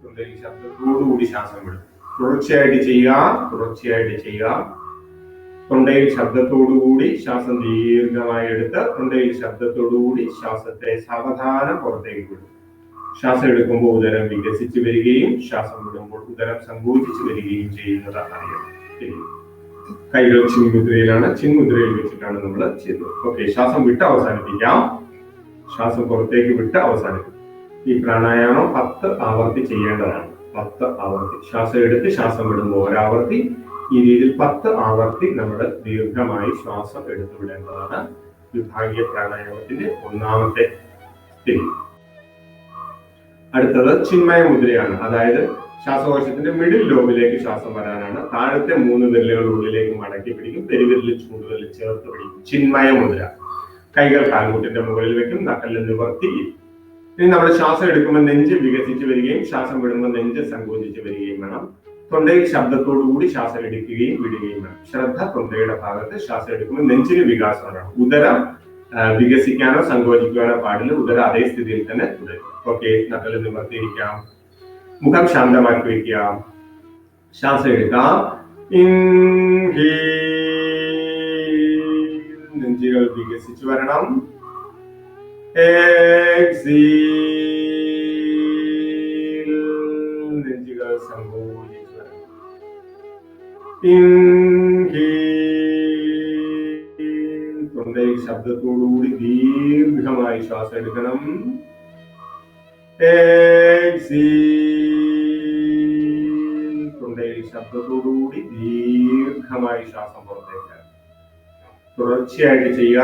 തൊണ്ടയിൽ ശബ്ദത്തോടുകൂടി ശ്വാസം വിടും. തുടർച്ചയായിട്ട് ചെയ്യുക. തൊണ്ടയിൽ ശബ്ദത്തോടുകൂടി ശ്വാസം ദീർഘമായി എടുത്ത് തൊണ്ടയിൽ ശബ്ദത്തോടുകൂടി ശ്വാസത്തെ സാവധാനം പുറത്തേക്ക് വിടും. ശ്വാസം എടുക്കുമ്പോൾ ഉദരം വികസിച്ച് വരികയും ശ്വാസം വിടുമ്പോൾ ഉദരം സങ്കോചിച്ച് വരികയും ചെയ്യുന്നത് അറിയാം. കൈകൾ ചിന്മുദ്രയിലാണ്. ചിന്മുദ്രയിൽ വെച്ചിട്ടാണ് നമ്മൾ ചെയ്യുന്നത്. ഓക്കെ, ശ്വാസം വിട്ട് അവസാനിപ്പിക്കാം. ശ്വാസം പുറത്തേക്ക് വിട്ട് അവസാനിപ്പിക്കും. ഈ പ്രാണായാമം 10 ആവർത്തി ചെയ്യേണ്ടതാണ്. 10 ആവർത്തി. ശ്വാസം എടുത്ത് ശ്വാസം വിടുമ്പോൾ ഒരാവർത്തി. ഈ രീതിയിൽ 10 ആവർത്തി നമ്മൾ ദീർഘമായി ശ്വാസം എടുത്തു വിടേണ്ടതാണ്. വിഭാഗീയ പ്രാണായാമത്തിന്റെ ഒന്നാമത്തെ സ്ഥിതി. അടുത്തത് ചിന്മയ മുദ്രയാണ്. അതായത് ശ്വാസകോശത്തിന്റെ മിഡിൽ ലോബിലേക്ക് ശ്വാസം വരാനാണ്. താഴത്തെ 3 വിരലുകൾ ഉള്ളിലേക്ക് മടക്കി പിടിക്കും. പെരുവിരലിൽ ചൂണ്ടുവിരലിൽ ചേർത്ത് പിടിക്കും. ചിന്മയ മുദ്ര. കൈകൾ കാൽമുട്ടിന്റെ മുകളിൽ വെക്കും. നട്ടെല്ല് നിവർത്തി. ഇനി നമ്മൾ ശ്വാസം എടുക്കുമ്പോൾ നെഞ്ച് വികസിച്ച് വരികയും ശ്വാസം വിടുമ്പോൾ നെഞ്ച് സങ്കോചിച്ച് വരികയും വേണം. തൊണ്ടയിൽ ശബ്ദത്തോടു കൂടി ശ്വാസം എടുക്കുകയും വിടുകയും വേണം. ശ്രദ്ധ തൊണ്ടയുടെ ഭാഗത്ത് ശ്വാസം എടുക്കുമ്പോൾ നെഞ്ചിന് വികാസം ഉണ്ടാകും. ഉദരം വികസിക്കാനോ സങ്കോചിക്കാനോ പാടില്ല. ഉദരം അതേ സ്ഥിതിയിൽ തന്നെ തുടരും. ഓക്കെ, നട്ടല് നിവർത്തിയിരിക്കാം. മുഖം ശാന്തമാക്കി വയ്ക്കാം. ശ്വാസം എടുക്കാം. നെഞ്ചുകൾ വികസിച്ചു വരണം. നെഞ്ചുകൾ സങ്കോചിച്ചു വരണം. തൊണ്ടയിൽ ശബ്ദത്തോടുകൂടി ദീർഘമായി ശ്വാസം എടുക്കണം. തൊണ്ടയിൽ ശബ്ദത്തോടുകൂടി ദീർഘമായി ശ്വാസം പുറത്തേക്ക് തുടർച്ചയായിട്ട് ചെയ്യുക.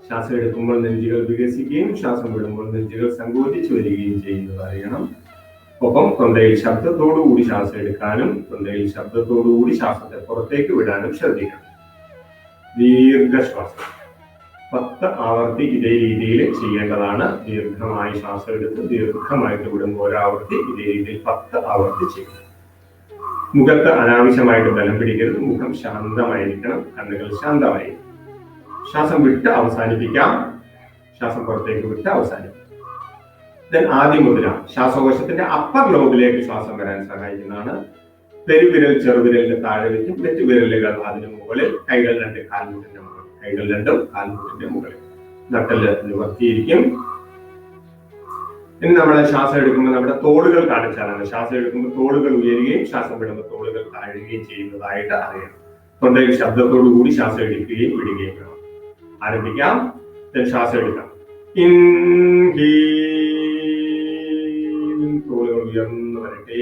ശ്വാസം എടുക്കുമ്പോൾ നെഞ്ചുകൾ വികസിക്കുകയും ശ്വാസം വിടുമ്പോൾ നെഞ്ചുകൾ സങ്കോചിച്ചു വരികയും ചെയ്യുന്നത് അറിയണം. ഒപ്പം തൊണ്ടയിൽ ശബ്ദത്തോടുകൂടി ശ്വാസം എടുക്കാനും തൊണ്ടയിൽ ശബ്ദത്തോടുകൂടി ശ്വാസത്തെ പുറത്തേക്ക് വിടാനും ശ്രദ്ധിക്കണം. ദീർഘശ്വാസം 10 ആവർത്തി ഇതേ രീതിയിൽ ചെയ്യേണ്ടതാണ്. ദീർഘമായി ശ്വാസം എടുത്ത് ദീർഘമായിട്ട് വിടുമ്പോൾ ഒരാവർത്തി ഇതേ രീതിയിൽ 10 ആവർത്തി ചെയ്യണം. മുഖത്ത് അനാവശ്യമായിട്ട് ബലം പിടിക്കരുത്. മുഖം ശാന്തമായിരിക്കണം. കണ്ണുകൾ ശാന്തമായിരിക്കണം. ശ്വാസം വിട്ട് അവസാനിപ്പിക്കാം. ശ്വാസം പുറത്തേക്ക് വിട്ട് അവസാനിപ്പിക്കാം. ആദ്യ മുദ്ര ശ്വാസകോശത്തിന്റെ അപ്പർ ലോബിലേക്ക് ശ്വാസം വരാൻ സഹായിക്കുന്നതാണ്. പെരുവിരൽ ചെറുവിരലിന്റെ താഴെ വെച്ചും മറ്റു വിരലുകൾ അതിന് മുകളിൽ. കൈകൾ രണ്ട് കാൽമുട്ടിന്റെ മുകളിൽ. കൈകൾ രണ്ടും കാൽമുട്ടിന്റെ മുകളിൽ. നട്ടല് നിവർത്തിയിരിക്കും. ഇനി നമ്മളെ ശ്വാസം എടുക്കുമ്പോൾ നമ്മുടെ തോളുകൾ കാണിച്ചാലാണ്. ശ്വാസം എടുക്കുമ്പോൾ തോളുകൾ ഉയരുകയും ശ്വാസം വിടുമ്പോൾ തോളുകൾ താഴുകയും ചെയ്യുന്നതായിട്ട് അറിയണം. തൊണ്ടയിൽ ശബ്ദത്തോടു കൂടി ശ്വാസം എടുക്കുകയും വിടുകയും വേണം. ആരംഭിക്കാം. ശ്വാസം എടുക്കാം. തോളുകൾ ഉയർന്നു വരട്ടെ.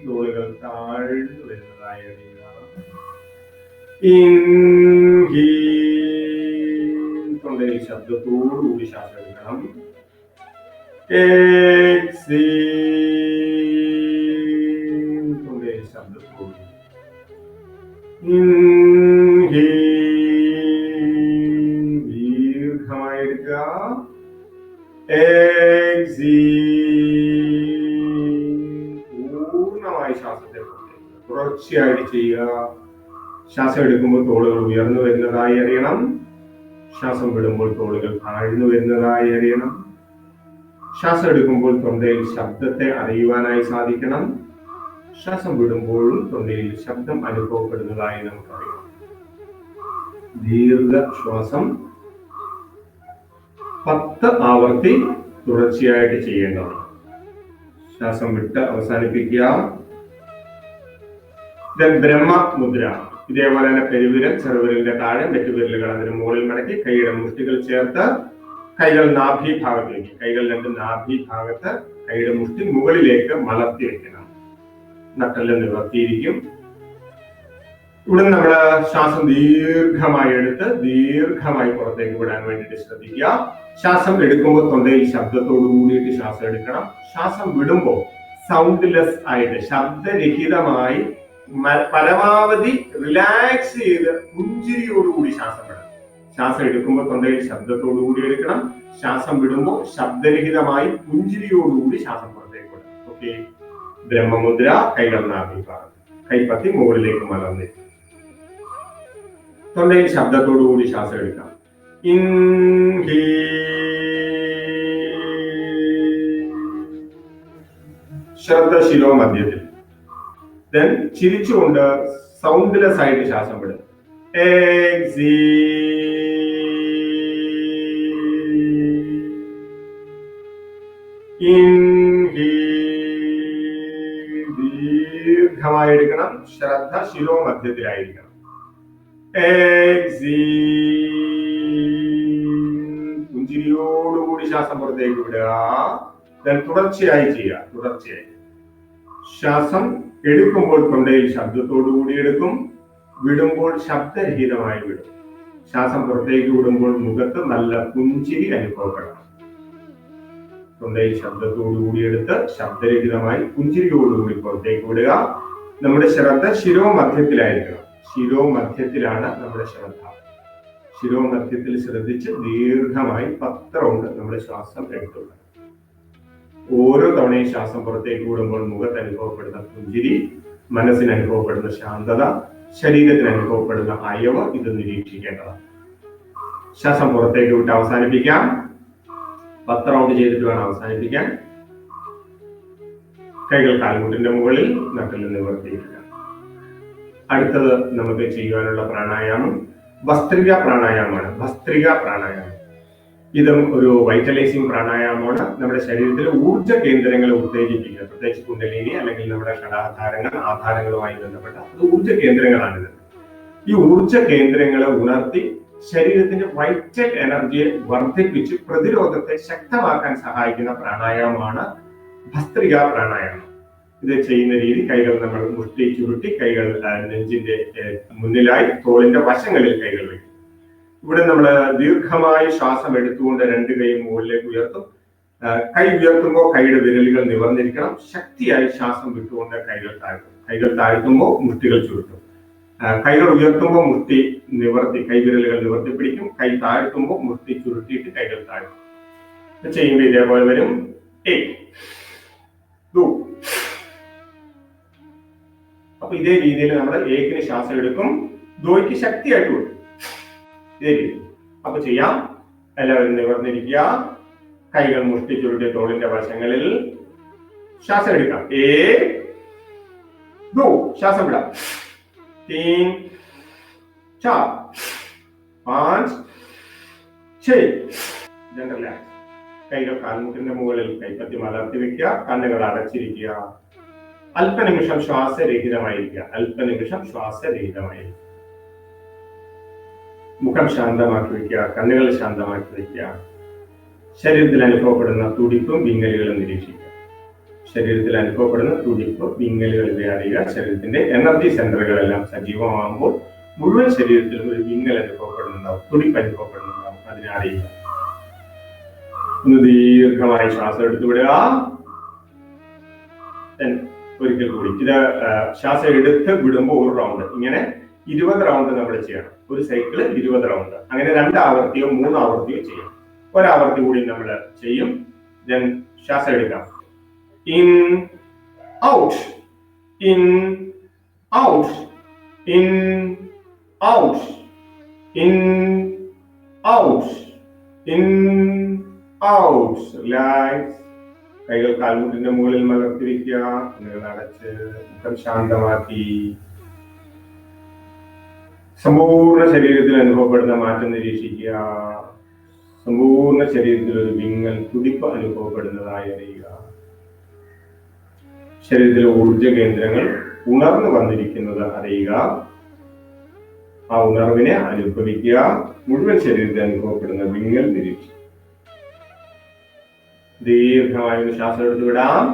തോളുകൾ താഴ്ന്നു വരുന്നതായി അറിയുക. തൊണ്ടയിൽ ശബ്ദത്തോടുകൂടി ശ്വാസം എടുക്കണം. തൊണ്ടയിൽ ശബ്ദത്തോടുകൂടി. ദീർഘമായി എടുക്കുക. പൂർണ്ണമായി ശ്വാസത്തെ തുടർച്ചയായിട്ട് ചെയ്യുക. ശ്വാസം എടുക്കുമ്പോൾ തോളുകൾ ഉയർന്നു വരുന്നതായി അറിയണം. ശ്വാസം വിടുമ്പോൾ തോളുകൾ താഴ്ന്നു വരുന്നതായി അറിയണം. ശ്വാസം എടുക്കുമ്പോൾ തൊണ്ടയിൽ ശബ്ദത്തെ അറിയുവാനായി സാധിക്കണം. ശ്വാസം വിടുമ്പോഴും തൊണ്ടയിൽ ശബ്ദം അനുഭവപ്പെടുന്നതായി നമുക്കറിയാം. ദീർഘശ്വാസം 10 ആവർത്തി തുടർച്ചയായിട്ട് ചെയ്യേണ്ടതാണ്. ശ്വാസം വിട്ട് അവസാനിപ്പിക്കുക. ബ്രഹ്മമുദ്ര. ഇതേപോലെ തന്നെ പെരുവിരൽ ചെറുവിരലിന്റെ താഴെ മറ്റു വിരലുകൾ അതിന് മുകളിൽ മടക്കി കൈയുടെ മുഷ്ടികൾ ചേർത്ത് കൈകൾ നാഭി ഭാഗത്തേക്ക്. കൈകൾ രണ്ട് നാഭി ഭാഗത്ത് കൈയുടെ മുഷ്ടി മുകളിലേക്ക് മലർത്തി വെക്കണം. നട്ടെല്ലാം നിവർത്തിയിരിക്കും. ഇവിടെ നമ്മൾ ശ്വാസം ദീർഘമായി എടുത്ത് ദീർഘമായി പുറത്തേക്ക് വിടാൻ വേണ്ടിയിട്ട് ശ്രദ്ധിക്കുക. ശ്വാസം എടുക്കുമ്പോൾ തൊണ്ടയിൽ ശബ്ദത്തോടു കൂടിയിട്ട് ശ്വാസം എടുക്കണം. ശ്വാസം വിടുമ്പോൾ സൗണ്ട്ലെസ് ആയിട്ട് ശബ്ദരഹിതമായി പരമാവധി റിലാക്സ് ചെയ്ത് പുഞ്ചിരിയോടുകൂടി ശ്വാസം വിടണം. ശ്വാസം എടുക്കുമ്പോൾ തൊണ്ടയിൽ ശബ്ദത്തോടു കൂടി എടുക്കണം. ശ്വാസം വിടുമ്പോൾ ശബ്ദരഹിതമായി പുഞ്ചിരിയോടുകൂടി ശ്വാസം പുറത്തേക്ക് വിടണം. ഓക്കെ. ബ്രഹ്മമുദ്ര. കൈകൾ നാഭിഭാഗം. കൈപ്പത്തി മുകളിലേക്ക് മലർന്നി. തൊണ്ടയിൽ ശബ്ദത്തോടു കൂടി ശ്വാസം എടുക്കാം. ശ്രദ്ധ ശിരോ മധ്യത്തിൽ. ചിരിച്ചുകൊണ്ട് സൗണ്ട്ലെസ് ആയിട്ട് ശ്വാസം വിടും. ദീർഘമായി എടുക്കണം. ശ്രദ്ധ ശിരോ മധ്യത്തിലായിരിക്കണം. പുഞ്ചിരിയോടുകൂടി ശ്വാസം പുറത്തേക്ക് വിടുക. തുടർച്ചയായി ചെയ്യുക. തുടർച്ചയായി ശ്വാസം എടുക്കുമ്പോൾ തൊണ്ടയിൽ ശബ്ദത്തോടുകൂടി എടുക്കും. വിടുമ്പോൾ ശബ്ദരഹിതമായി വിടും. ശ്വാസം പുറത്തേക്ക് വിടുമ്പോൾ മുഖത്ത് നല്ല പുഞ്ചിരി അനുഭവപ്പെടണം. തൊണ്ടയിൽ ശബ്ദത്തോടുകൂടി എടുത്ത് ശബ്ദരഹിതമായി പുഞ്ചിരിയോടുകൂടി പുറത്തേക്ക് വിടുക. നമ്മുടെ ശ്രദ്ധ ശിരോ മധ്യത്തിലായിരിക്കണം. ശിരോ മധ്യത്തിലാണ് നമ്മുടെ ശ്രദ്ധ. ശിരോമധ്യത്തിൽ ശ്രദ്ധിച്ച് ദീർഘമായി 10 റൗണ്ട് നമ്മൾ ശ്വാസം എടുക്കുക. ഓരോ തവണയും ശ്വാസം പുറത്തേക്ക് വിടുമ്പോൾ മുഖത്ത് അനുഭവപ്പെടുന്ന പുഞ്ചിരി, മനസ്സിന് അനുഭവപ്പെടുന്ന ശാന്തത, ശരീരത്തിന് അനുഭവപ്പെടുന്ന അയവ് ഇത് നിരീക്ഷിക്കേണ്ടതാണ്. ശ്വാസം പുറത്തേക്ക് വിട്ട് അവസാനിപ്പിക്കാം. 10 റൗണ്ട് ചെയ്തിട്ട് വേണം അവസാനിപ്പിക്കാൻ. കൈകൾ കാൽമുട്ടിന്റെ മുകളിൽ, നട്ടെല്ല് നിവർത്തിയില്ല. അടുത്തത് നമുക്ക് ചെയ്യുവാനുള്ള പ്രാണായാമം ഭസ്ത്രിക പ്രാണായാമമാണ്. ഭസ്ത്രിക പ്രാണായാമം ഇതും ഒരു വൈറ്റലൈസിംഗ് പ്രാണായാമമാണ്. നമ്മുടെ ശരീരത്തിലെ ഊർജ്ജ കേന്ദ്രങ്ങളെ ഉത്തേജിപ്പിക്കുക, പ്രത്യേകിച്ച് കുണ്ടലിനി അല്ലെങ്കിൽ നമ്മുടെ ഷഡാധാരങ്ങൾ, ആധാരങ്ങളുമായി ബന്ധപ്പെട്ട ഊർജ്ജ കേന്ദ്രങ്ങളാണിത്. ഈ ഊർജ്ജ കേന്ദ്രങ്ങളെ ഉണർത്തി ശരീരത്തിന്റെ വൈറ്റൽ എനർജിയെ വർദ്ധിപ്പിച്ച് പ്രതിരോധത്തെ ശക്തമാക്കാൻ സഹായിക്കുന്ന പ്രാണായാമമാണ് ഭസ്ത്രിക പ്രാണായാമം. ഇത് ചെയ്യുന്ന രീതി, കൈകൾ നമ്മൾ മുഷ്ടി ചുരുട്ടി, കൈകൾ നെഞ്ചിന്റെ മുന്നിലായി, തോളിന്റെ വശങ്ങളിൽ കൈകൾ വയ്ക്കും. ഇവിടെ നമ്മൾ ദീർഘമായി ശ്വാസം എടുത്തുകൊണ്ട് 2 കൈയും മുകളിലേക്ക് ഉയർത്തും. കൈ ഉയർത്തുമ്പോൾ കൈയുടെ വിരലുകൾ നിവർന്നിരിക്കണം. ശക്തിയായി ശ്വാസം വിട്ടുകൊണ്ട് കൈകൾ താഴ്ത്തും. കൈകൾ താഴ്ത്തുമ്പോൾ മുഷ്ടികൾ ചുരുട്ടും. കൈകൾ ഉയർത്തുമ്പോൾ മുഷ്ടി നിവർത്തി, കൈവിരലുകൾ നിവർത്തി പിടിക്കും. കൈ താഴ്ത്തുമ്പോൾ മുഷ്ടി ചുരുട്ടിയിട്ട് കൈകൾ താഴ്ത്തും. ചെയ്യുമ്പോൾ ഇതേപോലെ വരും. 1 2. അപ്പൊ ഇതേ രീതിയിൽ നമ്മൾ 1ന് ശ്വാസം എടുക്കും, 2ക്ക് ശക്തിയായിട്ട് കൊടുക്കും. ഇതേ രീതി അപ്പൊ ചെയ്യാം. എല്ലാവരും നിവർന്നിരിക്കുക. കൈകൾ മുഷ്ടി ചുരുട്ടിയ തോളിന്റെ വശങ്ങളിൽ. ശ്വാസം എടുക്കാം. 1 2. ശ്വാസം വിടാം. 3 4 5 6. റിലാക്സ്. കൈകൾ കാൽമുട്ടിന്റെ മുകളിൽ കൈപ്പത്തി മലർത്തി വെക്കുക. കണ്ണുകൾ അടച്ചിരിക്കുക. അല്പനിമിഷം ശ്വാസരഹിതമായിരിക്കുക. അല്പനിമിഷം ശ്വാസരഹിതമായിരിക്കുക. മുഖം ശാന്തമാക്കി വയ്ക്കുക. കണ്ണുകൾ ശാന്തമാക്കി വയ്ക്കുക. ശരീരത്തിൽ അനുഭവപ്പെടുന്ന തുടിപ്പും വിങ്ങലുകളും നിരീക്ഷിക്കുക. ശരീരത്തിൽ അനുഭവപ്പെടുന്ന തുടിപ്പ്, വിങ്ങലുകൾ അറിയുക. ശരീരത്തിന്റെ എനർജി സെന്ററുകളെല്ലാം സജീവമാകുമ്പോൾ മുഴുവൻ ശരീരത്തിലും ഒരു വിങ്ങൽ അനുഭവപ്പെടുന്നുണ്ടാവും, തുടിപ്പ് അനുഭവപ്പെടുന്നുണ്ടാവും. അതിനെ അറിയുക. ഒന്ന് ദീർഘമായി ശ്വാസം എടുത്തു വിടുക. ഒരിക്കൽ കൂടി ഇത് ശ്വാസം എടുത്ത് വിടുമ്പോൾ 1 റൗണ്ട്, ഇങ്ങനെ 20 റൗണ്ട് നമ്മൾ ചെയ്യണം. ഒരു സൈക്കിള് 20 റൗണ്ട്. അങ്ങനെ 2 ആവർത്തിയോ 3 ആവർത്തിയോ ചെയ്യണം. 1 ആവർത്തി കൂടി നമ്മൾ ചെയ്യും. ദെൻ ശ്വാസം എടുക്കാം. In out, in out, in out, in out, in out. Relax. കൈകൾ കാൽമുട്ടിന്റെ മുകളിൽ മലർത്തി വയ്ക്കുക. കണ്ണുകൾ അടച്ച് മുഖം ശാന്തമാക്കി. സമ്പൂർണ്ണ ശരീരത്തിൽ അനുഭവപ്പെടുന്ന മാറ്റം നിരീക്ഷിക്കുക. സമ്പൂർണ്ണ ശരീരത്തിൽ ഒരു വിങ്ങൽ, തുടിപ്പ് അനുഭവപ്പെടുന്നതായി അറിയുക. ശരീരത്തിലെ ഊർജ കേന്ദ്രങ്ങൾ ഉണർന്നു വന്നിരിക്കുന്നത് അറിയുക. ആ ഉണർവിനെ അനുഭവിക്കുക. മുഴുവൻ ശരീരത്തിൽ അനുഭവപ്പെടുന്ന വിങ്ങൽ നിരീക്ഷിക്കുക. ദീർഘമായ ശ്വാസം എടുത്തു വിടാം.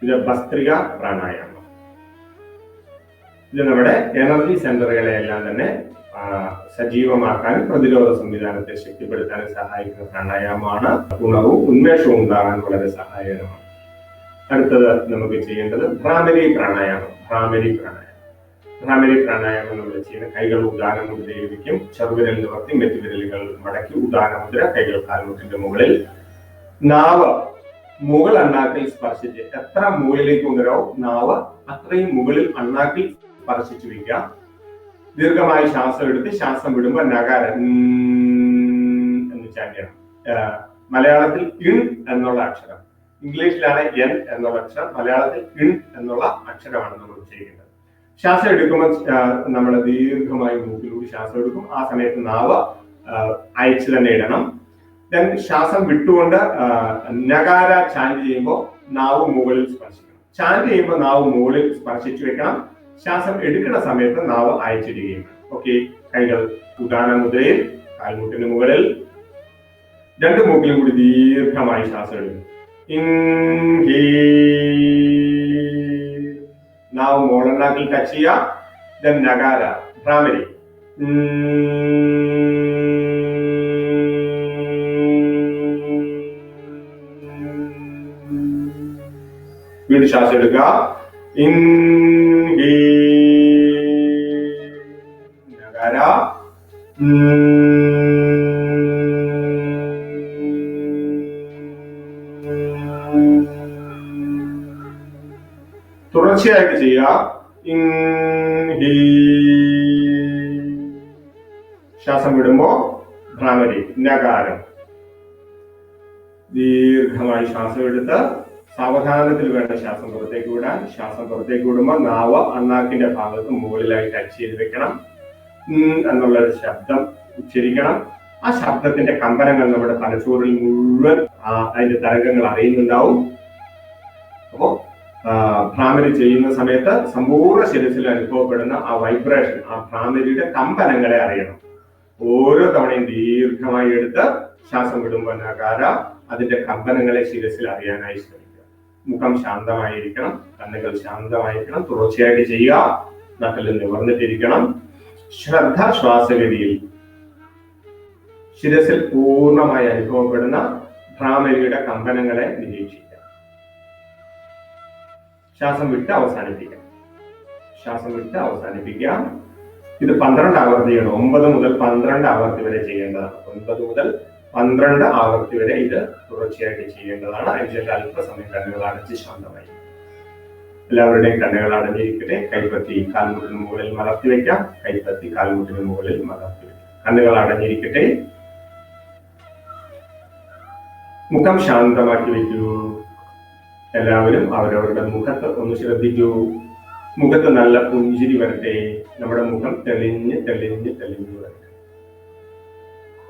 ഇത് ഭസ്ത്രിക പ്രാണായാമം. ഇത് നമ്മുടെ എനർജി സെന്ററുകളെ എല്ലാം തന്നെ സജീവമാക്കാനും പ്രതിരോധ സംവിധാനത്തെ ശക്തിപ്പെടുത്താനും സഹായിക്കുന്ന പ്രാണായാമമാണ്. ഗുണവും ഉന്മേഷവും ഉണ്ടാകാൻ വളരെ സഹായകരമാണ്. അടുത്തത് നമുക്ക് ചെയ്യേണ്ടത് ഭ്രാമരി പ്രാണായാമം. ഭ്രാമരി പ്രാണായാമം നമ്മൾ ചെയ്യുന്ന കൈകൾ ഉദാനമുദ്രയിൽ വയ്ക്കും. ചെറുവിരൽ നിവർത്തി, മെറ്റുവിരലുകൾ മടക്കി ഉദാനമുദ്ര. കൈകൾ കാൽമുട്ടിന്റെ മുകളിൽ. നാവ് മുകൾ അണ്ണാക്കിൽ സ്പർശിച്ച് എത്ര മുകളിലേക്ക് കൊണ്ടുവരാവോ നാവ് അത്രയും മുകളിൽ അണ്ണാക്കിൽ സ്പർശിച്ചു വയ്ക്കുക. ദീർഘമായി ശ്വാസം എടുത്ത് ശ്വാസം വിടുമ്പോൾ നഗാര എന്ന് ചാറ്റിയാണ്. മലയാളത്തിൽ ഇൺ എന്നുള്ള അക്ഷരം, ഇംഗ്ലീഷിലാണ് എൻ എന്നുള്ള അക്ഷരം, മലയാളത്തിൽ ഇൺ എന്നുള്ള അക്ഷരമാണ് നമ്മൾ ചെയ്യുന്നത്. ശ്വാസം എടുക്കുമ്പോൾ നമ്മൾ ദീർഘമായി മൂക്കിലൂടെ ശ്വാസം എടുക്കും. ആ സമയത്ത് നാവ് അയച്ചു തന്നെ ഇടണം. ദെൻ ശ്വാസം വിട്ടുകൊണ്ട് നഗാര ചാൻഡ് ചെയ്യുമ്പോൾ നാവ് മുകളിൽ സ്പർശിക്കണം. ചാൻഡ് ചെയ്യുമ്പോൾ നാവ് മുകളിൽ സ്പർശിച്ചു വെക്കണം. ശ്വാസം എടുക്കുന്ന സമയത്ത് നാവ് അയച്ചിടുകയും വേണം. ഓക്കെ. കൈകൾ ഉദാന മുദ്രയിൽ, കാൽമുട്ടിന് മുകളിൽ. 2 മൂക്കിലും കൂടി ദീർഘമായി ശ്വാസം എടുക്കും. നാവ് മോളനാക്കിൽ ടച്ച് ചെയ്യുക. ദെൻ നഗാര ഭ്രാമരി. വീണ്ടും ശ്വാസം എടുക്കുക. നഗാര തുടർച്ചയായിട്ട് ചെയ്യുക. ശ്വാസം വിടുമ്പോ ഭ്രാമരി നകാരം. ദീർഘമായി ശ്വാസം എടുത്ത് സാവധാനത്തിൽ വേണ്ട ശ്വാസം പുറത്തേക്ക് വിടാൻ. ശ്വാസം പുറത്തേക്ക് വിടുമ്പോൾ നാവ് അണ്ണാക്കിന്റെ ഭാഗത്ത് മുകളിലായി ടച്ച് ചെയ്ത് വെക്കണം. എന്നുള്ളൊരു ശബ്ദം ഉച്ചരിക്കണം. ആ ശബ്ദത്തിന്റെ കമ്പനങ്ങൾ നമ്മുടെ തലച്ചോറിൽ മുഴുവൻ അതിന്റെ തരംഗങ്ങൾ അറിയുന്നുണ്ടാവും. അപ്പോ ഭ്രാമരി ചെയ്യുന്ന സമയത്ത് സമ്പൂർണ്ണ ശിരസിൽ അനുഭവപ്പെടുന്ന ആ വൈബ്രേഷൻ, ആ ഭ്രാമരിയുടെ കമ്പനങ്ങളെ അറിയണം. ഓരോ തവണയും ദീർഘമായി എടുത്ത് ശ്വാസം വിടുമ്പോൾ നകാര അതിന്റെ കമ്പനങ്ങളെ ശിരസിൽ അറിയാനായി ശ്രമിക്കുക. മുഖം ശാന്തമായിരിക്കണം, കണ്ണുകൾ ശാന്തമായിരിക്കണം. തുടർച്ചയായിട്ട് ചെയ്യുക. നട്ടല് നിവർന്നിട്ടിരിക്കണം. ശ്രദ്ധ ശ്വാസഗതിയിൽ ശിരസിൽ പൂർണ്ണമായി അനുഭവപ്പെടുന്ന ഭ്രാമരിയുടെ കമ്പനങ്ങളെ നിരീക്ഷിക്കുക. ശ്വാസം വിട്ട് അവസാനിപ്പിക്കാം. ശ്വാസം വിട്ട് അവസാനിപ്പിക്കാം. ഇത് 12 ആവർത്തിയാണ്. 9 മുതൽ 12 ആവർത്തി വരെ ചെയ്യേണ്ടതാണ്. 9 മുതൽ 12 ആവർത്തി വരെ ഇത് തുടർച്ചയായിട്ട് ചെയ്യേണ്ടതാണ്. അതിനുശേഷം അല്പസമയം കണ്ണുകൾ അടച്ച് ശാന്തമായി. എല്ലാവരുടെയും കണ്ണുകൾ അടഞ്ഞിരിക്കട്ടെ. കൈപ്പത്തി കാൽമുട്ടിന് മുകളിൽ മലർത്തി വെക്കാം. കൈപ്പത്തി കാൽമുട്ടിന് മുകളിൽ മലർത്തി വെക്കാം. കണ്ണുകൾ അടഞ്ഞിരിക്കട്ടെ. മുഖം ശാന്തമാക്കി വെക്കൂ. എല്ലാവരും അവരവരുടെ മുഖത്ത് ഒന്ന് ശ്രദ്ധിക്കൂ. മുഖത്ത് നല്ല പുഞ്ചിരി വരട്ടെ. നമ്മുടെ മുഖം തെളിഞ്ഞ് തെളിഞ്ഞ് തെളിഞ്ഞു വരട്ടെ.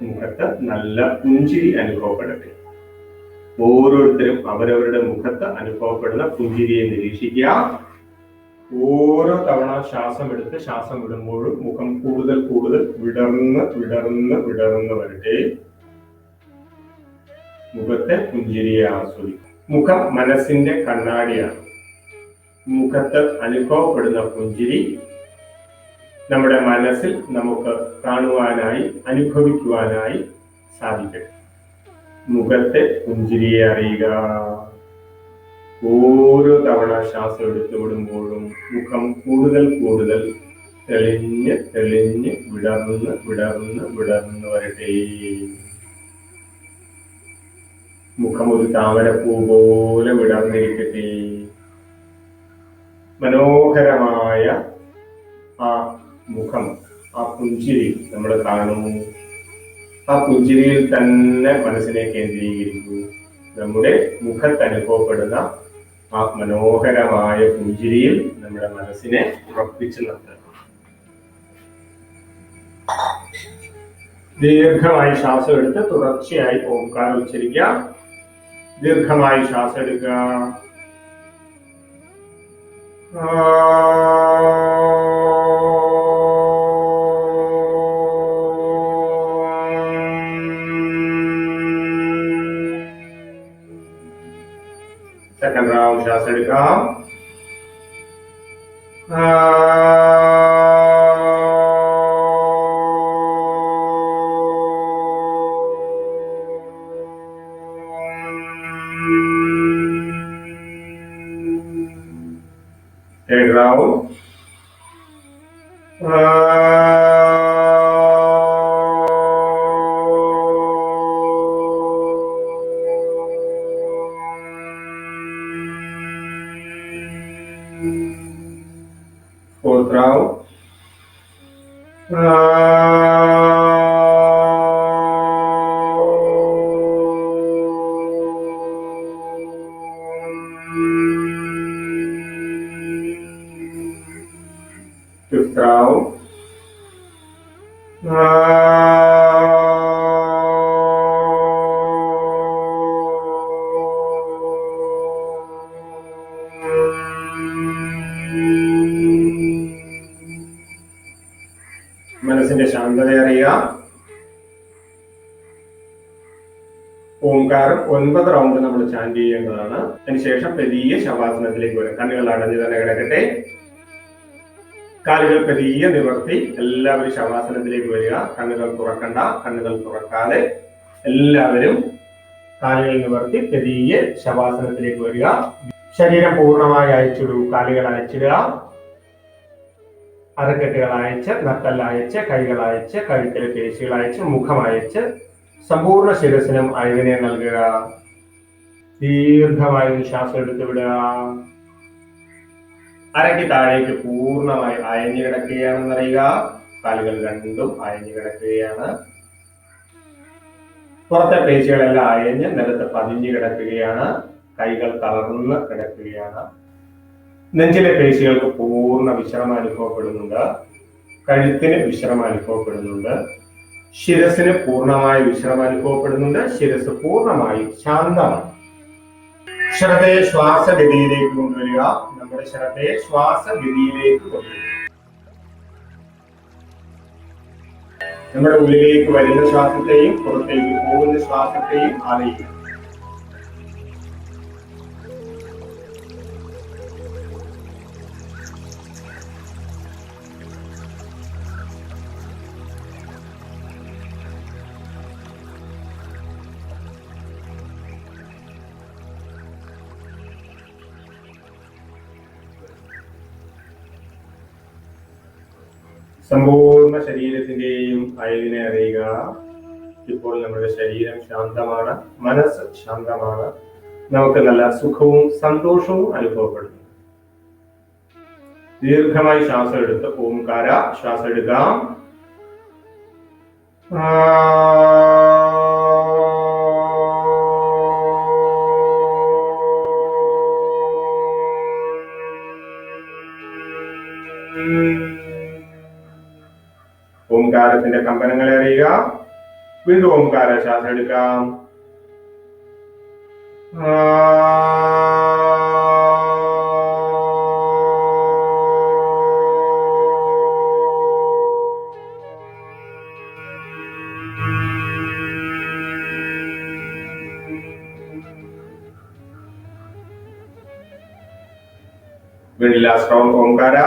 മുഖത്ത് നല്ല പുഞ്ചിരി അനുഭവപ്പെടട്ടെ. ഓരോരുത്തരും അവരവരുടെ മുഖത്ത് അനുഭവപ്പെടുന്ന പുഞ്ചിരിയെ നിരീക്ഷിക്കുക. ഓരോ തവണ ശ്വാസം എടുത്ത് ശ്വാസം വിടുമ്പോഴും മുഖം കൂടുതൽ കൂടുതൽ വിടർന്ന് വിടർന്ന് വിടർന്ന് വരട്ടെ. മുഖത്തെ പുഞ്ചിരിയെ ആസ്വദിക്കും. മുഖം മനസ്സിന്റെ കണ്ണാടിയാണ്. മുഖത്ത് അനുഭവപ്പെടുന്ന പുഞ്ചിരി നമ്മുടെ മനസ്സിൽ നമുക്ക് കാണുവാനായി അനുഭവിക്കുവാനായി സാധിക്കട്ടെ. മുഖത്തെ പുഞ്ചിരിയെ അറിയുക. ഓരോ തവണ ശ്വാസം എടുത്തു വിടുമ്പോഴും മുഖം കൂടുതൽ കൂടുതൽ തെളിഞ്ഞ് തെളിഞ്ഞ് വിടർന്ന് വിടർന്ന് വിടർന്ന് വരട്ടെ. മുഖം ഒരു താമരപ്പൂ പോലെ വിടർന്നിരിക്കട്ടെ. മനോഹരമായ ആ മുഖം, ആ പുഞ്ചിരി നമ്മൾ കാണുന്നു. ആ പുഞ്ചിരിയിൽ തന്നെ മനസ്സിനെ കേന്ദ്രീകരിക്കൂ. നമ്മുടെ മുഖത്ത് അനുഭവപ്പെടുന്ന ആ മനോഹരമായ പുഞ്ചിരിയിൽ നമ്മുടെ മനസ്സിനെ ഉറപ്പിച്ചു നിർത്തുക. ദീർഘമായി ശ്വാസം എടുത്ത് തുടർച്ചയായി ഓംകാരം ഉച്ചരിക്കുക. ദീർഘമായി ശ്വാസം എടുക്കുക. സെക്കൻഡ് റൗണ്ട് ശ്വാസം എടുക്കാം. Third round. Fourth round. Fifth round. മനസ്സിന്റെ ശാന്തത അറിയുക. ഓംകാരം 9 റൗണ്ട് നമ്മൾ ചാൻഡ് ചെയ്യേണ്ടതാണ്. അതിനുശേഷം പെരിയ ശവാസനത്തിലേക്ക് വരും. കണ്ണുകൾ അടഞ്ഞു തന്നെ കിടക്കട്ടെ. കാലുകൾ പെരിയ നിവർത്തി എല്ലാവരും ശവാസനത്തിലേക്ക് വരിക. കണ്ണുകൾ തുറക്കണ്ട. കണ്ണുകൾ തുറക്കാതെ എല്ലാവരും കാലുകൾ നിവർത്തി പെരിയ ശവാസനത്തിലേക്ക് വരിക. ശരീരം പൂർണ്ണമായി അയച്ചിടൂ. കാലുകൾ അയച്ചിടുക. അരക്കെട്ടുകൾ അയച്ച്, നട്ടെല്ല് അയച്ച്, കൈകൾ അയച്ച്, കഴുത്തിലെ പേശികൾ അയച്ച്, മുഖം അയച്ച്, സമ്പൂർണ്ണ ശിരസിനും അയവിനെ നൽകുക. ദീർഘമായി ശ്വാസം എടുത്ത് വിടുക. അരയ്ക്ക് താഴേക്ക് പൂർണ്ണമായി അയഞ്ഞു കിടക്കുകയാണെന്നറിയുക. കാലുകൾ രണ്ടും അയഞ്ഞു കിടക്കുകയാണ്. പുറത്തെ പേശികളെല്ലാം അയഞ്ഞ് നിലത്ത് പതിഞ്ഞു കിടക്കുകയാണ്. കൈകൾ തളർന്ന് കിടക്കുകയാണ്. നെഞ്ചിലെ പേശികൾക്ക് പൂർണ്ണ വിശ്രമം അനുഭവപ്പെടുന്നുണ്ട്. കഴുത്തിന് വിശ്രമം അനുഭവപ്പെടുന്നുണ്ട്. ശിരസിന് പൂർണ്ണമായി വിശ്രമം അനുഭവപ്പെടുന്നുണ്ട്. ശിരസ് പൂർണ്ണമായി ശാന്തമാണ്. ശ്രദ്ധയെ ശ്വാസഗതിയിലേക്ക് കൊണ്ടുവരിക. നമ്മുടെ ശ്രദ്ധയെ ശ്വാസഗതിയിലേക്ക് കൊണ്ടുവരിക. നമ്മുടെ ഉള്ളിലേക്ക് വരുന്ന ശ്വാസത്തെയും പുറത്തേക്ക് പോകുന്ന ശ്വാസത്തെയും അറിയുക. സമ്പൂർണ്ണ ശരീരത്തിന്റെയും അയവിനെ അറിയുക. ഇപ്പോൾ നമ്മുടെ ശരീരം ശാന്തമാണ്, മനസ്സ് ശാന്തമാണ്. നമുക്ക് നല്ല സുഖവും സന്തോഷവും അനുഭവപ്പെടുന്നു. ദീർഘമായി ശ്വാസം എടുത്ത് ഓംകാര ശ്വാസം എടുക്കാം. ഓംകാരത്തിന്റെ കമ്പനങ്ങളെ അറിയുക. വീണ്ടും ഓംകാര ശ്വാസം എടുക്കാം. വീണ്ടും ലാസ്റ്റ് റൗണ്ട് ഓംകാര.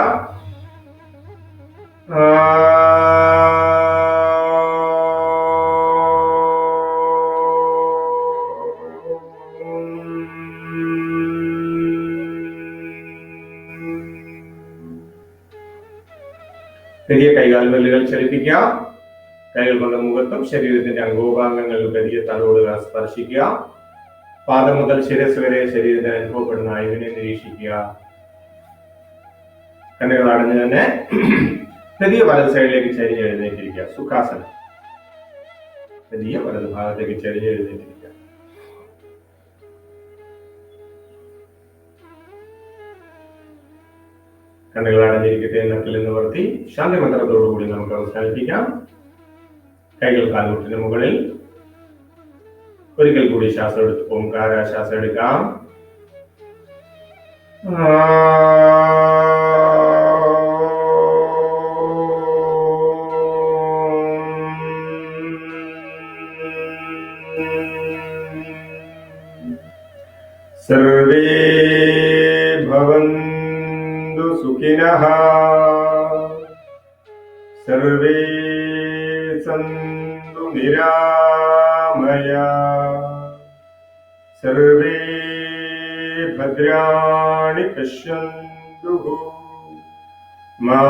പെരിയ കൈകാൽവല്ലുകൾ ചലിപ്പിക്കുക. കൈകൾ കൊണ്ട് മുഖത്തും ശരീരത്തിന്റെ അംഗോപാംഗങ്ങളിലും പെരിയ തലോടുകൾ സ്പർശിക്കുക. പാദം മുതൽ ശിരസ് വരെ ശരീരത്തിന് അനുഭവപ്പെടുന്ന അയവിനെ നിരീക്ഷിക്കുക. കണ്ണുകൾ അടഞ്ഞു തന്നെ പെരിയ വലത് സൈഡിലേക്ക് ചരിഞ്ഞ് എഴുന്നേറ്റിരിക്കുക. സുഖാസനം. പെരിയ വലത് ഭാഗത്തേക്ക് ചരിഞ്ഞ് എഴുന്നേറ്റിരിക്കുക. കണ്ണുകൾ അടഞ്ഞിരിക്കട്ടെ. നട്ടിൽ നിവർത്തി ശാന്തി മന്ത്രത്തോടുകൂടി നമുക്ക് അവസാനിപ്പിക്കാം. കൈകൾ കാൽമുട്ടിന് മുകളിൽ. ഒരിക്കൽ കൂടി ശ്വാസം എടുത്ത് ഓംകാര ശ്വാസം എടുക്കാം. സർവേ ഭവന്തു സുഖിനഃ സർവേ സന്തു നിരാമയാഃ സർവേ ഭദ്രാണി പശ്യന്തു മാ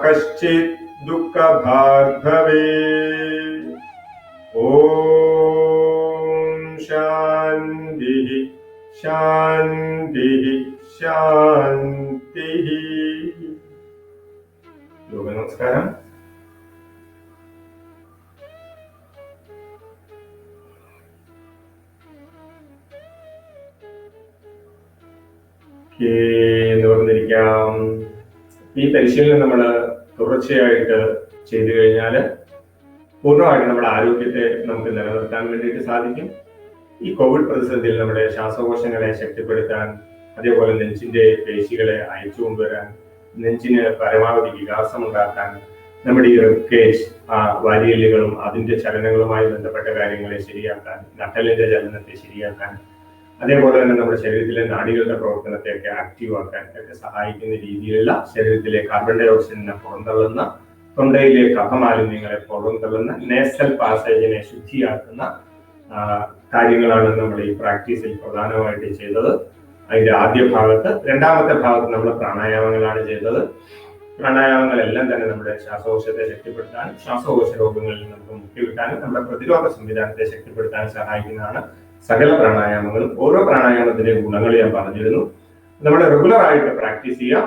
കശ്ചിത് ദുഃഖഭാഗ് ഭവേത്. ഓം ശാന്തി ശാന്തി ശാന്തി. യോഗ നമസ്കാരം. നിവർന്നിരിക്കാം. ഈ പരിശീലനം നമ്മൾ തുടർച്ചയായിട്ട് ചെയ്തു കഴിഞ്ഞാൽ പൂർണ്ണമായിട്ട് നമ്മുടെ ആരോഗ്യത്തെ നമുക്ക് നിലനിർത്താൻ വേണ്ടിയിട്ട് സാധിക്കും. ഈ കോവിഡ് പ്രതിസന്ധിയിൽ നമ്മുടെ ശ്വാസകോശങ്ങളെ ശക്തിപ്പെടുത്താൻ, അതേപോലെ നെഞ്ചിന്റെ പേശികളെ അയച്ചു കൊണ്ടുവരാൻ, നെഞ്ചിന് പരമാവധി വികാസം ഉണ്ടാക്കാൻ, നമ്മുടെ ഈ റിബ്കേജ് വാരിയല്ലുകളും അതിന്റെ ചലനങ്ങളുമായി ബന്ധപ്പെട്ട കാര്യങ്ങളെ ശരിയാക്കാൻ, നട്ടലിന്റെ ചലനത്തെ ശരിയാക്കാൻ, അതേപോലെ തന്നെ നമ്മുടെ ശരീരത്തിലെ നാഡികളുടെ പ്രവർത്തനത്തെയൊക്കെ ആക്റ്റീവ് ആക്കാൻ ഒക്കെ സഹായിക്കുന്ന രീതിയിലുള്ള ശരീരത്തിലെ കാർബൺ ഡൈ ഓക്സൈഡിനെ പുറന്തള്ളുന്ന, തൊണ്ടയിലെ കഫമാലിന്യങ്ങളെ പുറന്തള്ളുന്ന, നേസൽ പാസേജിനെ ശുദ്ധിയാക്കുന്ന കാര്യങ്ങളാണ് നമ്മൾ ഈ പ്രാക്ടീസിൽ പ്രധാനമായിട്ട് ചെയ്തത്. അതിന്റെ ആദ്യ ഭാഗത്ത്. രണ്ടാമത്തെ ഭാഗത്ത് നമ്മൾ പ്രാണായാമങ്ങളാണ് ചെയ്തത്. പ്രാണായാമങ്ങളെല്ലാം തന്നെ നമ്മുടെ ശ്വാസകോശത്തെ ശക്തിപ്പെടുത്താനും ശ്വാസകോശ രോഗങ്ങളിൽ നിന്ന് നമുക്ക് മുക്തി കിട്ടാനും നമ്മുടെ പ്രതിരോധ സംവിധാനത്തെ ശക്തിപ്പെടുത്താനും സഹായിക്കുന്നതാണ് സകല പ്രാണായാമങ്ങളും. ഓരോ പ്രാണായാമത്തിന്റെ ഗുണങ്ങൾ ഞാൻ പറഞ്ഞിരുന്നു. നമ്മൾ റെഗുലർ ആയിട്ട് പ്രാക്ടീസ് ചെയ്യാം.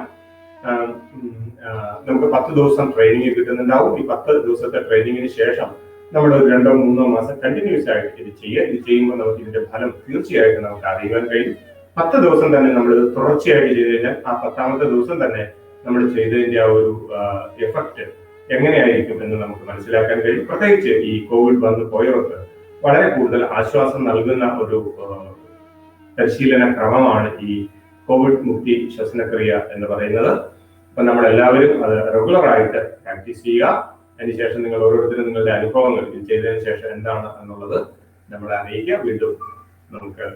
നമുക്ക് 10 ദിവസം ട്രെയിനിങ് കിട്ടുന്നുണ്ടാവും. ഈ 10 ദിവസത്തെ ട്രെയിനിങ്ങിന് ശേഷം നമ്മൾ ഒരു 2-3 മാസം കണ്ടിന്യൂസ് ആയിട്ട് ഇത് ചെയ്യുക. ഇത് ചെയ്യുമ്പോൾ നമുക്ക് ഇതിന്റെ ഫലം തീർച്ചയായിട്ടും നമുക്ക് അറിയുവാൻ കഴിയും. 10 ദിവസം തന്നെ നമ്മൾ തുടർച്ചയായിട്ട് ചെയ്ത് കഴിഞ്ഞാൽ ആ 10ാമത്തെ ദിവസം തന്നെ നമ്മൾ ചെയ്തതിന്റെ ആ ഒരു എഫക്റ്റ് എങ്ങനെയായിരിക്കും എന്ന് നമുക്ക് മനസ്സിലാക്കാൻ കഴിയും. പ്രത്യേകിച്ച് ഈ കോവിഡ് വന്നു പോയവർക്ക് വളരെ കൂടുതൽ ആശ്വാസം നൽകുന്ന ഒരു പരിശീലന ക്രമമാണ് ഈ കോവിഡ് മുക്തി ശ്വസനക്രിയ എന്ന് പറയുന്നത്. അപ്പൊ നമ്മളെല്ലാവരും അത് റെഗുലർ ആയിട്ട് പ്രാക്ടീസ് ചെയ്യുക. അതിനുശേഷം നിങ്ങൾ ഓരോരുത്തരും നിങ്ങളുടെ അനുഭവങ്ങൾ ഇത് ചെയ്തതിനു ശേഷം എന്താണ് എന്നുള്ളത് നമ്മളെ അറിയിക്കുക. വീണ്ടും നമുക്ക്